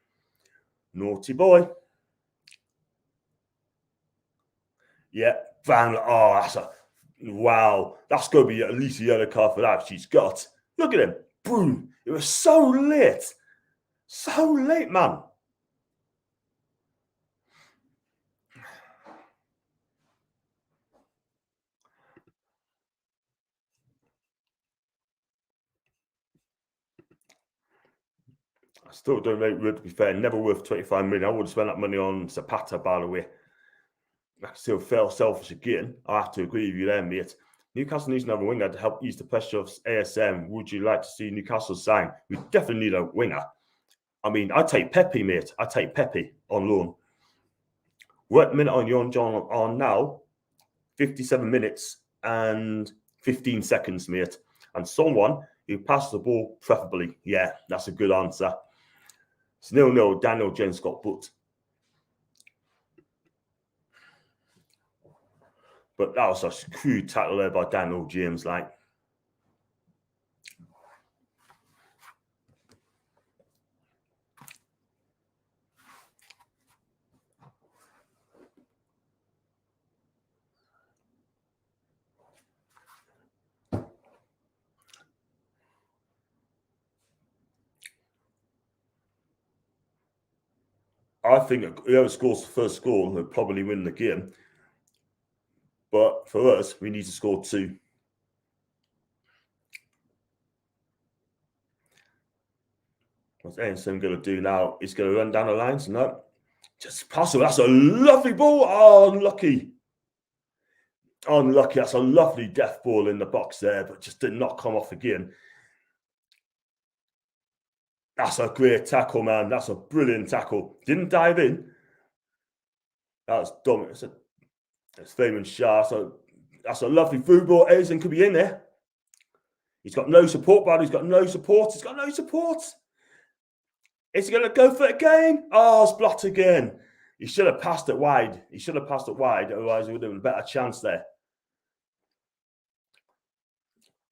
Naughty boy. Yeah, Van. Oh, wow. That's going to be at least a yellow card for that. She's got. Look at him. Boom. It was so late. So late, man. I still don't make it, to be fair. Never worth 25 million. I would spend that money on Zapata, by the way. I still felt selfish again. I have to agree with you there, mate. Newcastle needs another winger to help ease the pressure of ASM. Would you like to see Newcastle sign? We definitely need a winger. I mean, I take Pepe, mate. I take Pepe on loan. What minute on Yon John on now? 57 minutes and 15 seconds, mate. And someone who passes the ball preferably. Yeah, that's a good answer. It's 0-0. Daniel James got booked. But that was a crude tackle there by Daniel James, like. I think whoever scores the first goal will probably win the game. But for us, we need to score 2. What's Anderson going to do now? He's going to run down the lines. No. Just pass it. That's a lovely ball. Oh, unlucky. Unlucky. That's a lovely death ball in the box there, but just did not come off again. That's a great tackle, man. That's a brilliant tackle. Didn't dive in. That was dumb. It's Fabian Shah. So that's a lovely through ball. Edison could be in there. He's got no support, but he's got no support. He's got no support. Is he going to go for it again? Oh, it's blocked again. He should have passed it wide. Otherwise, it would have been a better chance there.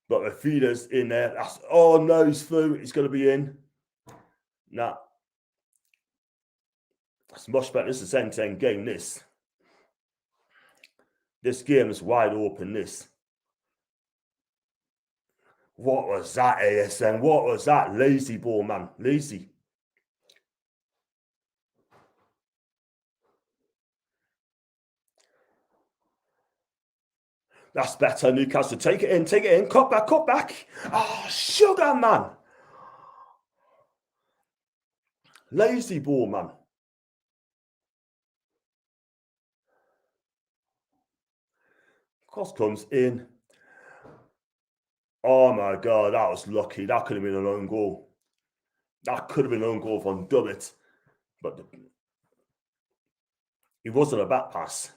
But the feeder's in there. Oh, no, he's through. He's going to be in. Nah. That's much better. This is a 10-10 game, this. This game is wide open, this. What was that, ASN? What was that? Lazy ball, man. Lazy. That's better, Newcastle. Take it in. Cut back. Oh, sugar, man. Lazy ball, man. Cross comes in. Oh, my God. That was lucky. That could have been an own goal. That could have been an own goal from Dummett, but it wasn't a back pass.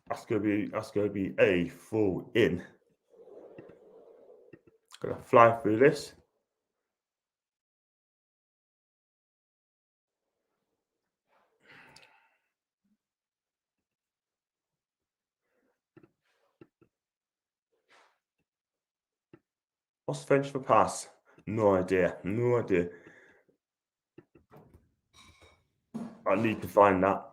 That's gonna be a full in. Gonna fly through this. What's French for pass? No idea. No idea. I need to find that.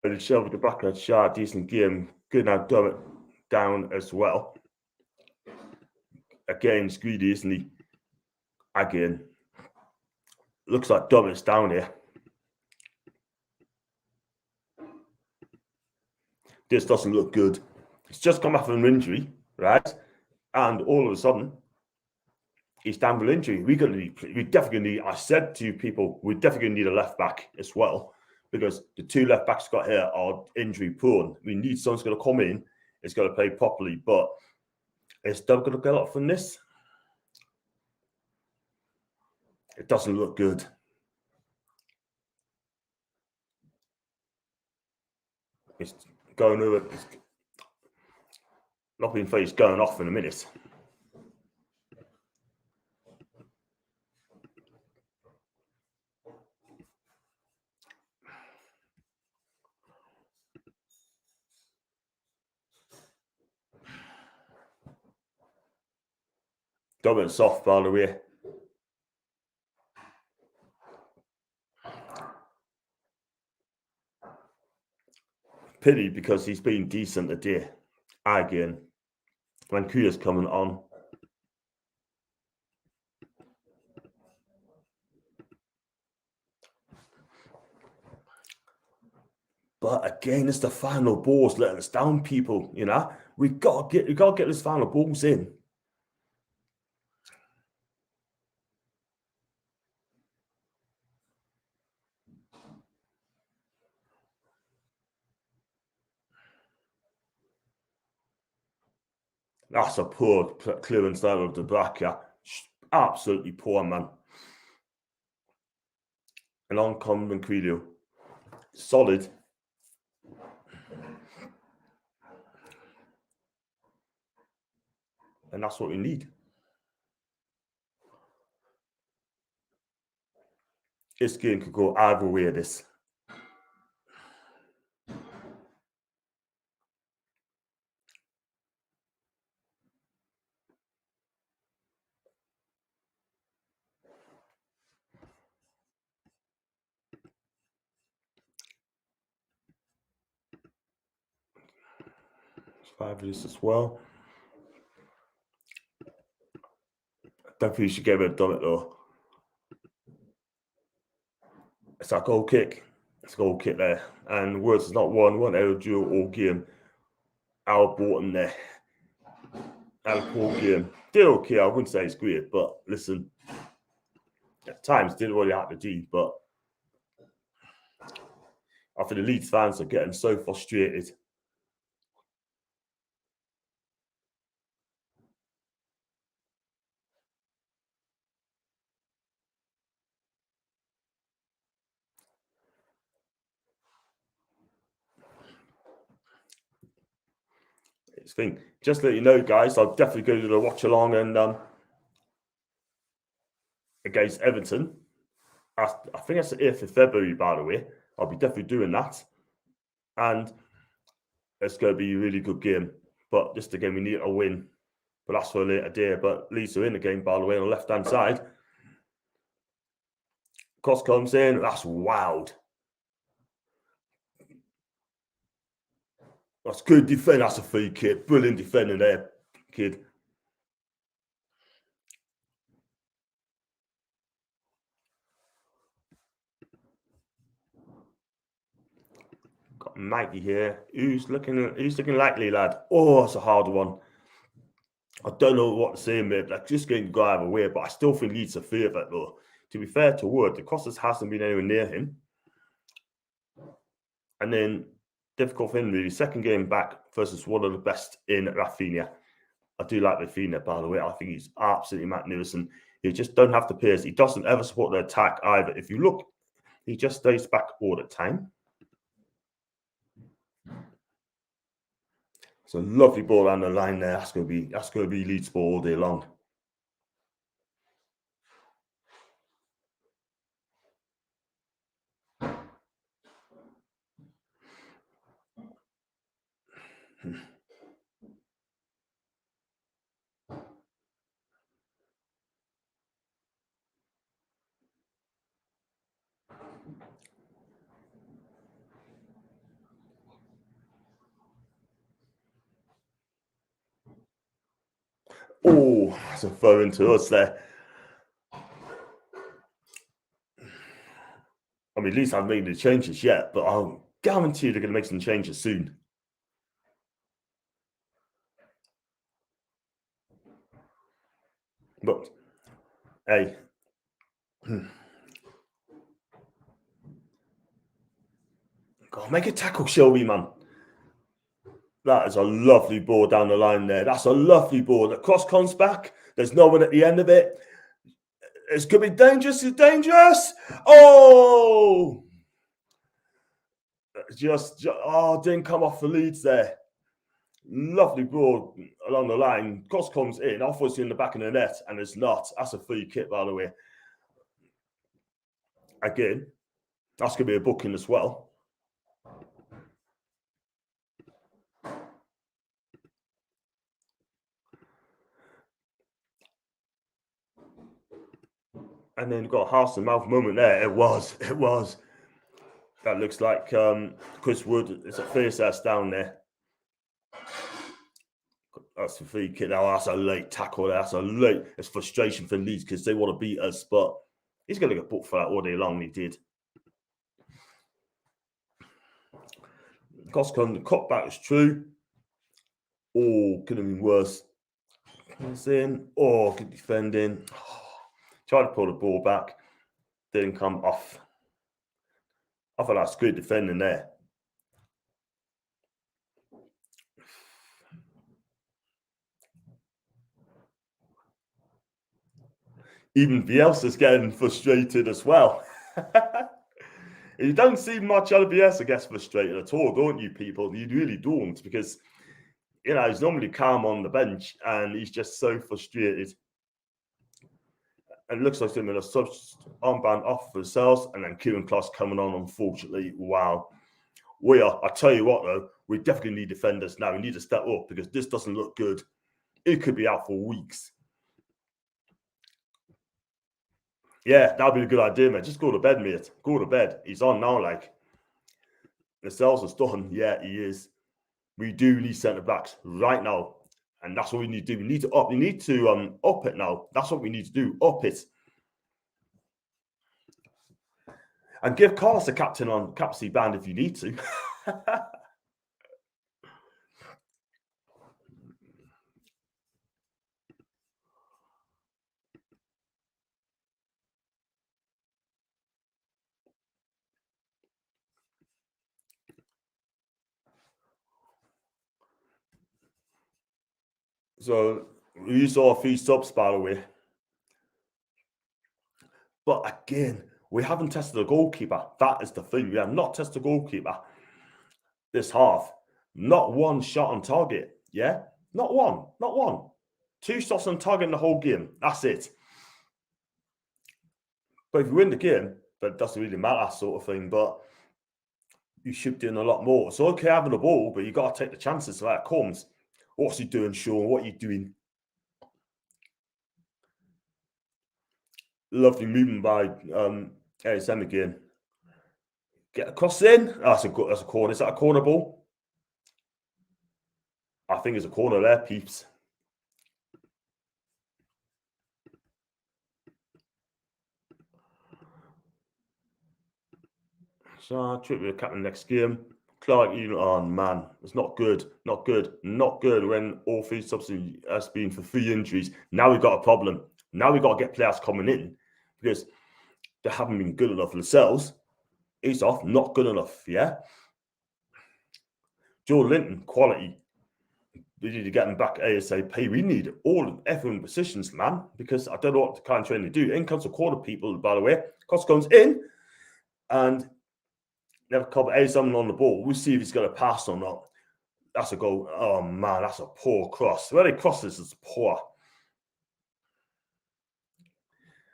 And shove the back of the decent game. Good now, Dummett down as well. Again, it's greedy, isn't he? Again. Looks like Dummett's down here. This doesn't look good. He's just come off an injury, right? And all of a sudden, he's down with injury. We definitely need. I said to people, we definitely need a left back as well, because the two left backs got here are injury prone. We need someone's going to come in. It's going to play properly, but is Doug going to get up from this? It doesn't look good. It's going over. It's not being faced going off in a minute. Dummett soft, by the way. Pity, because he's been decent today. Again, Vancouver's coming on. But again, it's the final balls letting us down, people. You know, we gotta get this final balls in. That's a poor clearance there of the back. Yeah. Absolutely poor, man. And on comes Manquillo. Solid. And that's what we need. This game could go either way, this. Five of this as well. I don't think you should get rid of Dummett though. It's a goal kick. It's a goal kick there. And Words is not one error duel all game. Al Borton there. Al poor game. Did okay. I wouldn't say it's great, but listen. At times did what he had to do, but I think the Leeds fans are getting so frustrated. Thing. Just to let you know, guys, I'll definitely go to the watch along and against Everton. I think that's the 8th of February, by the way. I'll be definitely doing that. And it's going to be a really good game. But just again, we need a win. But that's for a later day. But Leeds are in the game, by the way, on the left-hand side. Cross comes in. That's wild. That's good defending. That's a free kick. Brilliant defending there, kid. Got Mikey here. Who's looking likely, lad? Oh, it's a hard one. I don't know what to say, mate. Like, just going to go either way, but I still think Leeds are favourite though. to be fair to Wood, the crosses hasn't been anywhere near him. And then difficult thing really, second game back versus one of the best in Rafinha. I do like Rafinha, by the way. I think he's absolutely magnificent. He just don't have the pace. He doesn't ever support the attack either. If you look, he just stays back all the time. It's a lovely ball down the line there. That's gonna be Leeds ball all day long. Oh, that's a throw into us there. I mean, Leeds haven't made any changes yet, but I'll guarantee they're going to make some changes soon. But, hey. God, make a tackle, Shelby, man. That is a lovely ball down the line there. That's a lovely ball. The cross comes back. There's no one at the end of it. It's going to be dangerous. It's dangerous. Oh! Didn't come off the Leeds there. Lovely ball along the line. Cross comes in. I thought it's in the back of the net, and it's not. That's a free kick, by the way. Again, that's going to be a booking as well. And then you've got a house-and-mouth moment there. It was. That looks like Chris Wood. It's a face that's down there. That's a free kick. Now that's a late tackle. It's frustration for Leeds because they want to beat us, but he's going to get booked for that all day long. He did. Coscom, the cutback is true. Oh, could have been worse. Comes in. Oh, good defending. Tried to pull the ball back. Didn't come off. I thought that's good defending there. Even Bielsa's getting frustrated as well. You don't see much out of Bielsa gets frustrated at all, don't you, people? You really don't, because he's normally calm on the bench and he's just so frustrated. And it looks like they're going to sub armband off for themselves, and then Kieran Kloss coming on, unfortunately. Wow. I tell you what, though, we definitely need defenders now. We need to step up because this doesn't look good. It could be out for weeks. Yeah, that'd be a good idea, man. Just go to bed, mate. Go to bed. He's on now, like. The sales is done. Yeah, he is. We do need centre-backs right now. And that's what we need to do. We need to up it now. That's what we need to do. Up it. And give Carlos a captaincy band if you need to. So we saw a few subs, by the way. But again, we haven't tested the goalkeeper. That is the thing. We have not tested the goalkeeper this half. Not one shot on target. Yeah? Not one. 2 shots on target in the whole game. That's it. But if you win the game, that doesn't really matter, sort of thing. But you should be doing a lot more. It's okay having the ball, but you got to take the chances so that it comes. What's he doing, Sean? What are you doing? Lovely movement by ASM again. Get a cross in. That's a corner. Is that a corner ball? I think it's a corner there, peeps. So trip with the captain next game. Clark, oh man, it's not good. Not good when all 3 subs has been for 3 injuries. Now we've got a problem. Now we've got to get players coming in because they haven't been good enough themselves. He's off, not good enough, yeah? Joe Linton, quality. We need to get him back ASAP. We need all everyone positions, man, because I don't know what the kind of training to do. In comes a quarter people, by the way. Cost comes in and never cover someone on the ball. We'll see if he's going to pass or not. That's a goal. Oh, man, that's a poor cross. Where they cross this is poor.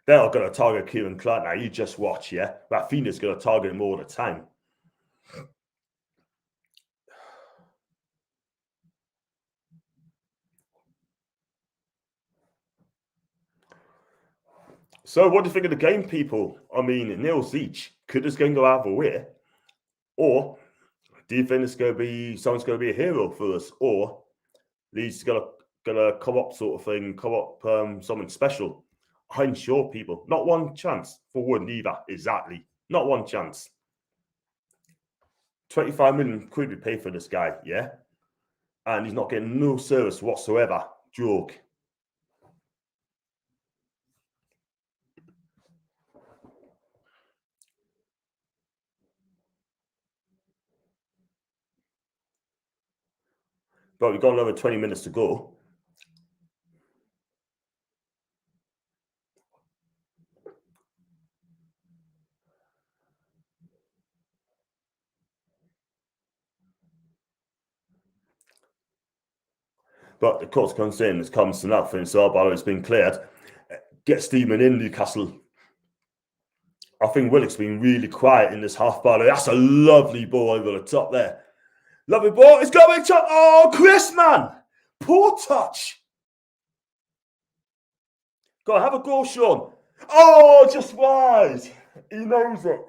They're not going to target Kieran Clark now. You just watch, yeah? Rafinha's going to target him all the time. So what do you think of the game, people? I mean, nils each. Could this game go either way? Or do you think it's going to be someone's going to be a hero for us? Or Leeds going to come up sort of thing, come up something special? I'm sure, people. Not one chance for Wood either. Exactly. Not one chance. 25 million quid we pay for this guy, yeah? And he's not getting no service whatsoever. Joke. But we've got another 20 minutes to go. But the course comes in, it comes to nothing. So our ball has been cleared. Get Steedman in, Newcastle. I think Willock's been really quiet in this half ball. That's a lovely ball over the top there. Lovely ball. It's going to... Oh, Chris, man. Poor touch. Go on, have a goal, Sean. Oh, just wide. He knows it.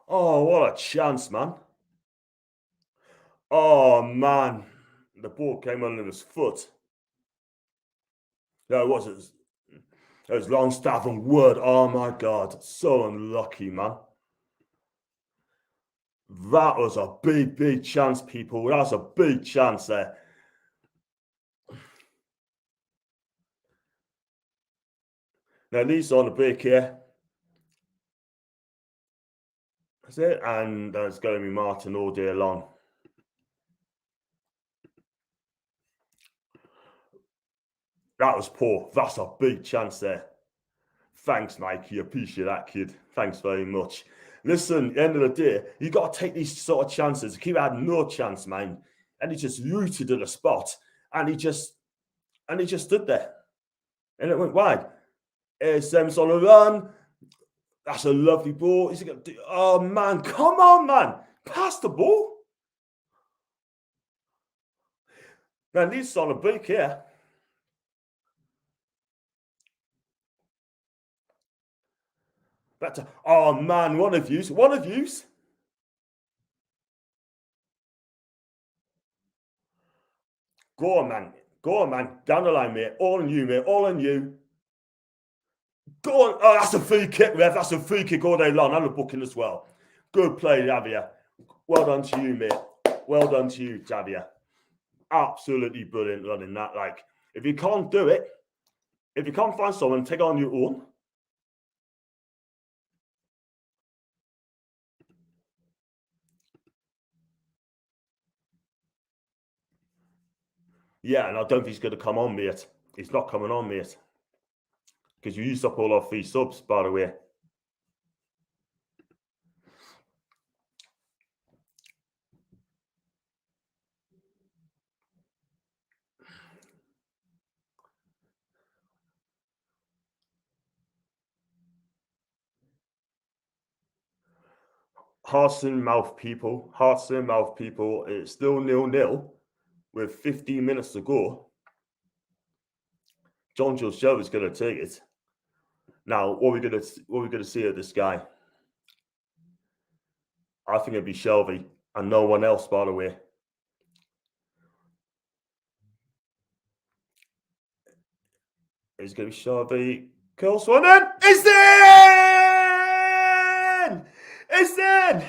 Oh, what a chance, man. Oh, man. The ball came under his foot. No, it wasn't. It was Longstaff and Wood. Oh, my God. So unlucky, man. That was a big, big chance, people. That was a big chance there. Now, Leeds on the break here. That's it. And there's going to be Martin all day long. That was poor. That's a big chance there. Thanks, Mikey. Appreciate that, kid. Thanks very much. Listen, at the end of the day, you got to take these sort of chances. Keep had no chance, man. And he just rooted at a spot. And he just stood there. And it went wide. Sam's on a run. That's a lovely ball. Is he going to do? Oh, man. Come on, man. Pass the ball. Now, Leeds on a break here. Better. Oh, man. One of yous. One of yous. Go on, man. Go on, man. Down the line, mate. All on you, mate. All on you. Go on. Oh, that's a free kick, ref. That's a free kick all day long. And a booking as well. Good play, Javier. Well done to you, mate. Well done to you, Javier. Absolutely brilliant running that. Like, if you can't do it, if you can't find someone, take on your own. Yeah, and I don't think he's going to come on, mate. He's not coming on, mate. Because you used up all our free subs, by the way. Hearts in mouth, people. Hearts in mouth, people. It's still 0-0 with 15 minutes to go. John Joe Show is going to take it. Now, what are we going to see of this guy? I think it'd be Shelby and no one else, by the way. It's going to be Shelby. Curls one in. It's in! It's in!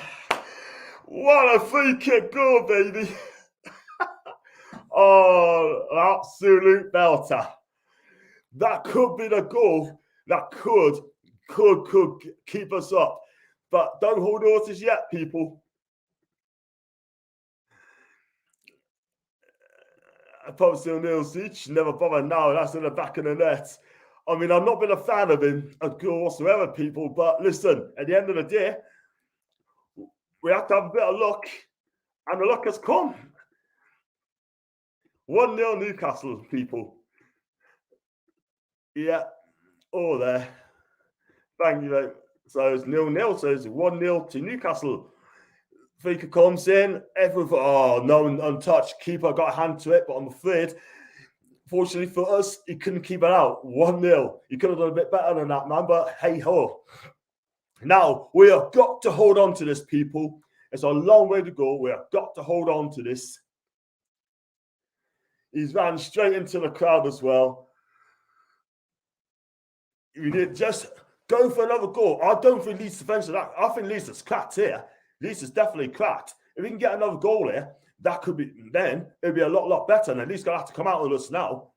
What a free kick goal, baby. Oh, absolute belter. That could be the goal that could keep us up. But don't hold horses yet, people. Thompson Nilsic, never bothered now. That's in the back of the net. I mean, I've not been a fan of him, of course, whatsoever, people. But listen, at the end of the day, we have to have a bit of luck. And the luck has come. 1-0 Newcastle, people. Yeah. Oh, there. Thank you, mate. So it's 0-0. So it's 1-0 to Newcastle. Faker comes in. Everyone, no one untouched. Keeper got a hand to it, but I'm afraid, fortunately for us, he couldn't keep it out. 1-0. He could have done a bit better than that, man. But hey ho. Now we have got to hold on to this, people. It's a long way to go. We have got to hold on to this. He's ran straight into the crowd as well. We did just go for another goal. I don't think Leeds defense of that. I think Leeds is cracked here. Leeds is definitely cracked. If we can get another goal here, that could be, then it'd be a lot better. And at least gonna have to come out on us now.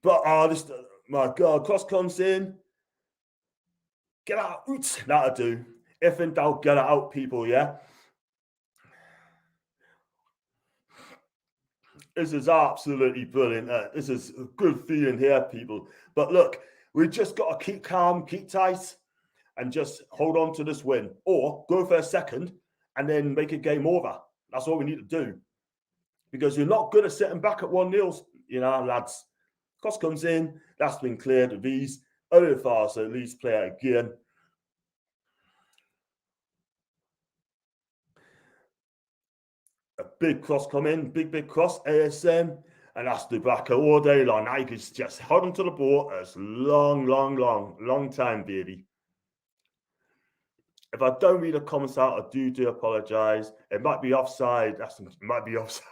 But this, my God, cross comes in. Get out. Oops, that'll do. If in doubt, get it out, people. Yeah. This is absolutely brilliant. This is a good feeling here, people. But look, we just got to keep calm, keep tight, and just hold on to this win. Or go for a second and then make it game over. That's what we need to do. Because we're not good at sitting back at 1-0, you know, lads. Cross comes in. That's been cleared of ease. Over far, so Leeds play it again. A big cross come in, big cross, ASM, and that's the backer all day long. Now you can just hold on to the ball. It's long time, baby. If I don't read the comments out, I do apologize. It might be offside. It might be offside.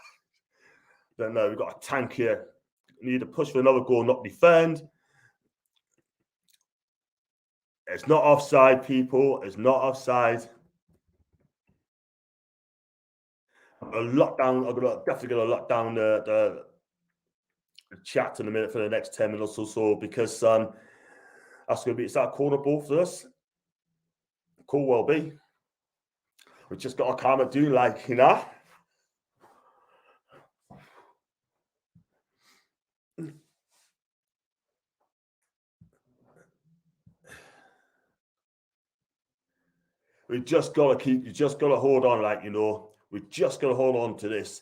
Don't know. We've got a tank here. We need to push for another goal, not defend. It's not offside, people. It's not offside. I'm definitely gonna lock down the chat in a minute for the next 10 minutes or so, because that's gonna be, it's that corner ball for us. Cool, well be. We just got to calm it down, like, you know. We just got to you just got to hold on, like, you know. We just got to hold on to this.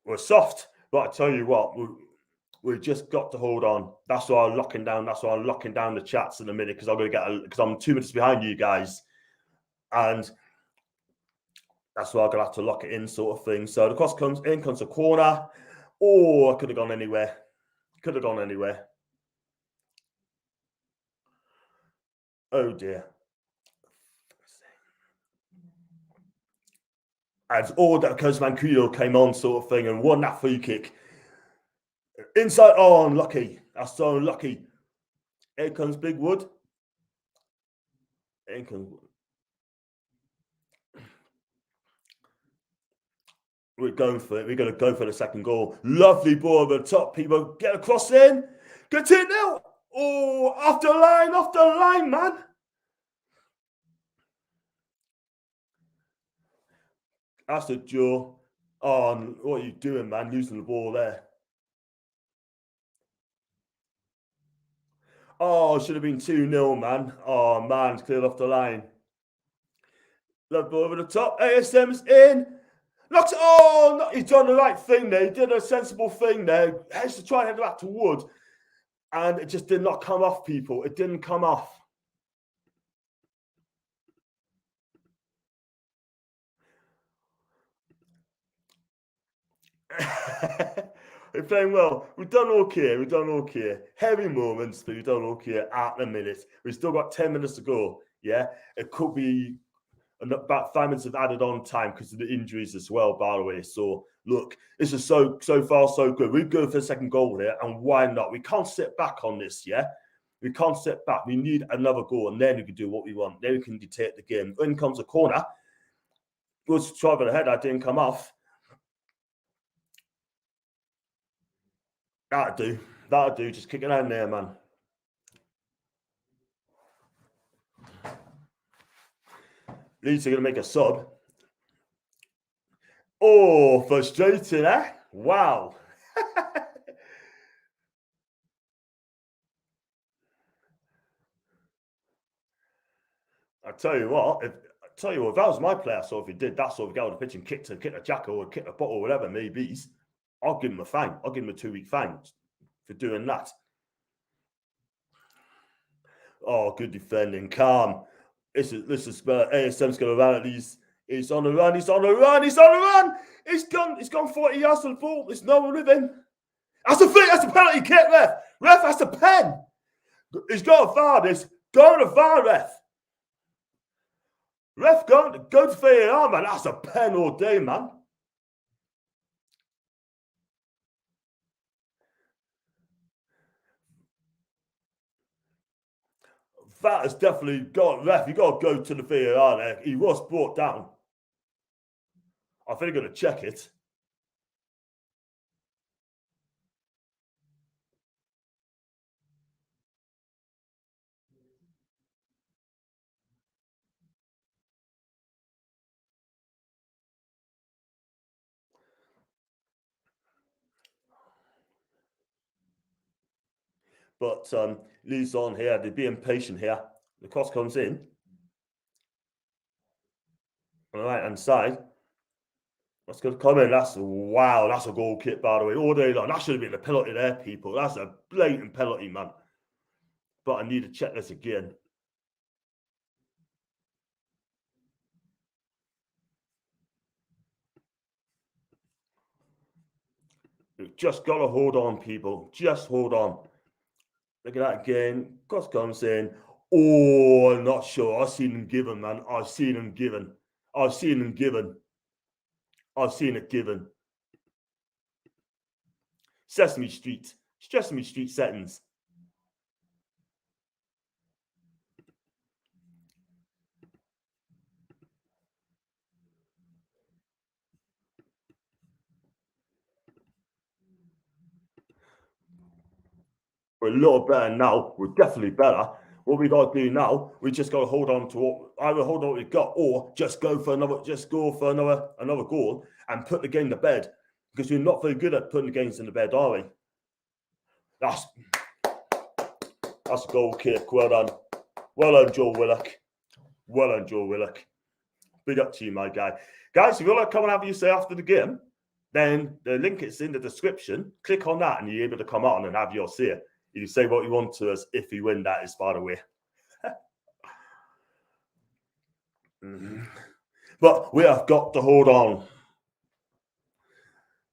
We're soft, but I tell you what, we just got to hold on. That's why I'm locking down. That's why I'm locking down the chats in a minute, because because I'm 2 minutes behind you guys, and that's why I'm gonna have to lock it in, sort of thing. So the cross comes in, comes a corner. Oh, I could have gone anywhere. Could have gone anywhere. Oh dear. And all that because Mancuso came on, sort of thing, and won that free kick. Inside, oh, unlucky. That's so unlucky. Here comes Big Wood. Here comes. We're going for it. We're going to go for the second goal. Lovely ball over the top, people. Get a cross in. Get it now. Oh, off the line, man. That's the jaw. Oh, what are you doing, man? Losing the ball there. Oh, it should have been 2-0, man. Oh, man, it's cleared off the line. Love ball over the top. ASM's in. Knocks it. Oh, no, he's done the right thing there. He did a sensible thing there. He has to try and head back to Wood. And it just did not come off, people. It didn't come off. We're playing well. We've done okay. Heavy moments, but we've done okay at the minute. We've still got 10 minutes to go. Yeah, it could be about 5 minutes of added on time because of the injuries as well, by the way. So look, this is so far so good. We go for the second goal here, and why not? We can't sit back on this. Yeah, we can't sit back. We need another goal, and then we can do what we want. Then we can dictate the game. In comes a corner. Was driving ahead. That didn't come off. That'll do. Just kick it out there, man. Leeds are going to make a sub. Oh, frustrating, eh? Wow. I tell you what, if that was my player, so if he did that sort of go on the pitch and kicked a jackal or kicked a bottle or whatever maybe, I'll give him a fine. I'll give him a 2-week fine for doing that. Oh, good defending, calm. This is ASM's going to run at least. He's on the run. He's on the run. He's on the run. He's gone 40 yards to the ball. There's no one with him. That's a penalty kick, ref. Ref, that's a pen. He's got a VAR. This. Go to VAR, ref. Ref, go to VAR, man. That's a pen all day, man. That has definitely got, ref, you got to go to the VAR there. He was brought down. I think they're going to check it. But Leeds on here. They're being patient here. The cross comes in. On the right-hand side. That's going to come in. That's a goal kick, by the way. All day long. That should have been a penalty there, people. That's a blatant penalty, man. But I need to check this again. You've just got to hold on, people. Just hold on. Look at that again. Cross comes in. Oh, I'm not sure. I've seen him given, man. I've seen it given. Sesame Street settings. We're a little better now. We're definitely better. What we got to do now, we just got to hold on to what we got, or just go for another goal and put the game to bed, because we're not very good at putting the games in the bed, are we? That's a goal kick. Well done, Joe Willock. Big up to you, my guy. Guys, if you want to come and have you say after the game, then the link is in the description. Click on that and you're able to come on and have your say. You say what you want to us if you win, that is, by the way. But we have got to hold on.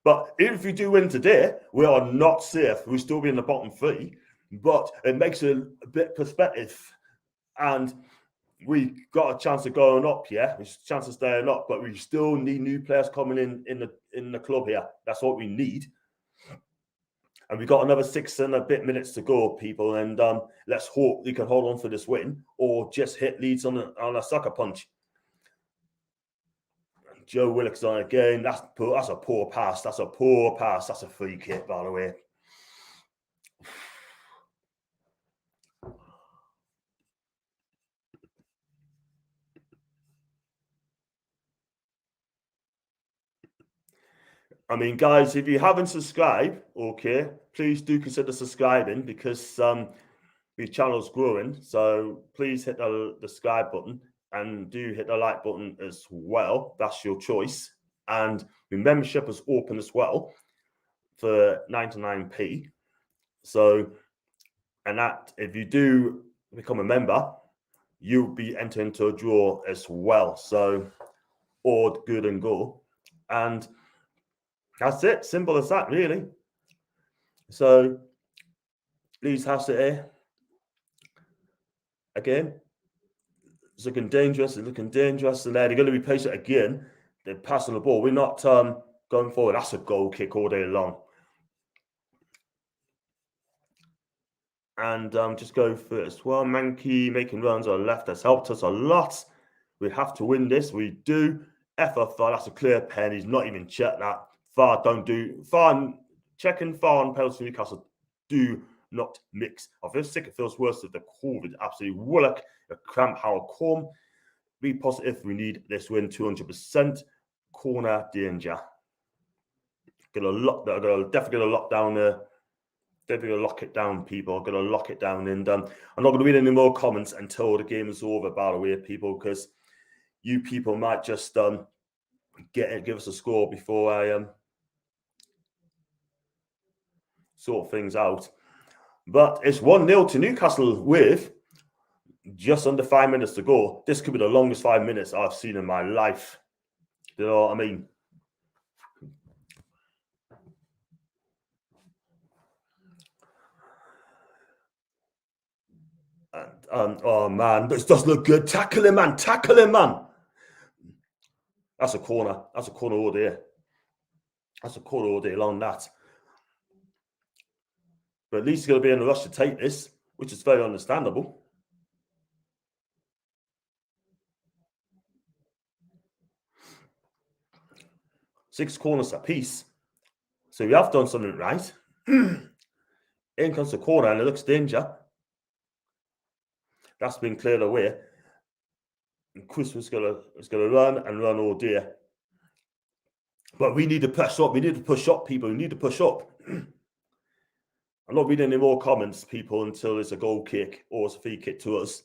But if we do win today, we are not safe. We'll still be in the bottom three. But it makes a bit perspective. And we got a chance of going up, yeah? There's a chance of staying up, but we still need new players coming in the club here. That's what we need. And we got another 6 and a bit minutes to go, people. And let's hope we can hold on for this win, or just hit Leeds on a sucker punch. And Joe Willock's on again. That's a poor pass. That's a free kick, by the way. I mean, guys, if you haven't subscribed, okay, please do consider subscribing, because the channel's growing. So please hit the subscribe button and do hit the like button as well. That's your choice. And the membership is open as well for 99p. So, and that, if you do become a member, you'll be entered into a draw as well. So, all good and go. And that's it. Simple as that, really. So, Leeds has it here. Again, it's looking dangerous. And they're going to be patient again. They're passing the ball. We're not going forward. That's a goal kick all day long. And just go for it as well. Mankey making runs on the left has helped us a lot. We have to win this. We do. FFR, that's a clear pen. He's not even checked that. VAR checking foul and penalty for Newcastle do not mix. I feel sick. It feels worse with the COVID. Absolutely Willock, a cramp, Howard Corm. Be positive. We need this win 200%. Corner danger. Definitely gonna lock down the. Definitely gonna lock it down, people. Gonna lock it down, and I'm not gonna read any more comments until the game is over. By the way, people, because you people might just give us a score before I sort things out. But it's 1-0 to Newcastle with just under 5 minutes to go. This could be the longest 5 minutes I've seen in my life. You know what I mean? And oh man, this does look good. Tackle him, man. Tackle him, man. That's a corner. That's a corner all day. That's a corner all day long, that. But at least he's going to be in a rush to take this, which is very understandable. Six corners apiece. So we have done something right. In comes the corner and it looks danger. That's been cleared away. And Chris was gonna run and run all day. But we need to push up. We need to push up, people. We need to push up. I'm not reading any more comments, people, until it's a goal kick or it's a free kick to us.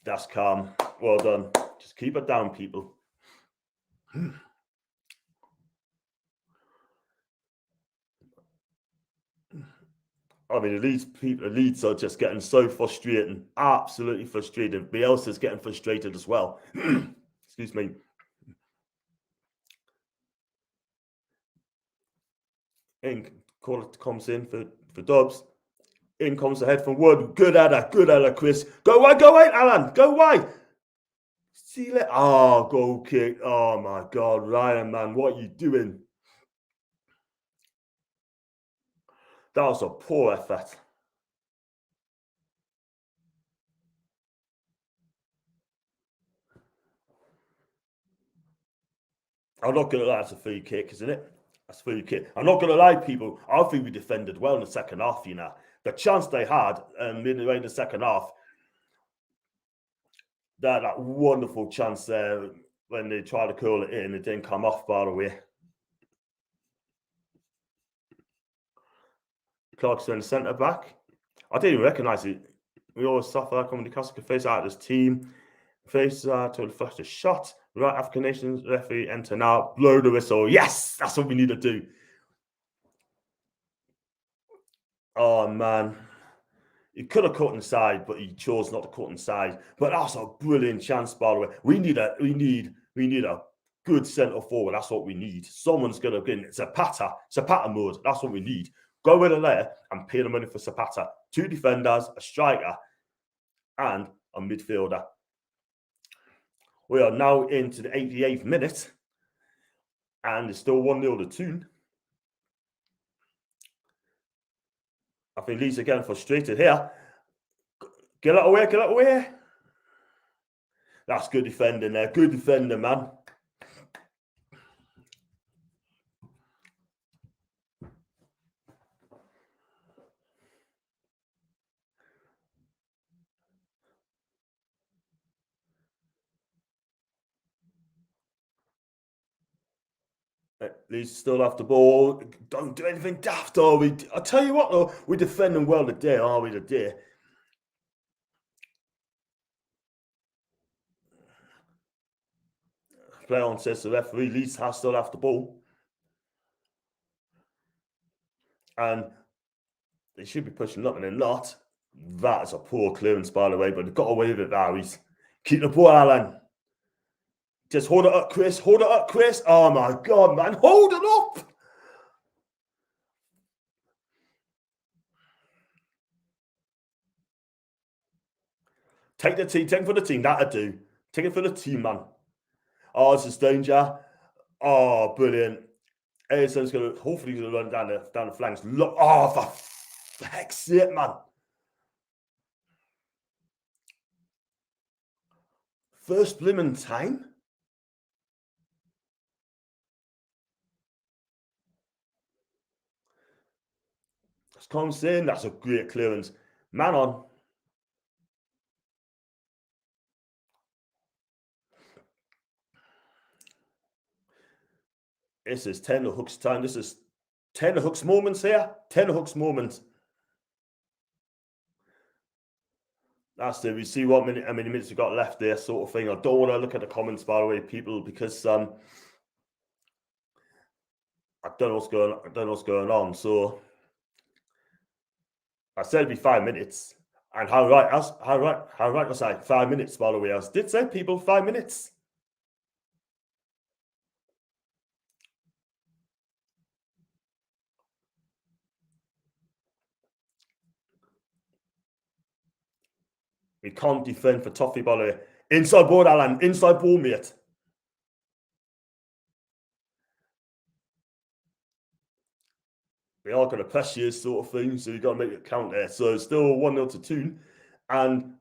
That's calm. Well done. Just keep it down, people. I mean, the Leeds are just getting so frustrating. Absolutely frustrated. Bielsa's getting frustrated as well. Excuse me. In comes in for Dobbs. In comes the head from Wood. Good header, Chris. Go wide, Alan. Go wide. See that? Oh, goal kick. Oh my God, Ryan, man, what are you doing? That was a poor effort. I'm not going to lie, it's a free kick, isn't it? That's a free kick. I'm not going to lie, people. I think we defended well in the second half, you know. The chance they had midway in the second half, that wonderful chance there when they tried to curl it in, it didn't come off, by the way. Clarkson, centre back. I didn't even recognise it. We always suffer like when Newcastle could face out this team. Face to the flash the shot. Right, African Nations referee enter now. Blow the whistle. Yes, that's what we need to do. Oh man, he could have cut inside, but he chose not to cut inside. But that's a brilliant chance, by the way. We need a good centre forward. That's what we need. Someone's gonna get in. Zapata mode. That's what we need. Go in there and pay the money for Zapata. 2 defenders, a striker, and a midfielder. We are now into the 88th minute, and it's still 1-0 to Toon. I think Leeds are getting frustrated here. Get it away. That's good defending there. Good defending, man. Leeds still have the ball. Don't do anything daft, are we? I tell you what, though, we're defending well today, are we, today? Play on, says the referee. Leeds still have the ball. And they should be pushing up, and they're not. That's a poor clearance, by the way, but they've got away with it now. Keep the ball, Alan. Just hold it up, Chris. Hold it up, Chris. Oh, my God, man. Hold it up. Take the team. Take it for the team. That'll do. Take it for the team, man. Oh, this is danger. Oh, brilliant. Edison's going to, hopefully, he's going to run down the flanks. Look. Oh, for heck's sake, man. First blimmin' time. comes in. That's a great clearance. Man on. This is Tenderhook's time. This is Tenderhook's moments here. Tenderhook's moments. That's it. We see how many minutes we got left there, sort of thing. I don't want to look at the comments, by the way, people, because I don't know what's going on. I don't know what's going on. So I said it'd be 5 minutes. And how right was I? 5 minutes, by the way. I did say, people, 5 minutes. We can't defend for Toffee, by the way. Inside ball, Alan. Inside ball, mate. We are going to press you, sort of thing, so you've got to make it count there. So it's still 1-0 to Toon. And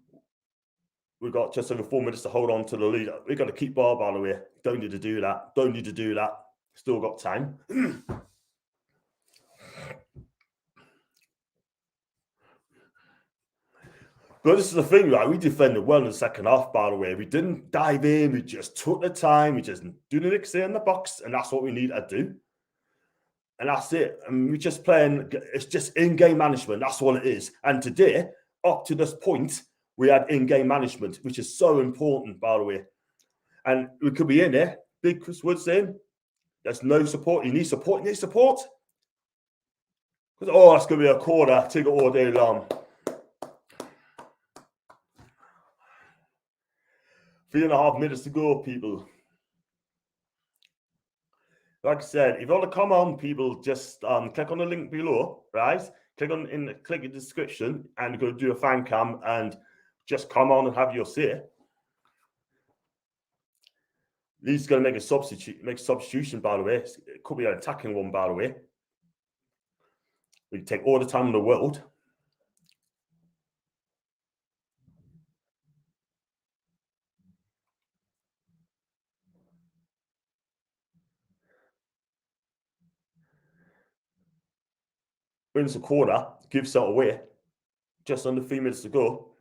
we've got just over 4 minutes to hold on to the lead. We've got to keep ball, by the way. Don't need to do that. Don't need to do that. Still got time. But this is the thing, right? We defended well in the second half, by the way. We didn't dive in. We just took the time. We just do the next thing in the box, and that's what we need to do. And that's it. And we're just playing. It's just in-game management. That's all it is. And today, up to this point, we had in-game management, which is so important, by the way. And we could be in there. Big Chris Wood saying, there's no support. You need support. You need support. Oh, that's going to be a corner. Take it all day long. 3.5 minutes to go, people. Like I said, if you want to come on, people, just click on the link below, right? Click in the description and go do a fan cam and just come on and have your say. Leeds going to make a substitution, by the way. It could be an attacking one, by the way. We take all the time in the world. Wins the corner, gives it away. Just under 3 minutes to go.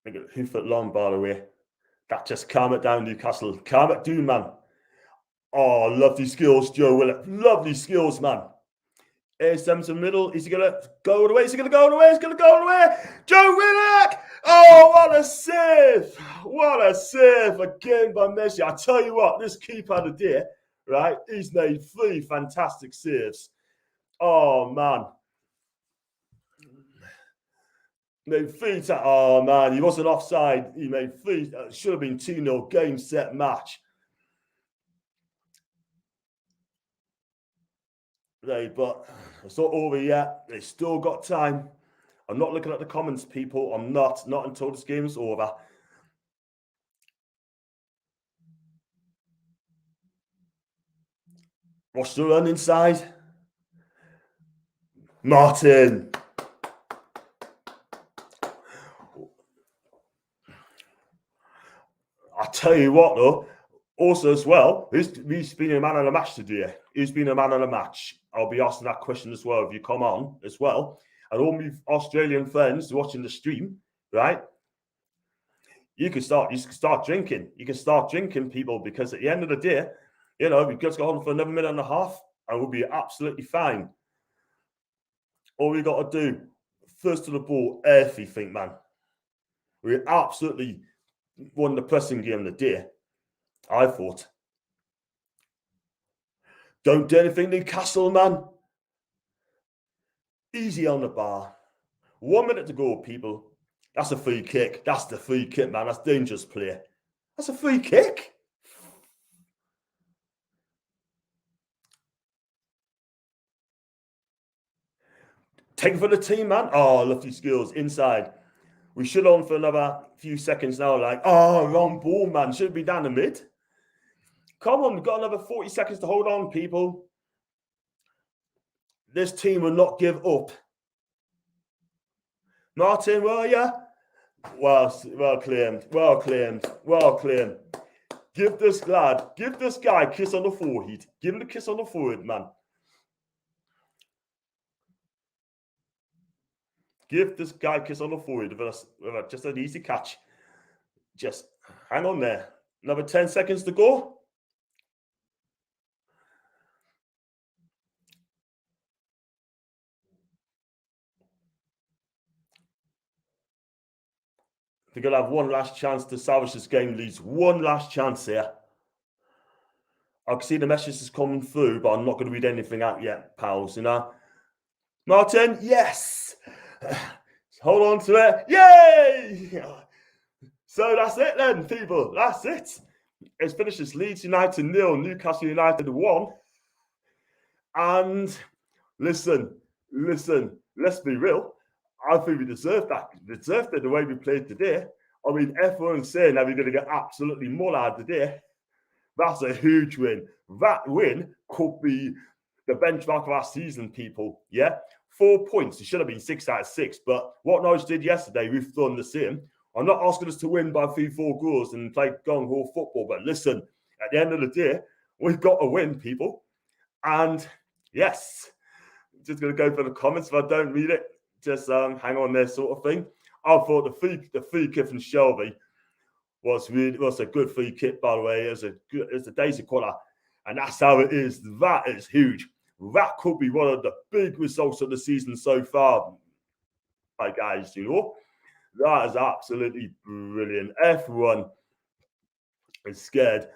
Make it 2 foot long, by the way. That just calm it down, Newcastle. Calm it down, man. Oh, lovely skills, Joe Willett. Lovely skills, man. Here's Sims in the middle. Is he going to go all the way? Is he going to go all the way? He's going to go all the way. Joe Willett! Oh, what a save. What a save again by Messi. I tell you what, this keeper of the day, right? He's made 3 fantastic saves. Oh, man. Made 3 oh, man. He wasn't offside. He made 3. Should have been 2-0 game, set, match. Right, but it's not over yet. They still got time. I'm not looking at the comments, people. I'm not until this game's over. Watch the run inside. Martin. I tell you what, though. Also, as well, he's been a man of the match today. He's been a man of the match. I'll be asking that question as well if you come on as well. And all my Australian friends watching the stream, right? You can start drinking. You can start drinking, people, because at the end of the day, you know, we've just got on for another minute and a half and we'll be absolutely fine. All we got to do, first to the ball, everything, man. We absolutely won the pressing game of the day, I thought. Don't do anything, Newcastle, man. Easy on the bar. 1 minute to go, people. That's a free kick. That's the free kick, man. That's dangerous play. That's a free kick. Take it for the team, man. Oh, lovely skills. Inside. We should on for another few seconds now. Like, oh, wrong ball, man. Should be down the mid. Come on, we've got another 40 seconds to hold on, people. This team will not give up. Martin, where are you? Well claimed. Well claimed. Well claimed. Give this guy a kiss on the forehead. Give him the kiss on the forehead, man. Give this guy a kiss on the forehead with just an easy catch. Just hang on there. Another 10 seconds to go. They're going to have one last chance to salvage this game, Leeds. One last chance here. I can see the messages coming through, but I'm not going to read anything out yet, pals, you know. Martin, yes! Hold on to it. Yay! So that's it then, people. That's it. It's finished as Leeds United 0, Newcastle United 1. And listen, let's be real. I think we deserved that. We deserved it the way we played today. I mean, everyone's saying that we're going to get absolutely mullered today. That's a huge win. That win could be the benchmark of our season, people. Yeah? 4 points. It should have been 6 out of 6. But what Norwich did yesterday, we've done the same. I'm not asking us to win by 3-4 goals and play gung-ho football. But listen, at the end of the day, we've got to win, people. And yes, just going to go for the comments. If I don't read it, just hang on there, sort of thing. I thought the free kick from Shelby was a good free kick, by the way. It's a daisy cutter, and that's how it is. That is huge. That could be one of the big results of the season so far, my guys. You know, that is absolutely brilliant. Everyone is scared.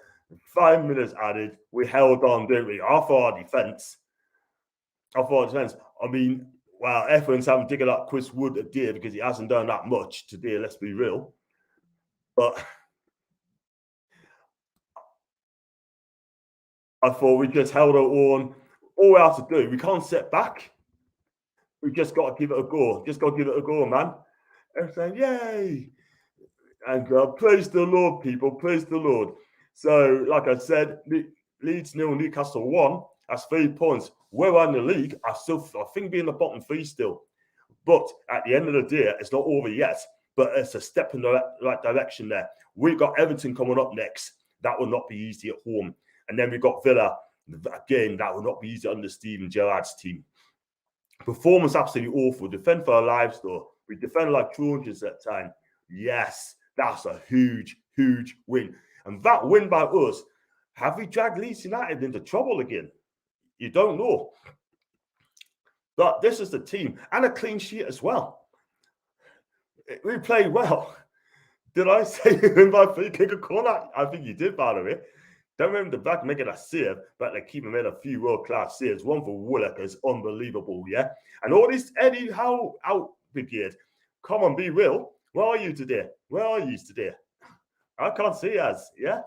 5 minutes added. We held on, didn't we? Off our defense. I mean, well, everyone's having to dig it up Chris Wood today because he hasn't done that much today, let's be real. But I thought we just held our own. All we have to do, we can't sit back. We just got to give it a go. Just got to give it a go, man. And saying, yay. And praise the Lord, people. Praise the Lord. So, like I said, Leeds 0, Newcastle 1. That's 3 points. We're in the league. I think we're in the bottom 3 still. But at the end of the day, it's not over yet. But it's a step in the right direction there. We've got Everton coming up next. That will not be easy at home. And then we've got Villa. Again, that will not be easy under Steven Gerrard's team. Performance absolutely awful. Defend for our lives, though. We defend like Trojans at that time. Yes, that's a huge, huge win. And that win by us, have we dragged Leeds United into trouble again? You don't know. But this is the team. And a clean sheet as well. We played well. Did I say win by free kick or corner? I think you did, by the way. Don't remember the back making a save, but they keep him in a few world-class saves. One for Willock is unbelievable, yeah? And all this Eddie Howe out brigade. Come on, be real. Where are you today? Where are you today? I can't see us, yeah?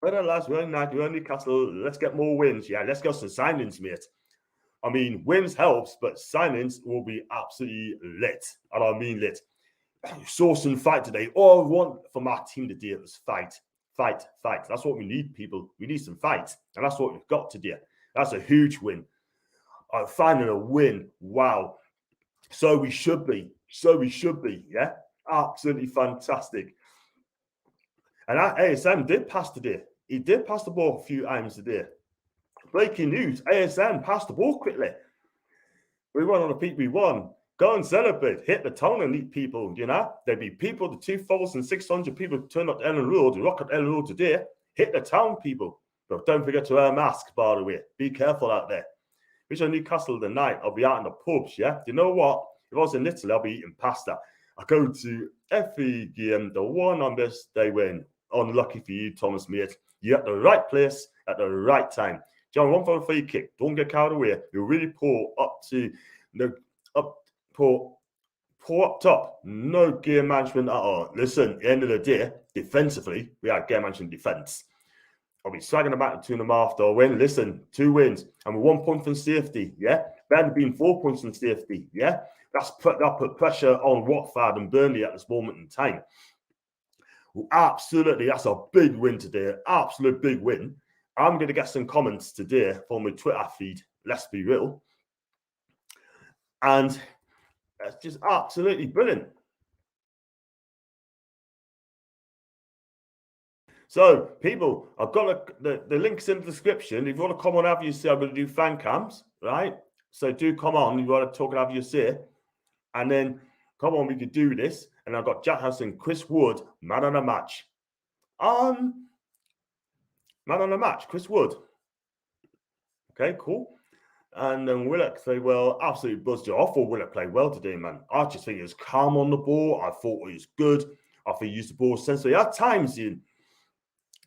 But at last, we're in Newcastle. Let's get more wins. Yeah, let's get some signings, mate. I mean, wins helps, but signings will be absolutely lit. And I mean lit. Source and fight today. All I want from our team today is fight. Fight. That's what we need, people. We need some fight. And that's what we've got today. That's a huge win. Finding a win. Wow. So we should be. Yeah? Absolutely fantastic. And ASM did pass today. He did pass the ball a few times today. Breaking news. ASM passed the ball quickly. We won on a peak. We won. Go and celebrate. Hit the town and meet people, you know. There'd be people, the 2,600 people turn up to Ellen Road, rock at Ellen Road today. Hit the town, people. But don't forget to wear a mask, by the way. Be careful out there. Which on Newcastle tonight, I'll be out in the pubs, yeah? You know what? If I was in Italy, I'll be eating pasta. I go to every game, the one on this, they win. Unlucky for you, Thomas, mate. You're at the right place at the right time. John, one for a free kick. Don't get carried away. You really pour up to the pour up top. No game management at all. Listen, at the end of the day, defensively, we had game management defense. I'll be swagging about 2.5 to win. Listen, 2 wins. And we're 1 point from safety. Yeah. Ben being 4 points from safety. Yeah. That put pressure on Watford and Burnley at this moment in time. Absolutely, that's a big win today. Absolute big win. I'm going to get some comments today from my Twitter feed. Let's be real. And it's just absolutely brilliant. So, people, I've got the links in the description. If you want to come on, have you say, I'm going to do fan cams, right? So do come on. You want to talk and have you say, and then come on, we could do this. And I've got Jack House and Chris Wood, man on the match. Man on the match, Chris Wood. Okay, cool. And then Willock played well, absolutely buzzed it. I thought Willock played well today, man. I just think he was calm on the ball. I thought he was good. I think he used the ball sensibly. At times,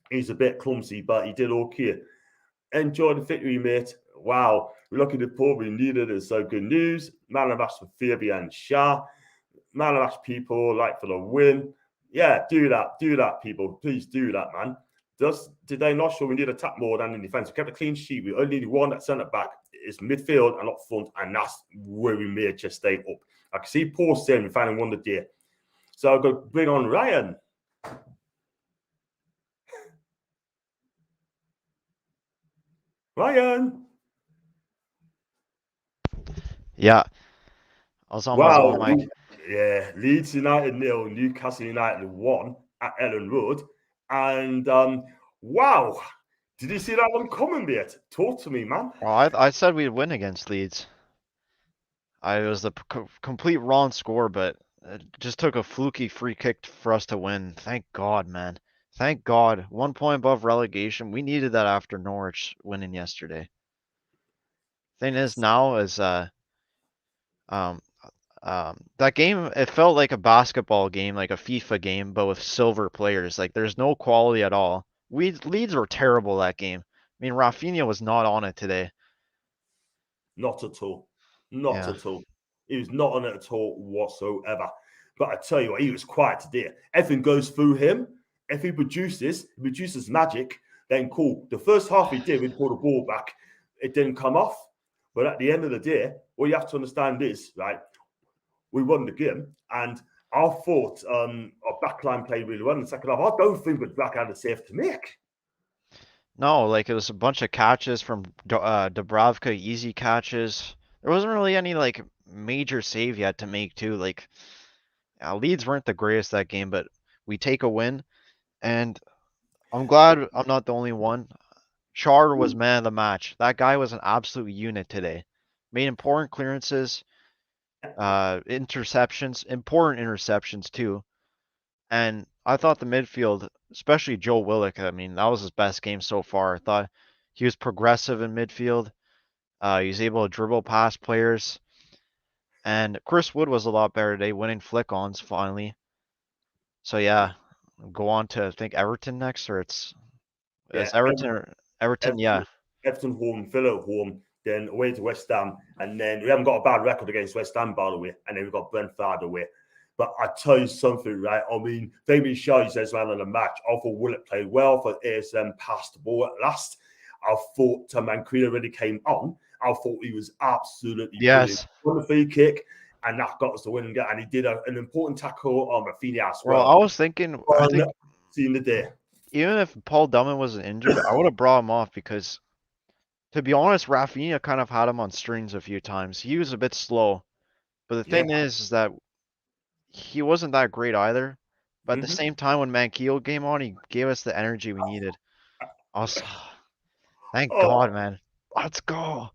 he's a bit clumsy, but he did okay. Enjoy the victory, mate. Wow. We're lucky the poor we needed it. So good news. Man of match for Fabian Shah. Man of match people like for the win. Yeah, do that. Do that, people. Please do that, man. Did they not show we need to attack more than in defense? We kept a clean sheet. We only need one at centre back. It's midfield and up front, and that's where we may just stay up. I can see Paul saying we finally won the day. So I've got to bring on Ryan. Ryan. Yeah. I was almost on mic. Yeah, Leeds United 0, Newcastle United 1 at Ellen Road. And wow, did you see that one coming, mate? Talk to me, man. Well, I said we'd win against Leeds. It was the complete wrong score, but it just took a fluky free kick for us to win. Thank God, man. Thank God. 1 point above relegation. We needed that after Norwich winning yesterday. Thing is now is that game, it felt like a basketball game, like a FIFA game, but with silver players. Like there's no quality at all. Leeds were terrible that game. I mean, Rafinha was not on it today. Not at all. Not at all. He was not on it at all whatsoever. But I tell you what, he was quiet today. Everything goes through him. If he produces magic, then cool. The first half he did, we pulled the ball back. It didn't come off. But at the end of the day, what you have to understand is, right, we won the game. And I thought our backline played really well in the second half. I don't think we'd back had a save to make. No, like it was a bunch of catches from Dubravka, easy catches. There wasn't really any like major save yet to make too. Like Leeds weren't the greatest that game, but we take a win, and I'm glad I'm not the only one. Char was man of the match. That guy was an absolute unit today. Made important clearances, interceptions, important interceptions too. And I thought the midfield, especially Joe Willock, I mean, that was his best game so far. I thought he was progressive in midfield. He was able to dribble past players. And Chris Wood was a lot better today, winning flick-ons finally. So yeah, go on to, I think, Everton next, or it's Everton, yeah. Everton home, Villa home, then away to West Ham, and then we haven't got a bad record against West Ham, by the way, and then we've got Brentford away. But I tell you something, right? I mean, Fabian Shaw says man of the match. I thought Willett played well for ASM, passed the ball at last. I thought Manquillo already came on. I thought he was absolutely brilliant. Won the free kick, and that got us the win. And he did an important tackle on Rafinha as well. Well, I was thinking, seeing the day. Even if Paul Dummett wasn't injured, I would have brought him off because, to be honest, Rafinha kind of had him on strings a few times. He was a bit slow. But the thing is that he wasn't that great either. But at the same time, when Manquillo came on, he gave us the energy we needed. Thank God, man. Let's go.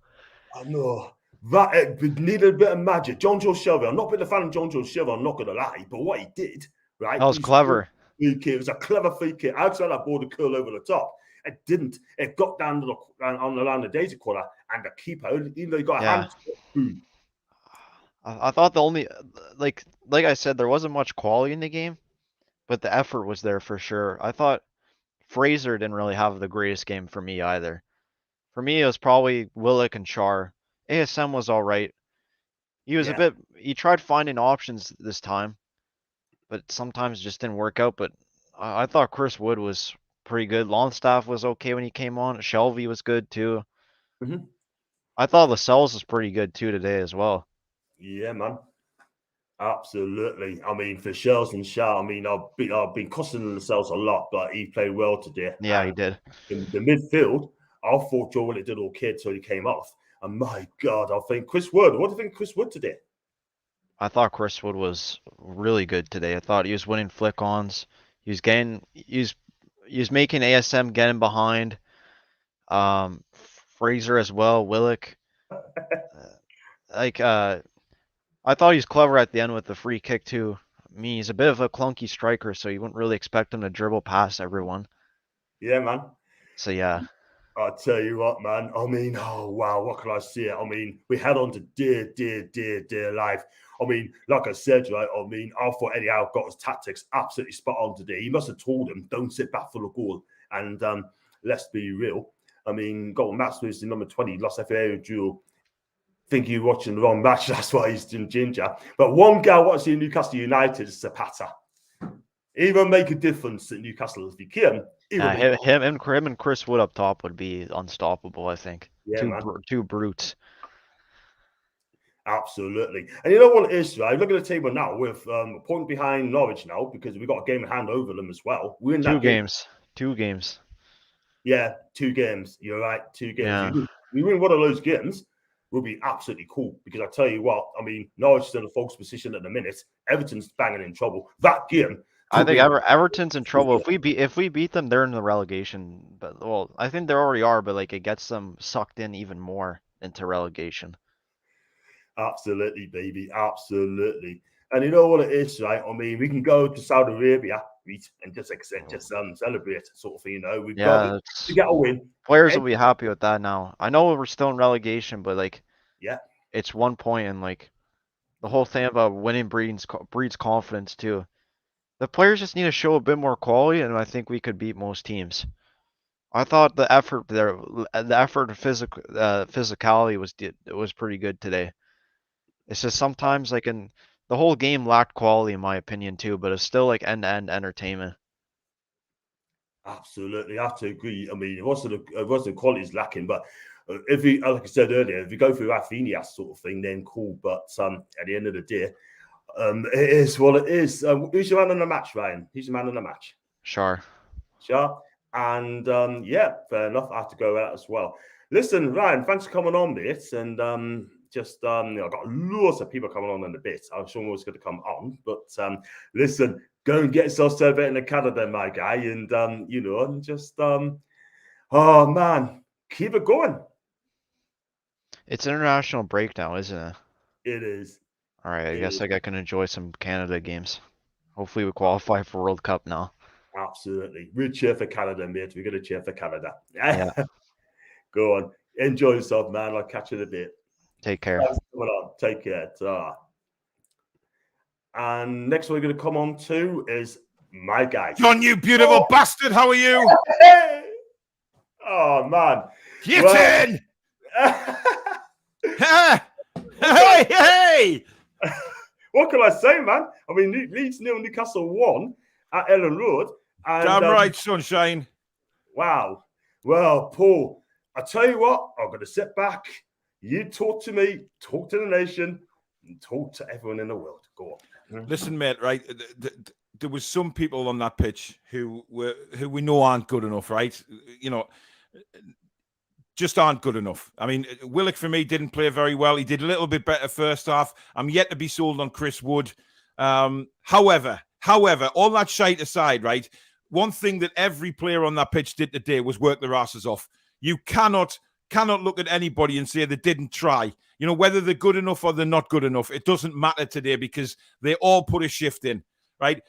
I know. That needed a bit of magic. John Joe Shelby. I'm not a bit of a fan of John Joe Shelby, I'm not going to lie. But what he did, right? That was clever. It was a clever free kick. Outside that ball to curl over the top. It didn't. It got down to on the line of Daisy corner, and the keeper, even though he got a hand, boom. I thought the only, like I said, there wasn't much quality in the game, but the effort was there for sure. I thought Fraser didn't really have the greatest game for me either. For me, it was probably Willock and Char. ASM was all right. He was he tried finding options this time, but sometimes it just didn't work out. But I thought Chris Wood was pretty good. Longstaff was okay when he came on. Shelby was good too. I thought Lascelles was pretty good too today as well. Yeah, man. Absolutely. I mean, for Shells and Shaw, I mean, I've been cussing Lascelles a lot, but he played well today. Yeah, he did. In the midfield, I thought Joe Willett did okay until he came off. And my God, I think Chris Wood. What do you think of Chris Wood today? I thought Chris Wood was really good today. I thought he was winning flick-ons. He was he was making ASM getting behind. Fraser as well, Willock. Like I thought he was clever at the end with the free kick too. I mean, he's a bit of a clunky striker, so you wouldn't really expect him to dribble past everyone. Yeah, man. So yeah. I'll tell you what, man. I mean, oh wow, what can I say? I mean, we held on to dear life. I mean, like I said, right? I mean, I thought Eddie Howe got his tactics absolutely spot on today. He must have told him, don't sit back for the goal. And let's be real. I mean, got Max was the number 20, lost FA duel. Think you're watching the wrong match. That's why he's doing ginger. But one guy watching Newcastle United is Zapata. He will make a difference at Newcastle if he can. Him and Chris Wood up top would be unstoppable, I think. Yeah, two brutes. Absolutely. And you know what it is, right? Look at the table now with a point behind Norwich now because we've got a game in hand over them as well. We're in that Two games. Yeah, 2 games. You're right. 2 games. Yeah. We win one of those games, will be absolutely cool because I tell you what, I mean, Norwich is in a false position at the minute. Everton's banging in trouble. That game. I think Everton's in trouble. If we beat them, they're in the relegation. But well, I think they already are. But like, it gets them sucked in even more into relegation. Absolutely, baby. Absolutely. And you know what it is, right? I mean, we can go to Saudi Arabia and just celebrate, sort of thing. You know, we've got to get a win. Players will be happy with that now. I know we're still in relegation, but like, yeah, it's 1 point, and like, the whole thing about winning breeds confidence too. The players just need to show a bit more quality, and I think we could beat most teams. I thought the effort there, physicality was pretty good today. It's just sometimes like the whole game lacked quality in my opinion too, but it's still like end-to-end entertainment. Absolutely, I have to agree. I mean, it wasn't the quality is lacking, but if we, like I said earlier, if we go through Rafinha sort of thing, then cool. But at the end of the day, it is what it is. Who's your man in the match, Ryan? Who's your man in the match? Sure. And yeah, fair enough. I have to go out as well. Listen, Ryan, thanks for coming on, mate. And I've got lots of people coming on in a bit. I'm sure was going to come on, but listen, go and get yourself celebrating in Canada, my guy, and oh man, keep it going. It's international break now, isn't it? It is. All right, I guess I can enjoy some Canada games. Hopefully we qualify for World Cup now. Absolutely. We'll cheer for Canada, mate. We're going to cheer for Canada. Yeah. Go on. Enjoy yourself, man. I'll catch you in a bit. Take care. Take care. And next we're going to come on to is my guy. John, you beautiful bastard. How are you? Oh, man. Get in! Hey! What can I say, man? I mean, Leeds 0, Newcastle 1 at Ellen Road. And, damn right, sunshine. Wow. Well, Paul, I tell you what, I'm going to sit back. You talk to me, talk to the nation, and talk to everyone in the world. Go on. Listen, mate, right? There was some people on that pitch who we know aren't good enough, right? You know, just aren't good enough. I mean, Willock for me didn't play very well. He did a little bit better first half. I'm yet to be sold on Chris Wood. However, all that shite aside, right? One thing that every player on that pitch did today was work their asses off. You cannot look at anybody and say they didn't try. You know, whether they're good enough or they're not good enough, it doesn't matter today because they all put a shift in, right?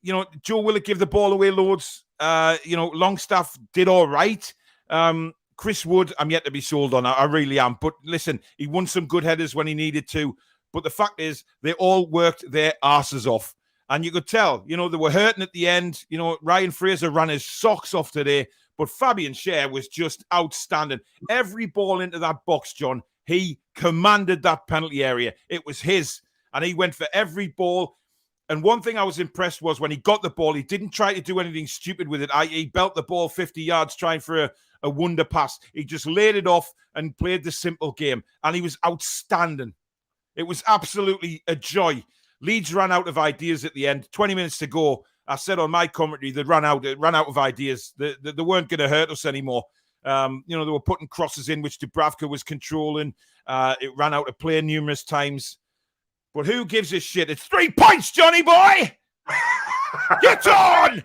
You know, Joe Willock gave the ball away loads. Longstaff did all right. Chris Wood, I'm yet to be sold on. I really am. But listen, he won some good headers when he needed to. But the fact is, they all worked their asses off. And you could tell, you know, they were hurting at the end. You know, Ryan Fraser ran his socks off today. But Fabian Schär was just outstanding. Every ball into that box, John, he commanded that penalty area. It was his. And he went for every ball. And one thing I was impressed was when he got the ball, he didn't try to do anything stupid with it, i.e. belt the ball 50 yards trying for a wonder pass. He just laid it off and played the simple game. And he was outstanding. It was absolutely a joy. Leeds ran out of ideas at the end. 20 minutes to go. I said on my commentary, they ran out of ideas. They weren't going to hurt us anymore. They were putting crosses in, which Dubravka was controlling. It ran out of play numerous times. But who gives a shit? It's 3 points, Johnny boy! Get on!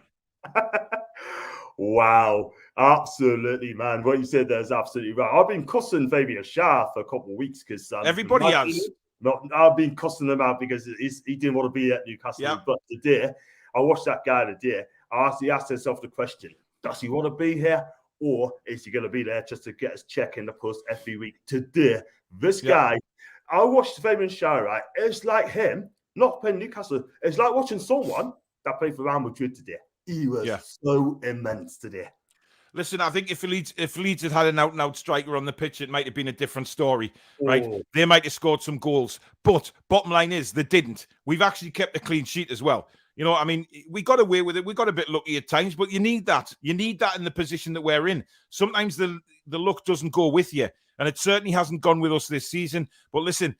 Wow, absolutely, man. What you said there is absolutely right. I've been cussing Fabian Schär for a couple of weeks because Everybody has. I've been cussing him out because he didn't want to be at Newcastle. Yeah. But today, I watched that guy today. He asked himself the question: does he want to be here, or is he going to be there just to get his check in the post every week? Today, this guy, I watched Fabian Schär. Right, it's like him not playing Newcastle. It's like watching someone that played for Real Madrid today. He was so immense today. Listen, I think if Leeds had had an out-and-out striker on the pitch, it might have been a different story, right? They might have scored some goals. But bottom line is, they didn't. We've actually kept a clean sheet as well. You know, I mean, we got away with it. We got a bit lucky at times, but you need that. You need that in the position that we're in. Sometimes the luck doesn't go with you, and it certainly hasn't gone with us this season. But listen,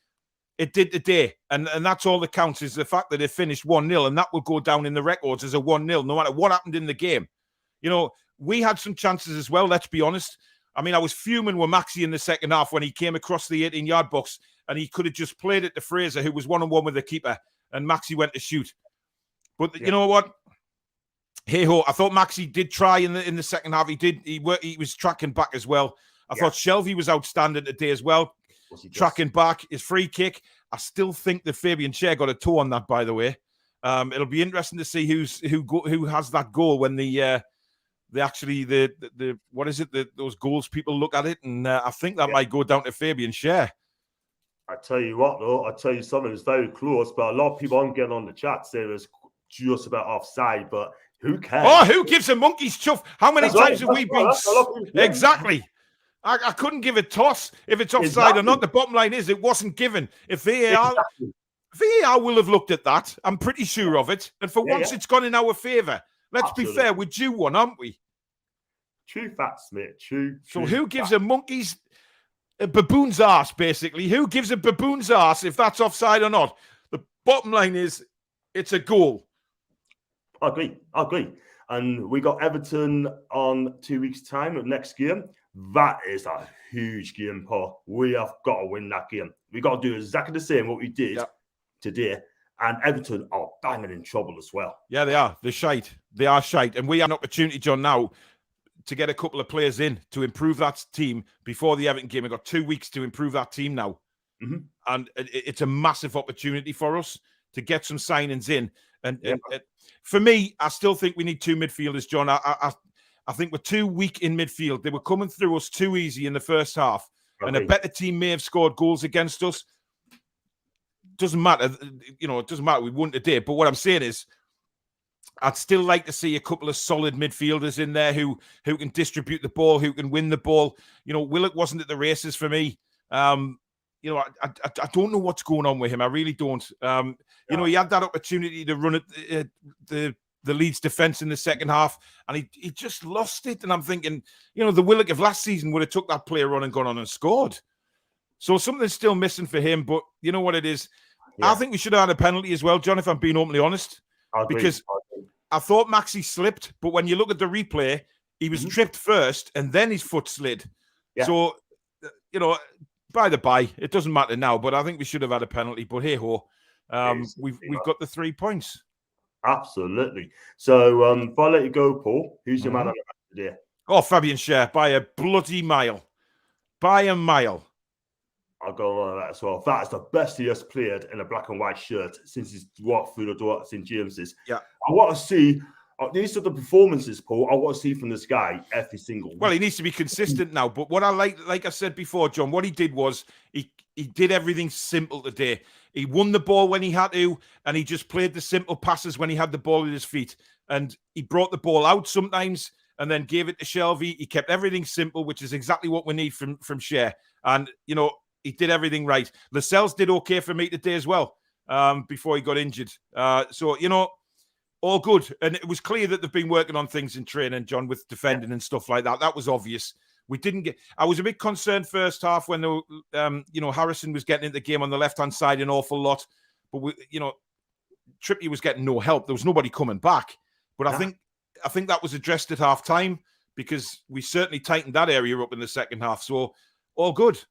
it did today, and that's all that counts is the fact that it finished 1-0, and that will go down in the records as a 1-0, no matter what happened in the game. You know, we had some chances as well, let's be honest. I mean, I was fuming with Maxi in the second half when he came across the 18-yard box, and he could have just played it to Fraser, who was one-on-one with the keeper, and Maxi went to shoot. But you know what? Hey-ho, I thought Maxi did try in the second half. He was tracking back as well. I thought Shelvey was outstanding today as well. Tracking back, his free kick. I still think that Fabian Schär got a toe on that, by the way. It'll be interesting to see who has that goal when the what is it? Those goals people look at it, and I think that might go down to Fabian Schär. I tell you what, though, I tell you something. It's very close, but a lot of people aren't getting on the chat saying it's just about offside. But who cares? Oh, who gives a monkey's chuff? How many times have we been? Exactly. I couldn't give a toss if it's offside or not. The bottom line is it wasn't given. If VAR will have looked at that, I'm pretty sure of it. And for once, it's gone in our favour. Let's be fair, we're due one, aren't we? True facts, mate. True. So who gives a baboon's arse, basically? Who gives a baboon's arse if that's offside or not? The bottom line is it's a goal. I agree. And we got Everton on 2 weeks' time next game. That is a huge game, Paul. We have got to win that game. We got to do exactly the same what we did today. And Everton are banging in trouble as well. Yeah, they are. They're shite. They are shite. And we have an opportunity, John, now to get a couple of players in to improve that team before the Everton game. We've got 2 weeks to improve that team now. Mm-hmm. And it's a massive opportunity for us to get some signings in. And for me, I still think we need two midfielders, John. I think we're too weak in midfield. They were coming through us too easy in the first half. Okay. And a better team may have scored goals against us. Doesn't matter. You know, it doesn't matter. We won today. But what I'm saying is, I'd still like to see a couple of solid midfielders in there who can distribute the ball, who can win the ball. You know, Willock wasn't at the races for me. You know, I don't know what's going on with him. I really don't. You know, he had that opportunity to run at the Leeds defence in the second half, and he just lost it. And I'm thinking, you know, the Willock of last season would have took that player on and gone on and scored. So something's still missing for him. But you know what it is? Yeah. I think we should have had a penalty as well, John, if I'm being openly honest. Because I thought Maxi slipped, but when you look at the replay, he was tripped first and then his foot slid. Yeah. So, you know, by the by, it doesn't matter now, but I think we should have had a penalty. But hey-ho, we've got the 3 points. Absolutely. So if I let you go, Paul, who's your man on the match today? Oh, Fabian Schär, by a bloody mile. By a mile. I'll go on that as well. That is the best he has played in a black and white shirt since he's walked through the door at St. James's. Yeah. I want to see these are the performances, Paul. I want to see from this guy every single week. Well, he needs to be consistent now. But what I like I said before, John, what he did was he did everything simple today. He won the ball when he had to, and he just played the simple passes when he had the ball at his feet. And he brought the ball out sometimes and then gave it to Shelvey. He kept everything simple, which is exactly what we need from Schär. And, you know, he did everything right. Lascelles did okay for me today as well before he got injured. So, you know, all good. And it was clear that they've been working on things in training, John, with defending and stuff like that. That was obvious. We didn't get... I was a bit concerned first half when, you know, Harrison was getting into the game on the left-hand side an awful lot. But, you know, Trippier was getting no help. There was nobody coming back. But I think that was addressed at half-time because we certainly tightened that area up in the second half. So, all good.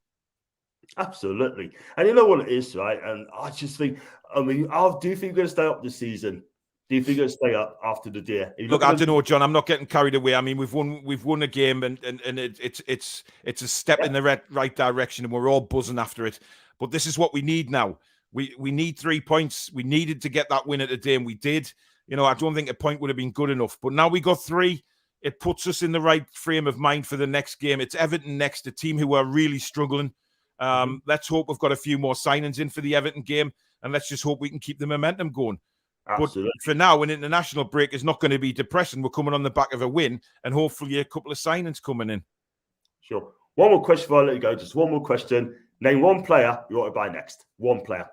Absolutely. And you know what it is, right? And I just think, I mean, I do think we're going to stay up this season. Do you think it'll stay up after the day? Look, I don't know, John. I'm not getting carried away. I mean, we've won a game, and it's a step in the right direction, and we're all buzzing after it. But this is what we need now. We need 3 points. We needed to get that win at the day, and we did. You know, I don't think a point would have been good enough. But now we got 3. It puts us in the right frame of mind for the next game. It's Everton next, a team who are really struggling. Let's hope we've got a few more signings in for the Everton game, and let's just hope we can keep the momentum going. Absolutely. But for now, an international break is not going to be depressing. We're coming on the back of a win, and hopefully a couple of signings coming in. Sure. One more question before I let you go. Just one more question. Name one player you want to buy next. One player.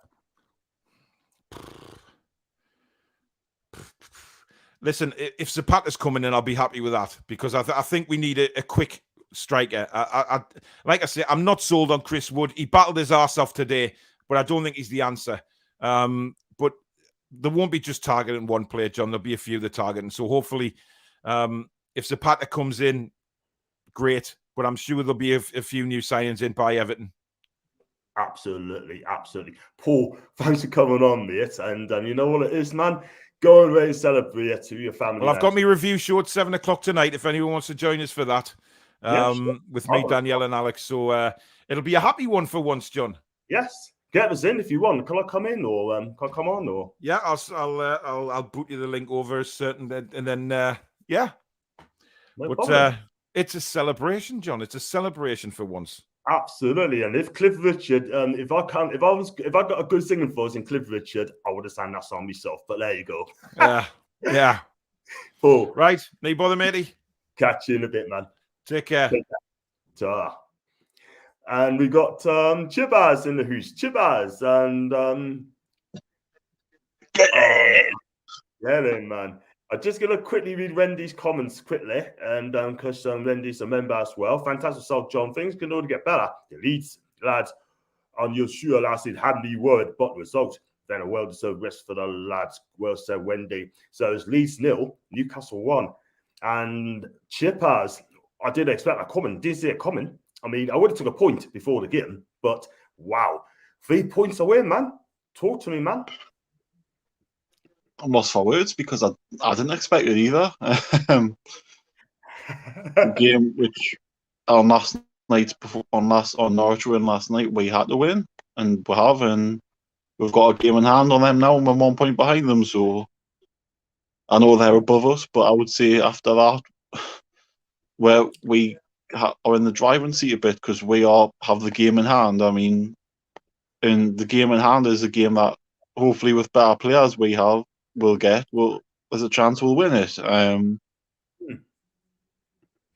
Listen, if Zapata's coming in, I'll be happy with that, because I think we need a quick striker. Like I say, I'm not sold on Chris Wood. He battled his arse off today, but I don't think he's the answer. But there won't be just targeting one player, John. There'll be a few that targeting. So hopefully, if Zapata comes in, great. But I'm sure there'll be a few new signings in by Everton. Absolutely, absolutely. Paul, thanks for coming on, mate. And you know what it is, man? Go away and celebrate to your family. Well, I've got my review show at 7 o'clock tonight, if anyone wants to join us for that. Sure. With me, Danielle and Alex. So it'll be a happy one for once, John. Yes. Get us in if you want. Can I come in, or can I come on, or? Yeah, I'll boot you the link over certain, and then yeah. But it's a celebration, John. It's a celebration for once. Absolutely. And if Cliff Richard, if I got a good singing voice in Cliff Richard, I would have sang that song myself. But there you go. Yeah. Paul. Right. No bother, matey. Catch you in a bit, man. Take care. Ta. And we got Chibaz in the house. Chibaz and get in, man. I'm just gonna quickly read Wendy's comments quickly, and because Wendy's a member as well. Fantastic result, John. Things can only get better. The Leeds lads on your shoe last week had me word, but result. Then a well-deserved rest for the lads. Well said, Wendy. So it's Leeds 0, Newcastle 1, and Chippers. I didn't expect that coming. Didn't see it coming. I mean, I would have took a point before the game, but wow, 3 points away, man. Talk to me, man. I'm lost for words because I didn't expect it either. The game which on last night's on Norwich win last night, we had to win, and we have, and we've got a game in hand on them now, and we're 1 point behind them. So I know they're above us, but I would say after that, where we are in the driving seat a bit because we all have the game in hand. I mean, and the game in hand is a game that hopefully with better players there's a chance we'll win it.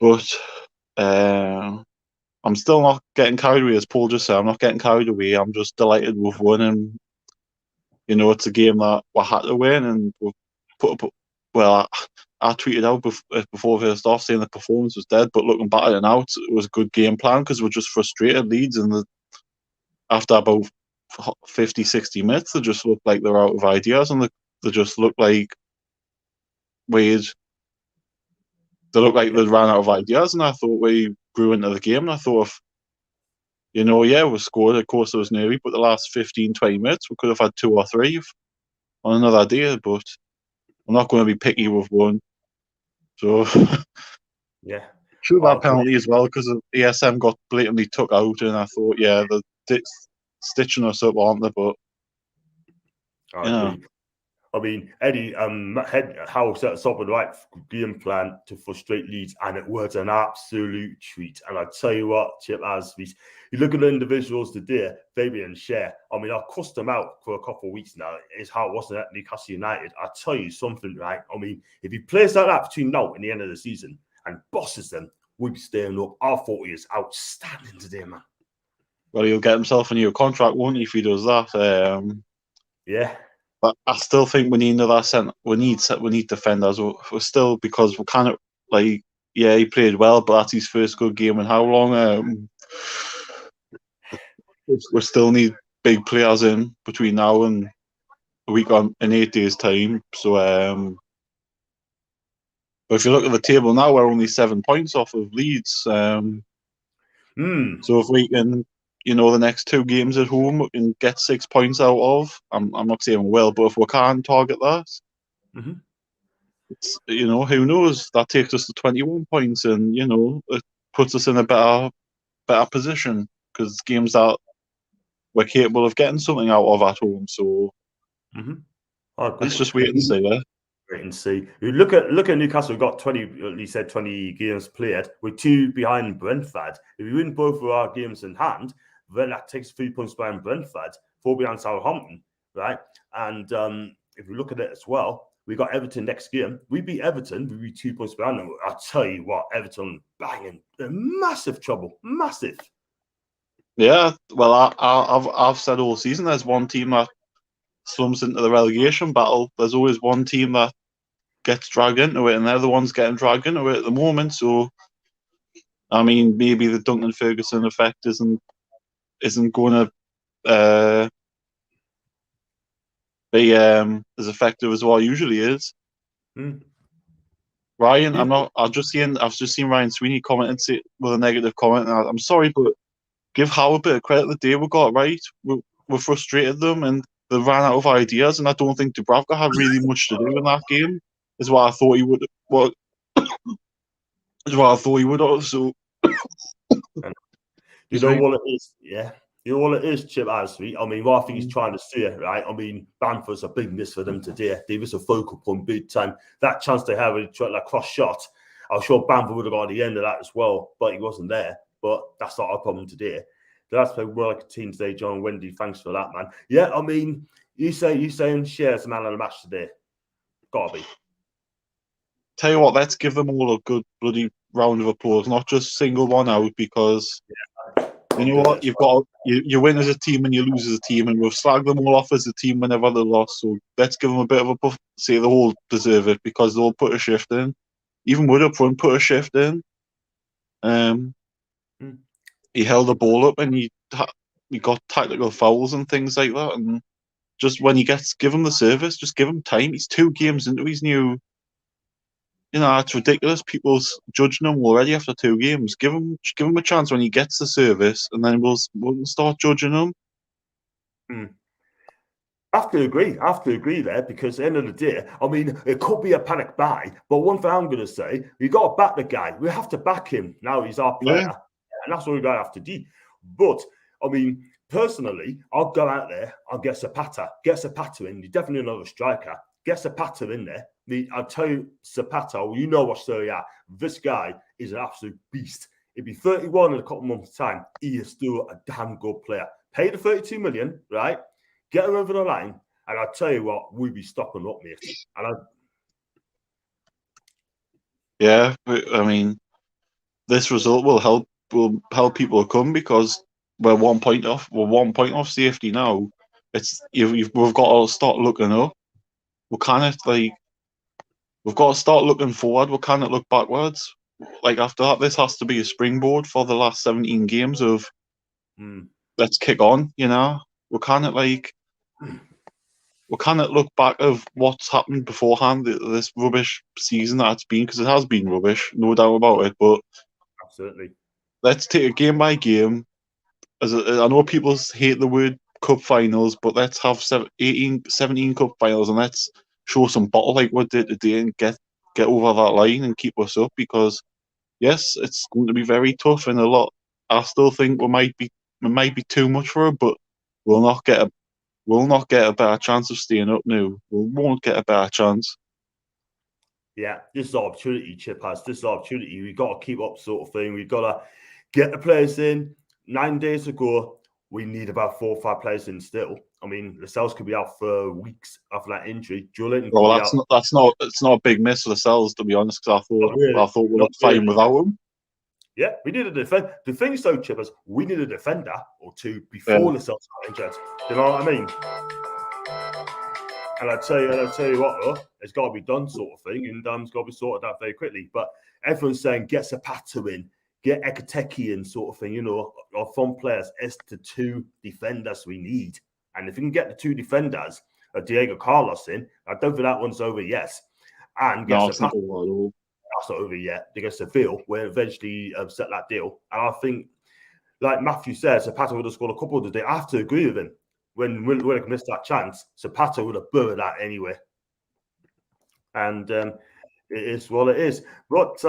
But I'm still not getting carried away, as Paul just said. I'm not getting carried away. I'm just delighted we've won, and you know it's a game that we had to win, and we've put up. Well, I tweeted out before first off saying the performance was dead, but looking back at it now, it was a good game plan because we're just frustrated. Leeds, and after about 50, 60 minutes, they just looked like they're out of ideas, and they just looked like they ran out of ideas, and I thought we grew into the game, and I thought, we scored. Of course, it was nearly, but the last 15, 20 minutes, we could have had 2 or 3 on another day, but I'm not going to be picky with one. So, yeah. Should have had penalty as well because ESM got blatantly took out, and I thought, they're stitching us up, aren't they? But, I mean, Eddie, Howell set us up with the right game plan to frustrate Leeds, and it was an absolute treat. And I tell you what, Chip, as you look at the individuals today, Fabian Scher. I mean, I've cussed them out for a couple of weeks now. It's how it wasn't at Newcastle United. I tell you something, right? I mean, if he plays like that between now and the end of the season and bosses them, we'll be staying up. I thought he is outstanding today, man. Well, he'll get himself a new contract, won't he, if he does that? Yeah. But I still think we need another centre. We need defenders. We're still, because we kind of he played well, but that's his first good game in how long? We still need big players in between now and a week in 8 days' time. So, but if you look at the table now, we're only 7 points off of Leeds. So if we can, the next 2 games at home we can get 6 points out of. I'm not saying we will, but if we can target that, It's, who knows? That takes us to 21 points, and it puts us in a better position because games that we're capable of getting something out of at home. So let's just wait and see. Wait and see. You look at Newcastle. We've got 20. You said 20 games played. We're 2 behind Brentford. If we win both of our games in hand, then that takes 3 points behind Brentford, 4 behind Southampton, right? And if we look at it as well, we got Everton next game. We beat Everton. We be 2 points behind them. I tell you what, Everton banging, they're massive trouble, massive. Yeah, well, I've said all season there's one team that slumps into the relegation battle. There's always one team that gets dragged into it, and they're the ones getting dragged into it at the moment. So, I mean, maybe the Duncan Ferguson effect isn't going to be as effective as what it usually is. Ryan, I've just seen Ryan Sweeney comment with a negative comment. I'm sorry, but give Howe a bit of credit the day we got right. We frustrated them and they ran out of ideas, and I don't think Dubravka had really much to do in that game. Is what I thought he would. Is what I thought he would have. So, you know what it is, yeah. You know what it is, Chip Ashley. I mean, what I think he's trying to see, right? I mean, Bamford's a big miss for them today. They was a focal point big time. That chance they had with like cross shot, I'm sure Bamford would have got at the end of that as well, but he wasn't there. But that's not our problem today. That's played well like a team today, John Wendy. Thanks for that, man. Yeah, I mean, you saying Shearer's the man of the match today. Gotta be. Tell you what, let's give them all a good bloody round of applause, not just single one out, because you know what, you win as a team and you lose as a team, and we've slagged them all off as a team whenever they lost. So let's give them a bit of a puff. Say they all deserve it because they all put a shift in. Even Wood up front put a shift in. He held the ball up and he got tactical fouls and things like that. And just when give him the service, just give him time. He's 2 games into his new. It's ridiculous. People's judging him already after 2 games. Give him a chance when he gets the service, and then we'll start judging him. I have to agree there, because at the end of the day, I mean, it could be a panic buy, but one thing I'm going to say, we got to back the guy. We have to back him. Now he's our player, and that's what we're going to have to do. But, I mean, personally, I'll go out there, I'll get Zapata in. He's definitely another striker. Get Zapata in there. I'll tell you, Zapata, you know what story are. This guy is an absolute beast. He'll be 31 in a couple of months' time. He is still a damn good player. Pay the 32 million, right? Get him over the line, and I'll tell you what, we'll be stopping up, mate. Yeah, I mean, this result will help people come, because we're 1 point off. We're 1 point off safety now. We've got to start looking up. We've got to start looking forward. We can't look backwards. Like, after that, this has to be a springboard for the last 17 games of let's kick on. We can't look back of what's happened beforehand, this rubbish season that it's been, because it has been rubbish, no doubt about it. But absolutely, let's take it game by game. I know people hate the word cup finals, but let's have 17 cup finals, and let's show some bottle like we did today and get over that line and keep us up, because yes, it's going to be very tough and a lot. I still think we might be too much for it, but we'll not get a better chance of staying up now. We won't get a better chance. Yeah, this is an opportunity, Chip has. This is an opportunity. We've got to keep up, sort of thing. We've got to get the players in. 9 days ago, we need about 4 or 5 players in still. I mean, Lascelles could be out for weeks after that injury. Julian. Well, it's not a big miss for Lascelles, to be honest, because I thought we looked fine without him. Yeah, we need a defender. The thing is, though, Chip, is we need a defender or 2 before Lascelles got injured. You know what I mean? And I'll tell you what, though, it's got to be done, sort of thing, and it's got to be sorted out very quickly. But everyone's saying get Zapata in, get Ekateki in, sort of thing. Our front players. It's the 2 defenders we need, and if we can get the 2 defenders, Diego Carlos in, I don't think that one's over yet. And get Zapata. That's not over yet. Against Seville, we'll eventually set that deal. And I think, like Matthew said, Zapata would have scored a couple of the day. I have to agree with him. When Willock missed that chance, Zapata would have buried that anyway. And it is what it is. But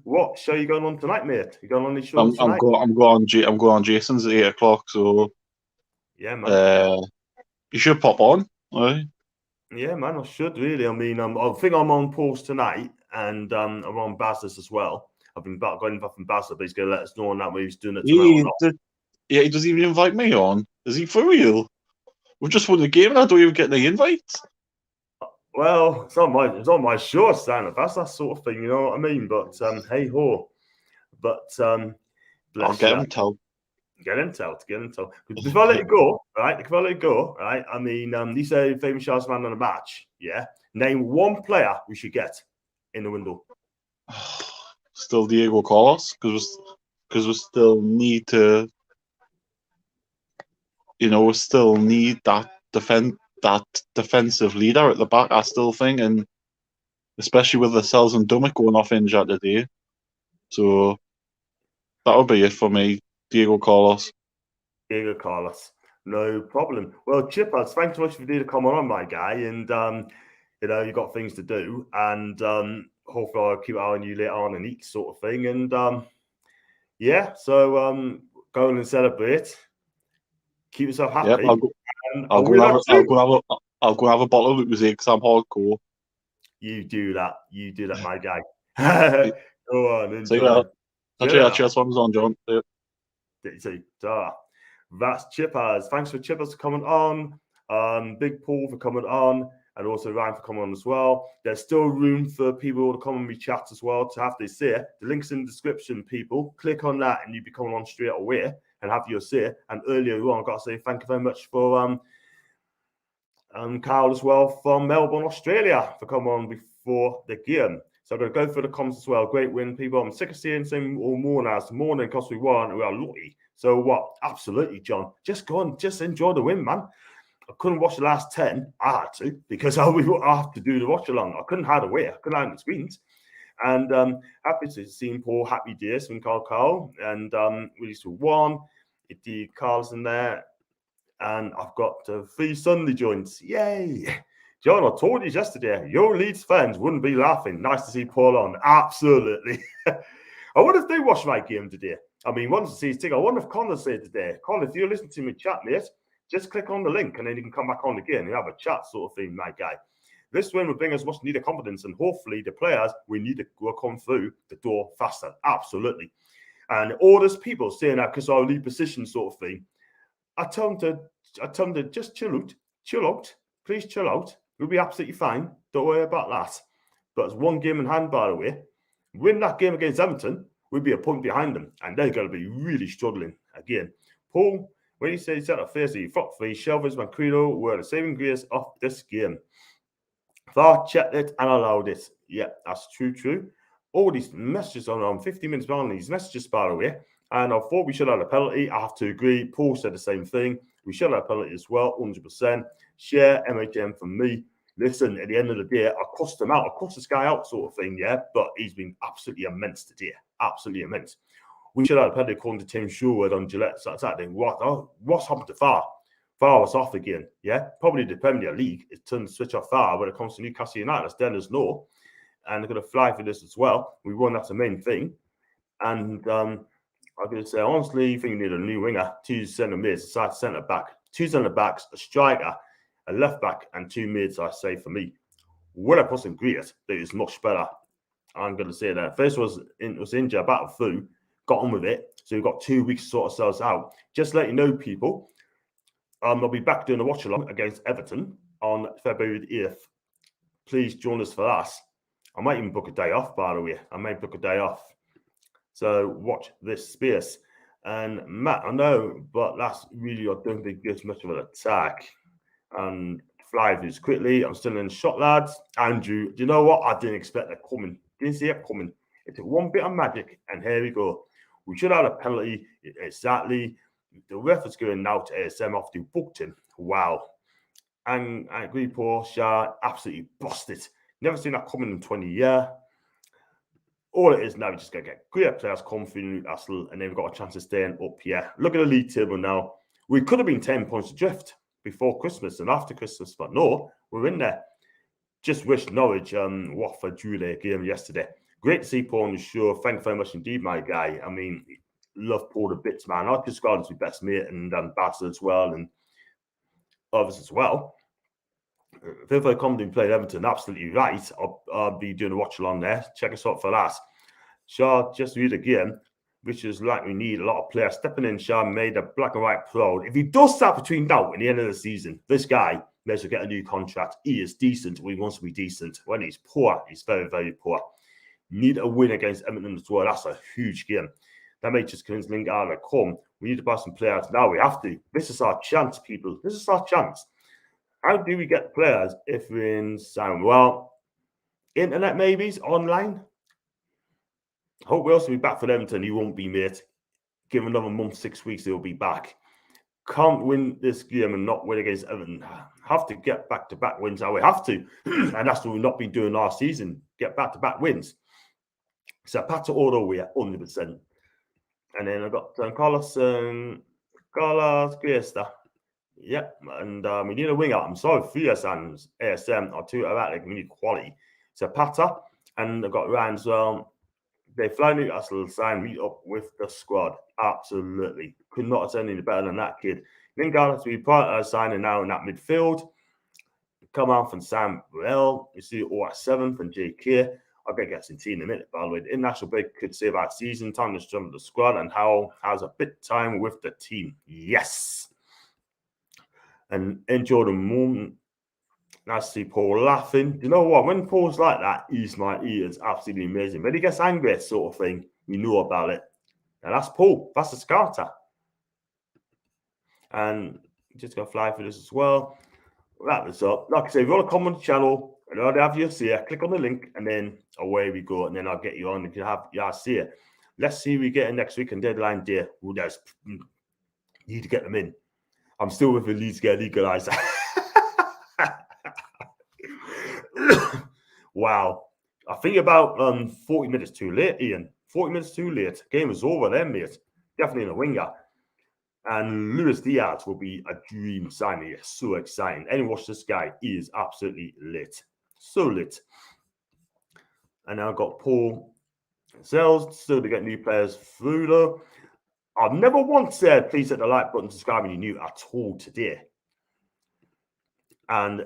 what show are you going on tonight, mate? You going on any shows tonight? I'm going on Jason's at 8:00. So Yeah, man. You should pop on. Right? Yeah, man, I should really. I mean, I think I'm on Paul's tonight, and I'm on Baz's as well. I've been going back from Baz, but he's going to let us know on that way he's doing it tonight or not. He doesn't even invite me on. Is he for real? We've just won the game and I don't even get any invites. Well, it's on my show, Stan. That's that sort of thing, you know what I mean? But hey ho. But I'll get him tell. Get him tell. Before I let you go, right? I mean, you say famous shots man on a match, yeah? Name one player we should get in the window. Still Diego Carlos, because we still need to, we still need that defensive leader at the back, I still think, and especially with the Sells and Dummett going off injured today. So that'll be it for me, Diego Carlos. No problem. Well, Chippers, thanks so much for coming on, my guy. And, you got things to do. And hopefully I'll keep an eye on you later on and eat sort of thing. And, so go and celebrate. Keep yourself happy. Yeah, I'll go have a bottle of it with because I'm hardcore. You do that, my guy. Go on, enjoy. Cheers, on, John. That's Chippers. Thanks for Chippers coming on. Big Paul for coming on, and also Ryan for coming on as well. There's still room for people to come on my chat as well to have this say. The link's in the description, people. Click on that and you'll be coming on straight away and have your say. And earlier on, I've got to say thank you very much for Carl as well from Melbourne, Australia, for coming on before the game. So I'm going to go through the comments as well. Great win, people. I'm sick of seeing some all morning because we won. We are lucky. So what? Absolutely, John. Just go on. Just enjoy the win, man. I couldn't watch the last 10. I had to because I have to do the watch along. I couldn't hide away. I couldn't hide the screens. And happy to see Paul. Happy days from Carl. And we used to won. The Carl's in there. And I've got 3 Sunday joints. Yay. John, I told you yesterday, your Leeds fans wouldn't be laughing. Nice to see Paul on. Absolutely. I wonder if they watched my game today. I mean, once to see his tick. I wonder if Connor said today, Connor, if you're listening to me chat, mate, just click on the link and then you can come back on again and have a chat sort of thing, my guy. This win will bring us much needed confidence, and hopefully the players we need to will come through the door faster. Absolutely. And all those people saying that because our lead position sort of thing, I tell them to just chill out. Please chill out. We'll be absolutely fine. Don't worry about that. But it's one game in hand, by the way. Win that game against Everton, we'll be a point behind them. And they're going to be really struggling again. Paul, when you say set up Thursday, front 3, Shelvers, Mancrido were the saving grace of this game. VAR checked it and allowed it. Yeah, that's true. All these messages are on 50 minutes behind these messages, by the way. And I thought we should have a penalty. I have to agree. Paul said the same thing. We should have a penalty as well, 100%. Share MHM for me. Listen, at the end of the day, I cussed him out. I cussed this guy out sort of thing, yeah? But he's been absolutely immense today. Absolutely immense. We should have a penalty according to Tim Sherwood on Gillette Saturday. What's happened to VAR? VAR was off again, yeah? Probably the Premier League is turned to switch off VAR when it comes to Newcastle United. As Dennis know. And they're going to fly for this as well. We won, that's the main thing. And I'm going to say, honestly, you think you need a new winger, 2 centre mids, a side centre back, 2 centre backs, a striker, a left back, and 2 mids, I say, for me. When I put some great, that is much better. I'm going to say that. First was injured, battle through, got on with it. So we've got 2 weeks to sort ourselves out. Just to let you know, people, I'll be back doing a watch along against Everton on February the 8th. Please join us for that. I might even book a day off, by the way. I may book a day off. So watch this space. And Matt, I know, but that's really, I don't think gives much of an attack. And fly this quickly. I'm still in shot, lads. Andrew, do you know what? I didn't expect that coming. Didn't see it coming. It took one bit of magic, and here we go. We should have a penalty. Exactly. The ref is going now to ASM after you booked him. Wow. And I agree, Paul Shah absolutely busted. Never seen that coming in 20 years. All it is now, we're just going to get great players come through Newcastle, and then we've got a chance of staying up here. Look at the league table now. We could have been 10 points adrift before Christmas and after Christmas, but no, we're in there. just wish Norwich Watford drew their game yesterday. Great to see Paul on the show. Thank you very much indeed, my guy. I mean, love Paul the bits, man. I just got him to be best mate and Bassel as well, and others as well. If I come to play Everton, absolutely right. I'll be doing a watch along there. Check us out for that. Shaw just read again, which is like we need a lot of players stepping in. Shaw made a black and white proud. If he does start between now and the end of the season, this guy may as well get a new contract. He is decent. He wants to be decent. When he's poor, he's very, very poor. Need a win against Everton as well. That's a huge game. That may just convince Lingard to come. We need to buy some players now. We have to. This is our chance, people. This is our chance. How do we get players if we're in sound? Well, internet maybe, online. Hope Wilson will be back for Everton. He won't be, mate. Give him another month, 6 weeks, he'll be back. Can't win this game and not win against Everton. Have to get back-to-back wins. We have to. And that's what we've not been doing last season. Get back-to-back wins. So Pato all the way, 100%. And then I've got Carlos Griesta. Yep, and we need a winger. I'm sorry, 3 ASM or 2 erratic. We need quality. So Pata, and I've got Ryan as well. They fly Newcastle, sign me up with the squad. Absolutely. Could not have done any better than that kid. Lingard to be part of signing now in that midfield. Come on from Sam Burrell. You see all at 7 from JK. I'll get Gassentine in a minute, by the way. The international break could save our season. Time to jump the squad, and how has a bit time with the team. Yes. And enjoy the moment. Nice to see Paul laughing. You know what? When Paul's like that, he is absolutely amazing. When he gets angry, sort of thing, you know about it. And that's Paul. That's a scouter. And just gonna fly through this as well. Wrap this up. Like I say, if you want to come on the channel, and already have you see it, click on the link, and then away we go. And then I'll get you on. If you have, yeah, see it. Let's see who we get in next week and deadline day. Who does? Need to get them in. I'm still with the Leeds get legalized. Wow. I think about 40 minutes too late, Ian. 40 minutes too late. Game is over then, mate. Definitely in a winger. And Luis Diaz will be a dream signing. It's so exciting. Anyone watch this guy? He is absolutely lit. So lit. And now I've got Paul Sells. Still to get new players through, though. I've never once said, please hit the like button, subscribe when you're new at all today. And,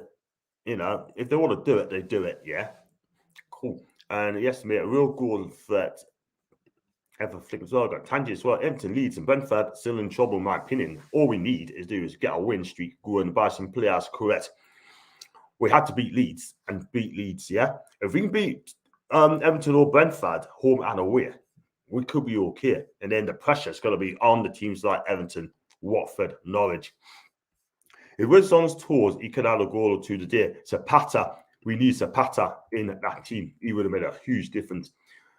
you know, if they want to do it, they do it, yeah? Cool. And he estimated a real goal threat. Ever flick as well. Got Tangy as well. Everton, Leeds, and Brentford still in trouble, in my opinion. All we need is get a win streak going and buy some players correct. We had to beat Leeds and beat Leeds, yeah? If we can beat Everton or Brentford, home and away, we could be okay. And then the pressure's got to be on the teams like Everton, Watford, Norwich. If Winston's on his tours, he could add a goal or two today. Zapata, we need Zapata in that team. He would have made a huge difference.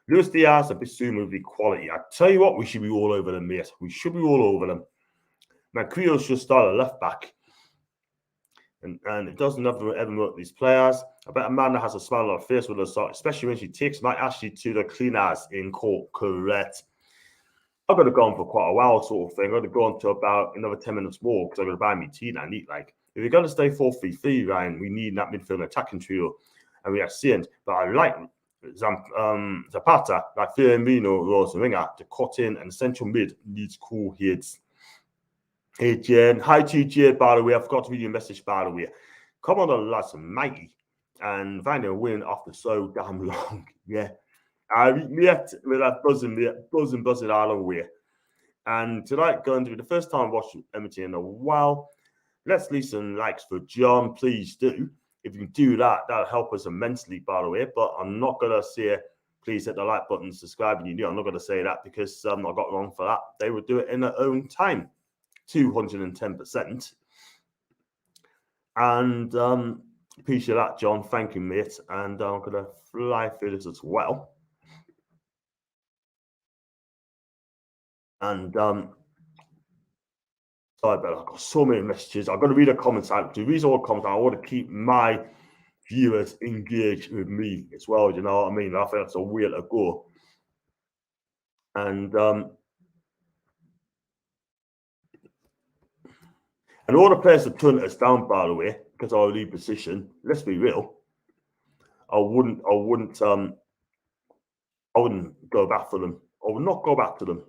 Luis Diaz and Bissouma with the quality. I tell you what, we should be all over them, mate. We should be all over them. Manquillo should start a left back. And it doesn't ever work these players. I bet Amanda has a smile on her face with her start, especially when she takes Mike Ashley to the cleaners in court. Correct. I'm going to go on for quite a while, sort of thing. I'm going to go on to about another 10 minutes more because I'm going to buy me tea and I need, like, if you're going to stay 4-3-3, Ryan, we need that midfield attacking trio. And we are seeing, but I like Zapata, like Firmino, Rose, and Winger to cut in, and central mid needs cool heads. Hey, Jen. Hi to you, Jade, by the way. I forgot to read your message, by the way. Come on, the lads, mighty. And finding a win after so damn long. Yeah. I met with that buzzing all the way. And tonight going to be the first time watching Everton in a while. Let's leave some likes for John. Please do. If you can do that, that'll help us immensely, by the way. But I'm not going to say, please hit the like button, subscribe, and you know I'm not going to say that because I got wrong for that. They would do it in their own time. 210%. And appreciate that, John. Thank you, mate. And I'm going to fly through this as well. And sorry, but I've got so many messages. I've got to read the comments out. To read all the comments, I want to keep my viewers engaged with me as well. You know what I mean? I think that's a way to go. And all the players have turned us down, by the way, because of our lead position. Let's be real. I wouldn't go back for them. I would not go back to them.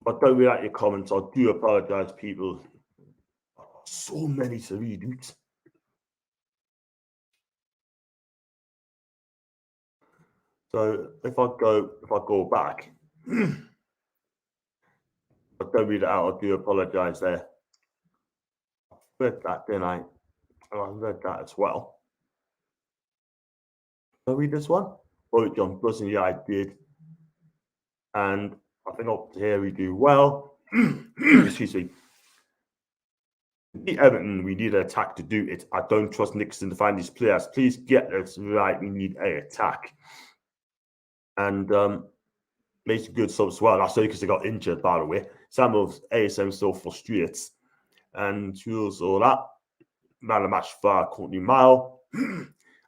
But don't read out your comments. I do apologize, people. So many to read, dude. So if I go back, I don't read it out. I do apologize there. I read that, didn't I? Oh, I read that as well. Did I read this one? Oh, John Buzzing, yeah, I did. And I think up to here we do well. Excuse me. Everton, we need an attack to do it. I don't trust Nixon to find these players. Please get this right. We need an attack. And makes a good sub as well. That's only because they got injured, by the way. Samuel's ASM still frustrates. And Jules, all that. Man of match for Courtney Mile.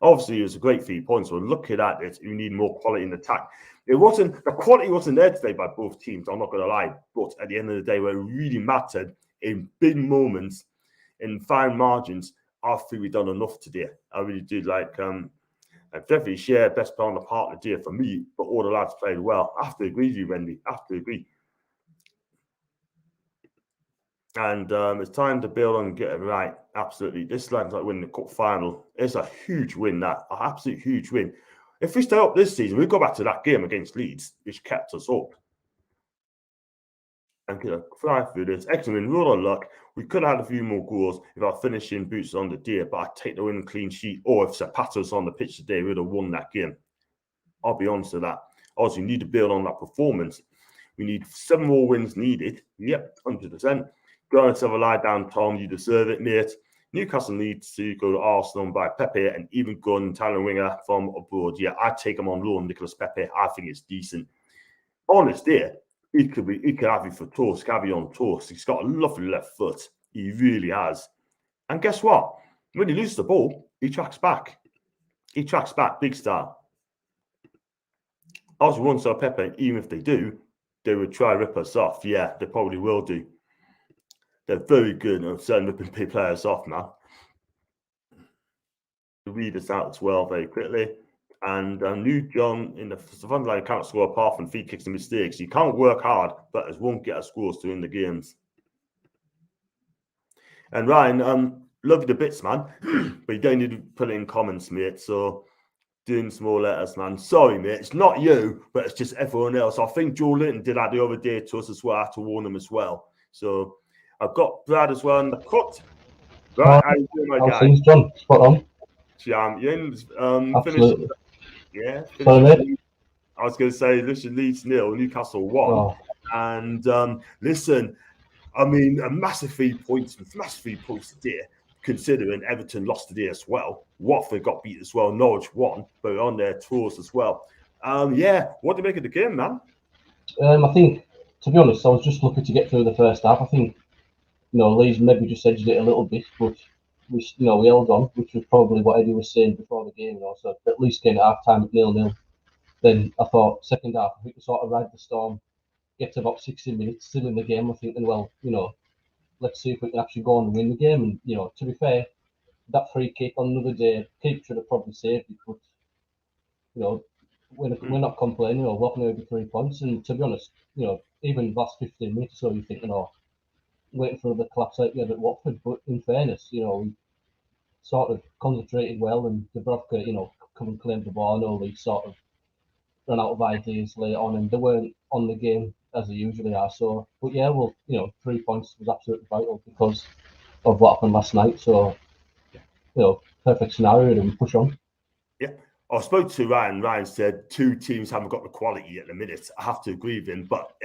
Obviously, it was a great 3 points. We're looking at it. You need more quality in the attack. The quality wasn't there today by both teams. I'm not going to lie. But at the end of the day, where it really mattered in big moments, in fine margins, I think we've done enough today. I really did like. I definitely share best player on the park today for me, but all the lads played well. I have to agree with you, Wendy. I have to agree. And it's time to build on and get it right. Absolutely. This land's like winning the cup final. It's a huge win, that. An absolute huge win. If we stay up this season, we go back to that game against Leeds, which kept us up. And fly through this. Excellent win. Roll on luck. We could have had a few more goals if our finishing boots on the day, but I'd take the win clean sheet. Or if Zapata's on the pitch today, we'd have won that game. I'll be honest with that. Also, you need to build on that performance. We need 7 more wins needed. Yep, 100%. Go and have a lie down, Tom. You deserve it, mate. Newcastle needs to go to Arsenal and buy Pepe and even go and Italian winger from abroad. Yeah, I'd take him on loan, Nicholas Pepe. I think it's decent. Honest there. He could have you for toast, Cavi on toast. He's got a lovely left foot. He really has. And guess what? When he loses the ball, he tracks back. He tracks back, big star. I was once on Pepe, even if they do, they would try to rip us off. Yeah, they probably will do. They're very good at ripping players off now. Read this out as well very quickly. And New John in the front line can't score apart from free kicks and mistakes. You can't work hard, but it won't get us scores to win the games. And Ryan, love you the bits, man. But you don't need to put it in comments, mate. So doing small letters, man. Sorry, mate. It's not you, but it's just everyone else. I think Joe Linton did that the other day to us as well. I had to warn them as well. So I've got Brad as well in the cut. Right, how you doing, my guy? Thanks, John. Spot on. Champions. Absolutely. Yeah. Sorry, mate. I was going to say, listen, Leeds 0, Newcastle 1. Oh. And listen, I mean, a massive 3 points today, considering Everton lost today as well. Watford got beat as well. Norwich won, but on their tours as well. Yeah, what do you make of the game, man? I think, to be honest, I was just lucky to get through the first half. I think, Leeds maybe just edged it a little bit, but we held on, which was probably what Eddie was saying before the game. So at least getting half time at 0-0. Then I thought second half, I think we sort of ride the storm, get to about 60 minutes, still in the game. I'm thinking, well, let's see if we can actually go on and win the game. And to be fair, that free kick on another day, keeper should have probably saved it, but we're not complaining. We're walking away with 3 points. And to be honest, even the last 15 minutes or so, you're thinking, waiting for the collapse like we had at Watford. But in fairness, we sort of concentrated well, and Dubravka, come and claim the ball. I know we sort of ran out of ideas later on, and they weren't on the game as they usually are. So, but yeah, 3 points was absolutely vital because of what happened last night. So, perfect scenario to push on. Yeah. I spoke to Ryan. Ryan said 2 teams haven't got the quality at the minute. I have to agree with him, but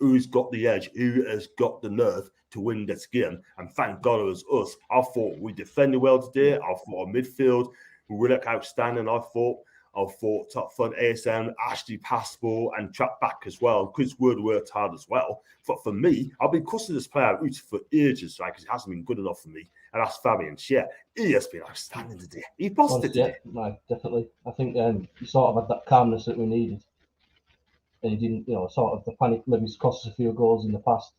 who's got the edge? Who has got the nerve to win this game? And thank God it was us. I thought we defended well today. I thought our midfield, we looked outstanding. I thought top front ASM, Ashley passed ball and trapped back as well. Chris Wood worked hard as well. But for me, I've been cussing this player out for ages, right? Because it hasn't been good enough for me. And that's Fabian Scher. He has been outstanding today. He bossed it today. Yeah, no, definitely. I think he sort of had that calmness that we needed. and he didn't, sort of the panic maybe cost us a few goals in the past,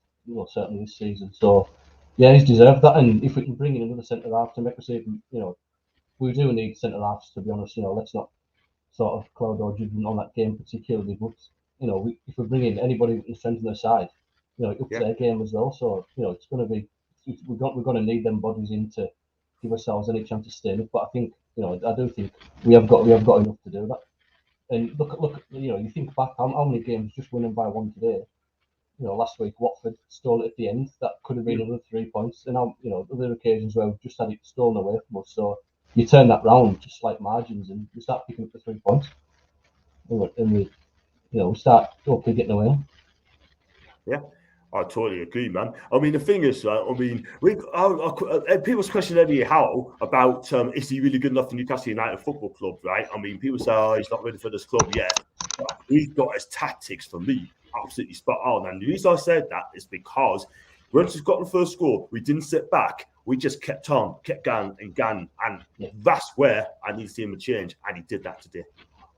certainly this season. So, yeah, he's deserved that. And if we can bring in another centre half to make us even, we do need centre halves, to be honest. Let's not sort of cloud our judgment on that game particularly. But if we bring in anybody who can strengthen their side, it ups their game as well. So it's going to be we're going to need them bodies in to give ourselves any chance to stay in it. But I think I do think we have got enough to do that. And look, you think back how many games just winning by one today. Last week Watford stole it at the end. That could have been another 3 points. And now other occasions where we've just had it stolen away from us. So you turn that round just like margins, and we start picking up the 3 points, and we start hopefully getting away. Yeah, I totally agree, man. I mean, the thing is, people's question every how about is he really good enough for Newcastle United Football Club, right? I mean, people say, oh, he's not ready for this club yet. But he's got his tactics for me absolutely spot on. And the reason I said that is because once he's got the first score, we didn't sit back. We just kept on, kept going and going. And that's where I need to see him a change. And he did that today.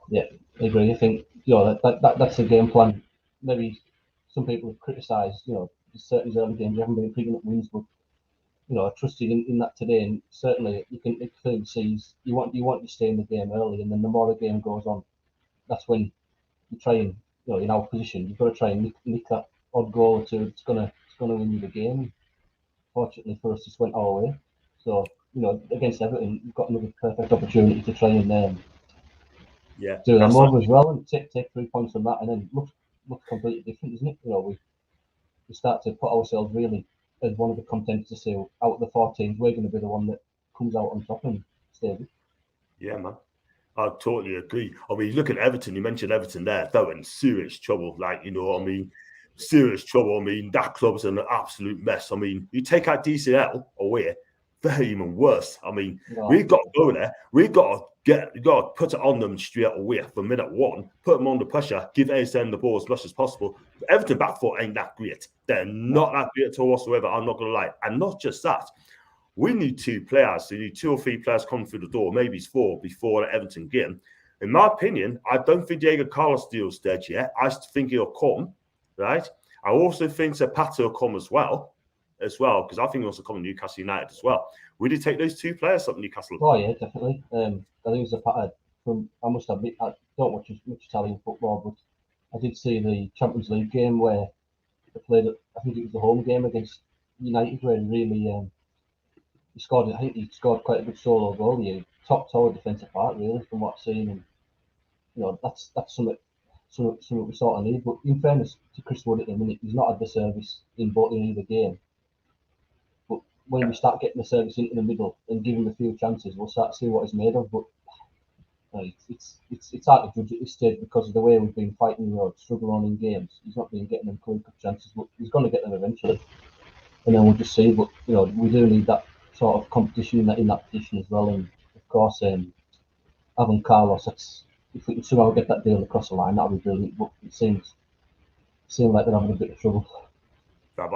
Yeah, I agree. I think, that's the game plan. Maybe some people have criticised, certain early games, you haven't been picking up wins, but, I trusted in that today. And certainly you can clearly see you want to stay in the game early. And then the more the game goes on, that's when you try and, in our position, you've got to try and nick that odd goal or two. It's gonna win you the game. Fortunately for us, this went our way. So, against Everton, you've got another perfect opportunity to try and do them over as well, and take 3 points from that, and then look completely different, isn't it? We start to put ourselves really as one of the contenders to say, out of the 4 teams, we're going to be the one that comes out on top and stays. Yeah, man. I totally agree. I mean, look at Everton. You mentioned Everton there. They're in serious trouble. Serious trouble. I mean, that club's an absolute mess. I mean, you take out DCL away, they're even worse. I mean, we've got to go there. We've got to put it on them straight away from minute one, put them under pressure, give ASN the ball as much as possible. But Everton back four ain't that great. They're not that great at all whatsoever. I'm not going to lie. And not just that. We need 2 players. We need 2 or 3 players coming through the door, maybe it's 4 before the Everton game. In my opinion, I don't think Diego Carlos deal's dead yet. I think he'll come, right? I also think Zapata will come as well, because I think he'll also come to Newcastle United as well. Would you take those 2 players up to Newcastle? Oh, yeah, definitely. I think Zapata, I must admit, I don't watch much Italian football, but I did see the Champions League game where they played, I think it was the home game against United, where he really... He scored quite a good solo goal. He topped our defensive part really from what I've seen, and that's something we sort of need. But in fairness to Chris Wood at the minute, he's not had the service in either game. But when we start getting the service into the middle and giving him a few chances, we'll start to see what he's made of. But it's hard to judge at this stage because of the way we've been fighting, struggling on in games. He's not been getting them clean cut chances, but he's going to get them eventually. And then we'll just see. But we do need that sort of competition in that position as well, and of course having Carlos, if we can somehow get that deal across the line, that'll be brilliant. But it seems like they're having a bit of trouble. That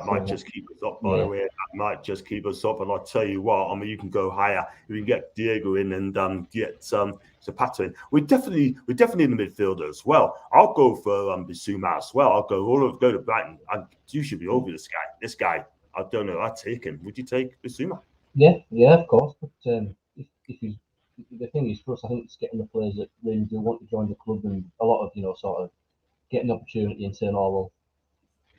might just keep us up, by the way. That might just keep us up. And I'll tell you what, I mean, you can go higher. You can get Diego in and get Zapata in. We're definitely in the midfielder as well. I'll go for Bissouma as well. I'll go to Brighton. You should be over this guy. This guy, I don't know. I'd take him. Would you take Bissouma? Yeah, of course. But if he's, the thing is for us, I think it's getting the players that really do want to join the club, and a lot of sort of getting the opportunity and saying, oh well,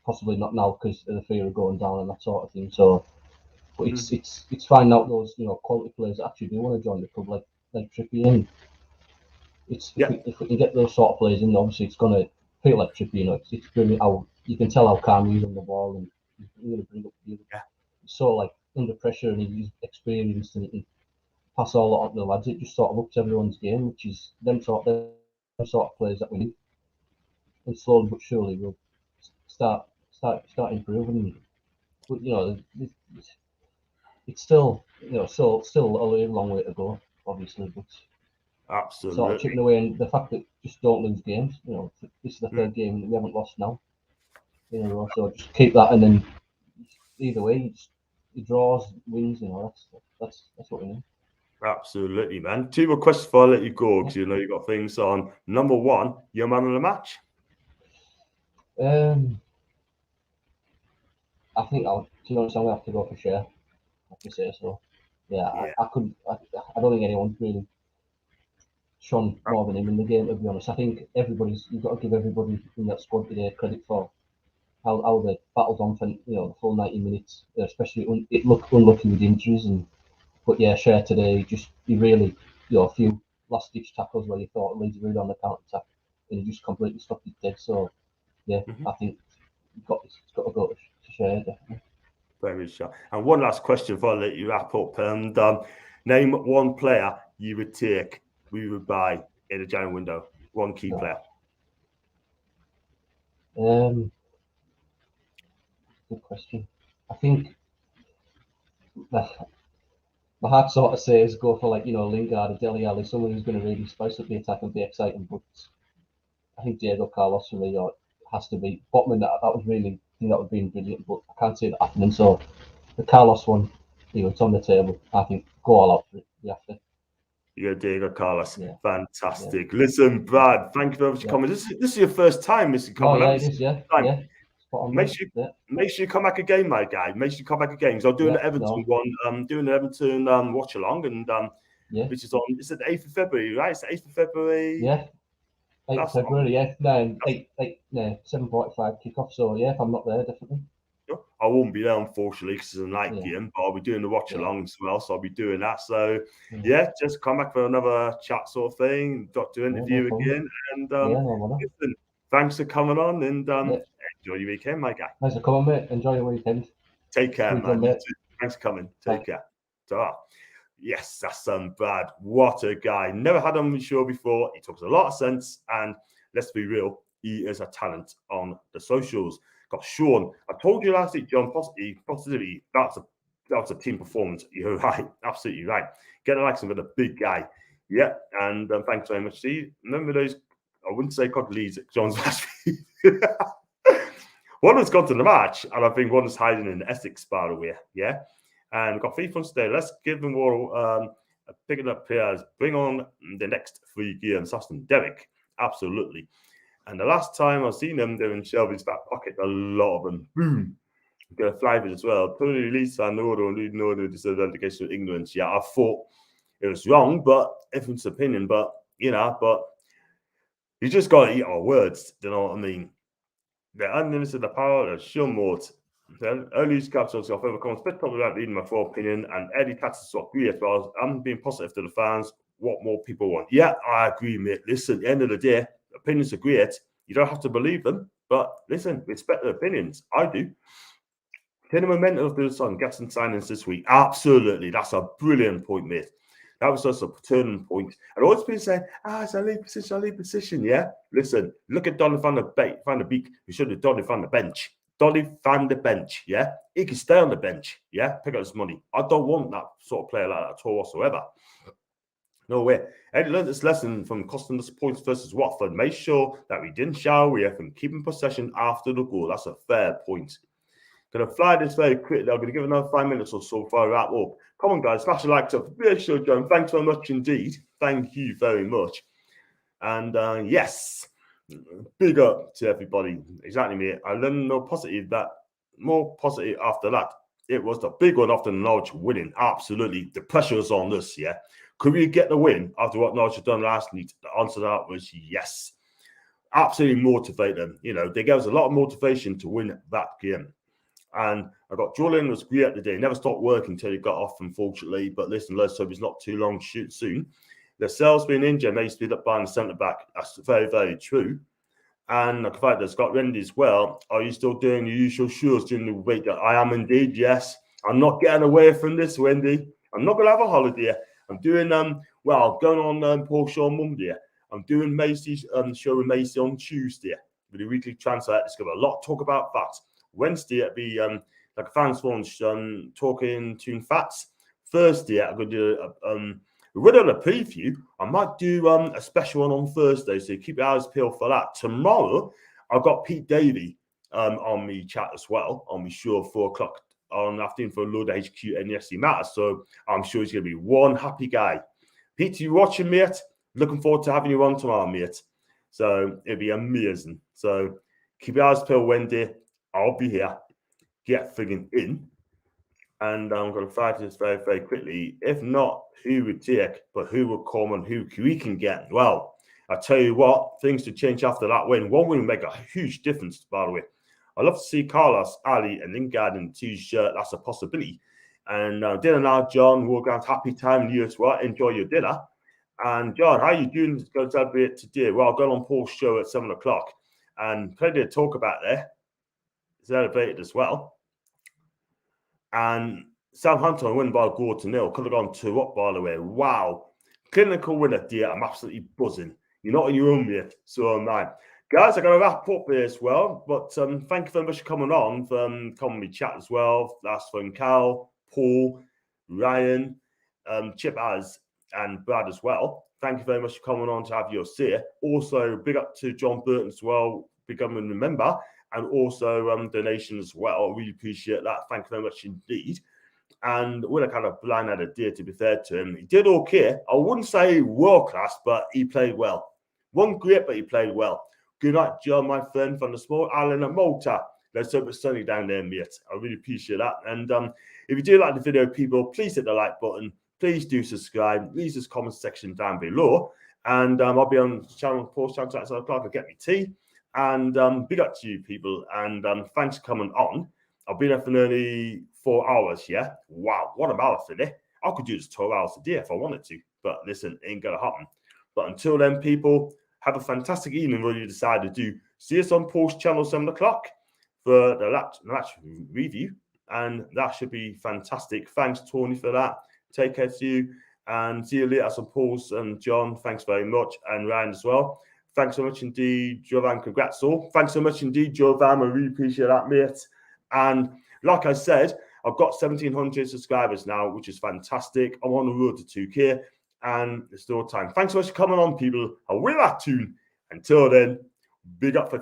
possibly not now because of the fear of going down and that sort of thing. So, but it's finding out those quality players that actually do want to join the club, like Trippier. And if we can get those sort of players in, obviously it's going to feel like Trippier. It's brilliant how you can tell how calm he is on the ball, and he's really bring up the so like under pressure, and he's experienced, and he can pass all that on to the lads. It just sort of ups everyone's game, which is them sort of players that we need. And slowly but surely we'll start improving. But it's still still a long way to go, obviously. But absolutely sort of chipping away, and the fact that just don't lose games. This is the 3rd game that we haven't lost now in a row. So just keep that, and then either way, he draws, wins. That's what we need. Absolutely, man. 2 more questions before I let you go, because you got things on. Number 1, your man of the match. I think I'll, to be honest, I'm gonna have to go for Shea. I have to say so. Yeah, Yeah. I don't think anyone's really shone more than him in the game, to be honest. I think you've got to give everybody in that squad today credit for how they battled on for the full 90 minutes, especially it looked unlucky with injuries. But yeah, Shea today, he really, a few last ditch tackles where you thought Leeds were really on the counter attack, and he just completely stopped it dead. So yeah, I think it's got to go to Shea, definitely. Very sure. And one last question before I let you wrap up. And name one player you would buy in the January window. One key player. Good question. I think my heart sort of says go for Lingard or Dele Alli, someone who's going to really spice up the attack and be exciting. But I think Diego Carlos for me has to be Botman. That was really, I think that would be brilliant. But I can't see that happening. So the Carlos one, it's on the table. I think go all out for it. We have to. Yeah, Diego Carlos. Yeah. Fantastic. Yeah. Listen, Brad, thank you very much for coming. This is your first time, Mr. Oh, yeah, it is, yeah. Make sure you come back again, my guy. Make sure you come back again. So I'm doing the Everton one. I'm doing the Everton watch along, and which is on. It's the 8th of February, right? It's the 8th of February. Yeah. 8th of February, yeah. 7:45 kickoff. So yeah, if I'm not there, definitely. I won't be there, unfortunately, because it's a night game, but I'll be doing the watch along as well, so I'll be doing that. So, just come back for another chat sort of thing, do interview again. And listen, thanks for coming on, and enjoy your weekend, my guy. Thanks for coming, mate. Enjoy your weekend. Take care, man. Thanks for coming. Take care. Ta. Yes, that's Brad. What a guy. Never had him on the show before. He talks a lot of sense, and let's be real, he is a talent on the socials. Got Sean. I told you last week, John, positivity. That's a team performance. You're right. Absolutely right. Get the likes of a big guy. Yeah. And thanks very much. See, remember those? I wouldn't say called Leeds. John's last week. One has gone to the match, and I think one is hiding in Essex, by the way. Yeah. And we've got 3 fronts today. Let's give them all picking up players. Bring on the next 3 games. Austin Derek. Absolutely. And the last time I've seen them, they're in Shelby's back pocket. A lot of them. Boom. Got a fly bit as well. Totally released. I know they deserve relegation to England. Yeah, I thought it was wrong, but everyone's opinion. But you just got to eat our words. You know what I mean? The unlimited the power of Shumwort. The early capsules of overcome, especially without reading my full opinion. And Eddie Katz agree as well. I'm being positive to the fans. What more people want? Yeah, I agree, mate. Listen, at the end of the day, opinions are great. You don't have to believe them, but listen, respect their opinions. I do. Turn the momentum of the sun, get some signings this week. Absolutely. That's a brilliant point, mate. That was just a turning point. And always been saying, it's a lead position, yeah? Listen, look at Donny van der Beek. We should have Donny van der Bench. Donny van der Bench, yeah? He can stay on the bench, yeah? Pick up his money. I don't want that sort of player like that at all whatsoever. No way. Eddie learned this lesson from costing us points versus Watford. Make sure that we didn't shy away from keeping possession after the goal. That's a fair point. Going to fly this very quickly. I'm going to give another 5 minutes or so before I wrap up. Come on, guys. Smash a like to the show, John. Thanks very much indeed. Thank you very much. And yes, big up to everybody. Exactly, mate. I learned more positive after that. It was the big one after Norwich winning. Absolutely. The pressure was on us, yeah. Could we get the win after what Norwich had done last week? The answer to that was yes. Absolutely motivate them. They gave us a lot of motivation to win that game. And I got Julian was great today. Never stopped working until he got off, unfortunately. But listen, let's hope he's not too long soon. Lascelles being injured may speed up behind the centre back. That's very, very true. And the fact that Scott Rendy as well. Are you still doing your usual shows during the week? I am indeed, yes. I'm not getting away from this, Wendy. I'm not going to have a holiday. I'm doing, going on Paul Shaw Monday. I'm doing Macy's show with Macy on Tuesday with the weekly transfer. It's got a lot to talk about that. Wednesday, it'll be like a fans launch talking Tune Fats. Thursday, I'm going to do we're on a preview. I might do a special one on Thursday, so keep your eyes peeled for that. Tomorrow, I've got Pete Davey on me chat as well, on me show 4 o'clock on afternoon for Lord HQ and yes, he matters. So I'm sure he's going to be one happy guy. Pete, you watching, mate? Looking forward to having you on tomorrow, mate. So it'll be amazing. So keep your eyes peeled Wendy. I'll be here. Get frigging in. And I'm going to fight this very, very quickly. If not, who would take, but who will come and who we can get? Well, I tell you what, things to change after that win. One win will make a huge difference, by the way. I'd love to see Carlos, Ali, and Lingard in T-shirt. That's a possibility. And dinner now, John. We're going to have happy time you as well. Enjoy your dinner. And John, how are you doing? Going to celebrate today? Well, I've got on Paul's show at 7 o'clock, and plenty to talk about there. Celebrated as well. And Southampton win by a goal to nil. Could have gone 2-up, by the way. Wow. Clinical winner, dear. I'm absolutely buzzing. You're not on your own, mate. So am I. Guys, I'm going to wrap up here as well. But thank you very much for coming on, for coming with chat as well. That's from Cal, Paul, Ryan, Chip Az, and Brad as well. Thank you very much for coming on to have your say. Also, big up to John Burton as well, becoming a member, and also donation as well. I really appreciate that. Thank you very much indeed. And Willa kind of blind had a day, to be fair to him. He did okay. I wouldn't say world class, but he played well. Wasn't great, but he played well. Good night, John, my friend from the small island of Malta. Let's hope it's sunny down there, mate. I really appreciate that. And if you do like the video, people, please hit the like button. Please do subscribe. Leave this comment section down below. And I'll be on channel, Paul's channel at 7 o'clock. I'll get me tea. And big up to you, people. And thanks for coming on. I've been there for nearly 4 hours, yeah? Wow, what a marathon, eh? I could do this 12 hours a day if I wanted to. But listen, it ain't going to happen. But until then, people, have a fantastic evening, whatever you decide to do. See us on Paul's channel 7 o'clock for the match review. And that should be fantastic. Thanks, Tony, for that. Take care to you. And see you later on Paul's and John. Thanks very much. And Ryan as well. Thanks so much indeed, Jovan. Congrats all. Thanks so much indeed, Jovan. I really appreciate that, mate. And like I said, I've got 1,700 subscribers now, which is fantastic. I'm on the road to 2K, and it's still time. Thanks so much for coming on, people. I will that tune. Until then, big up for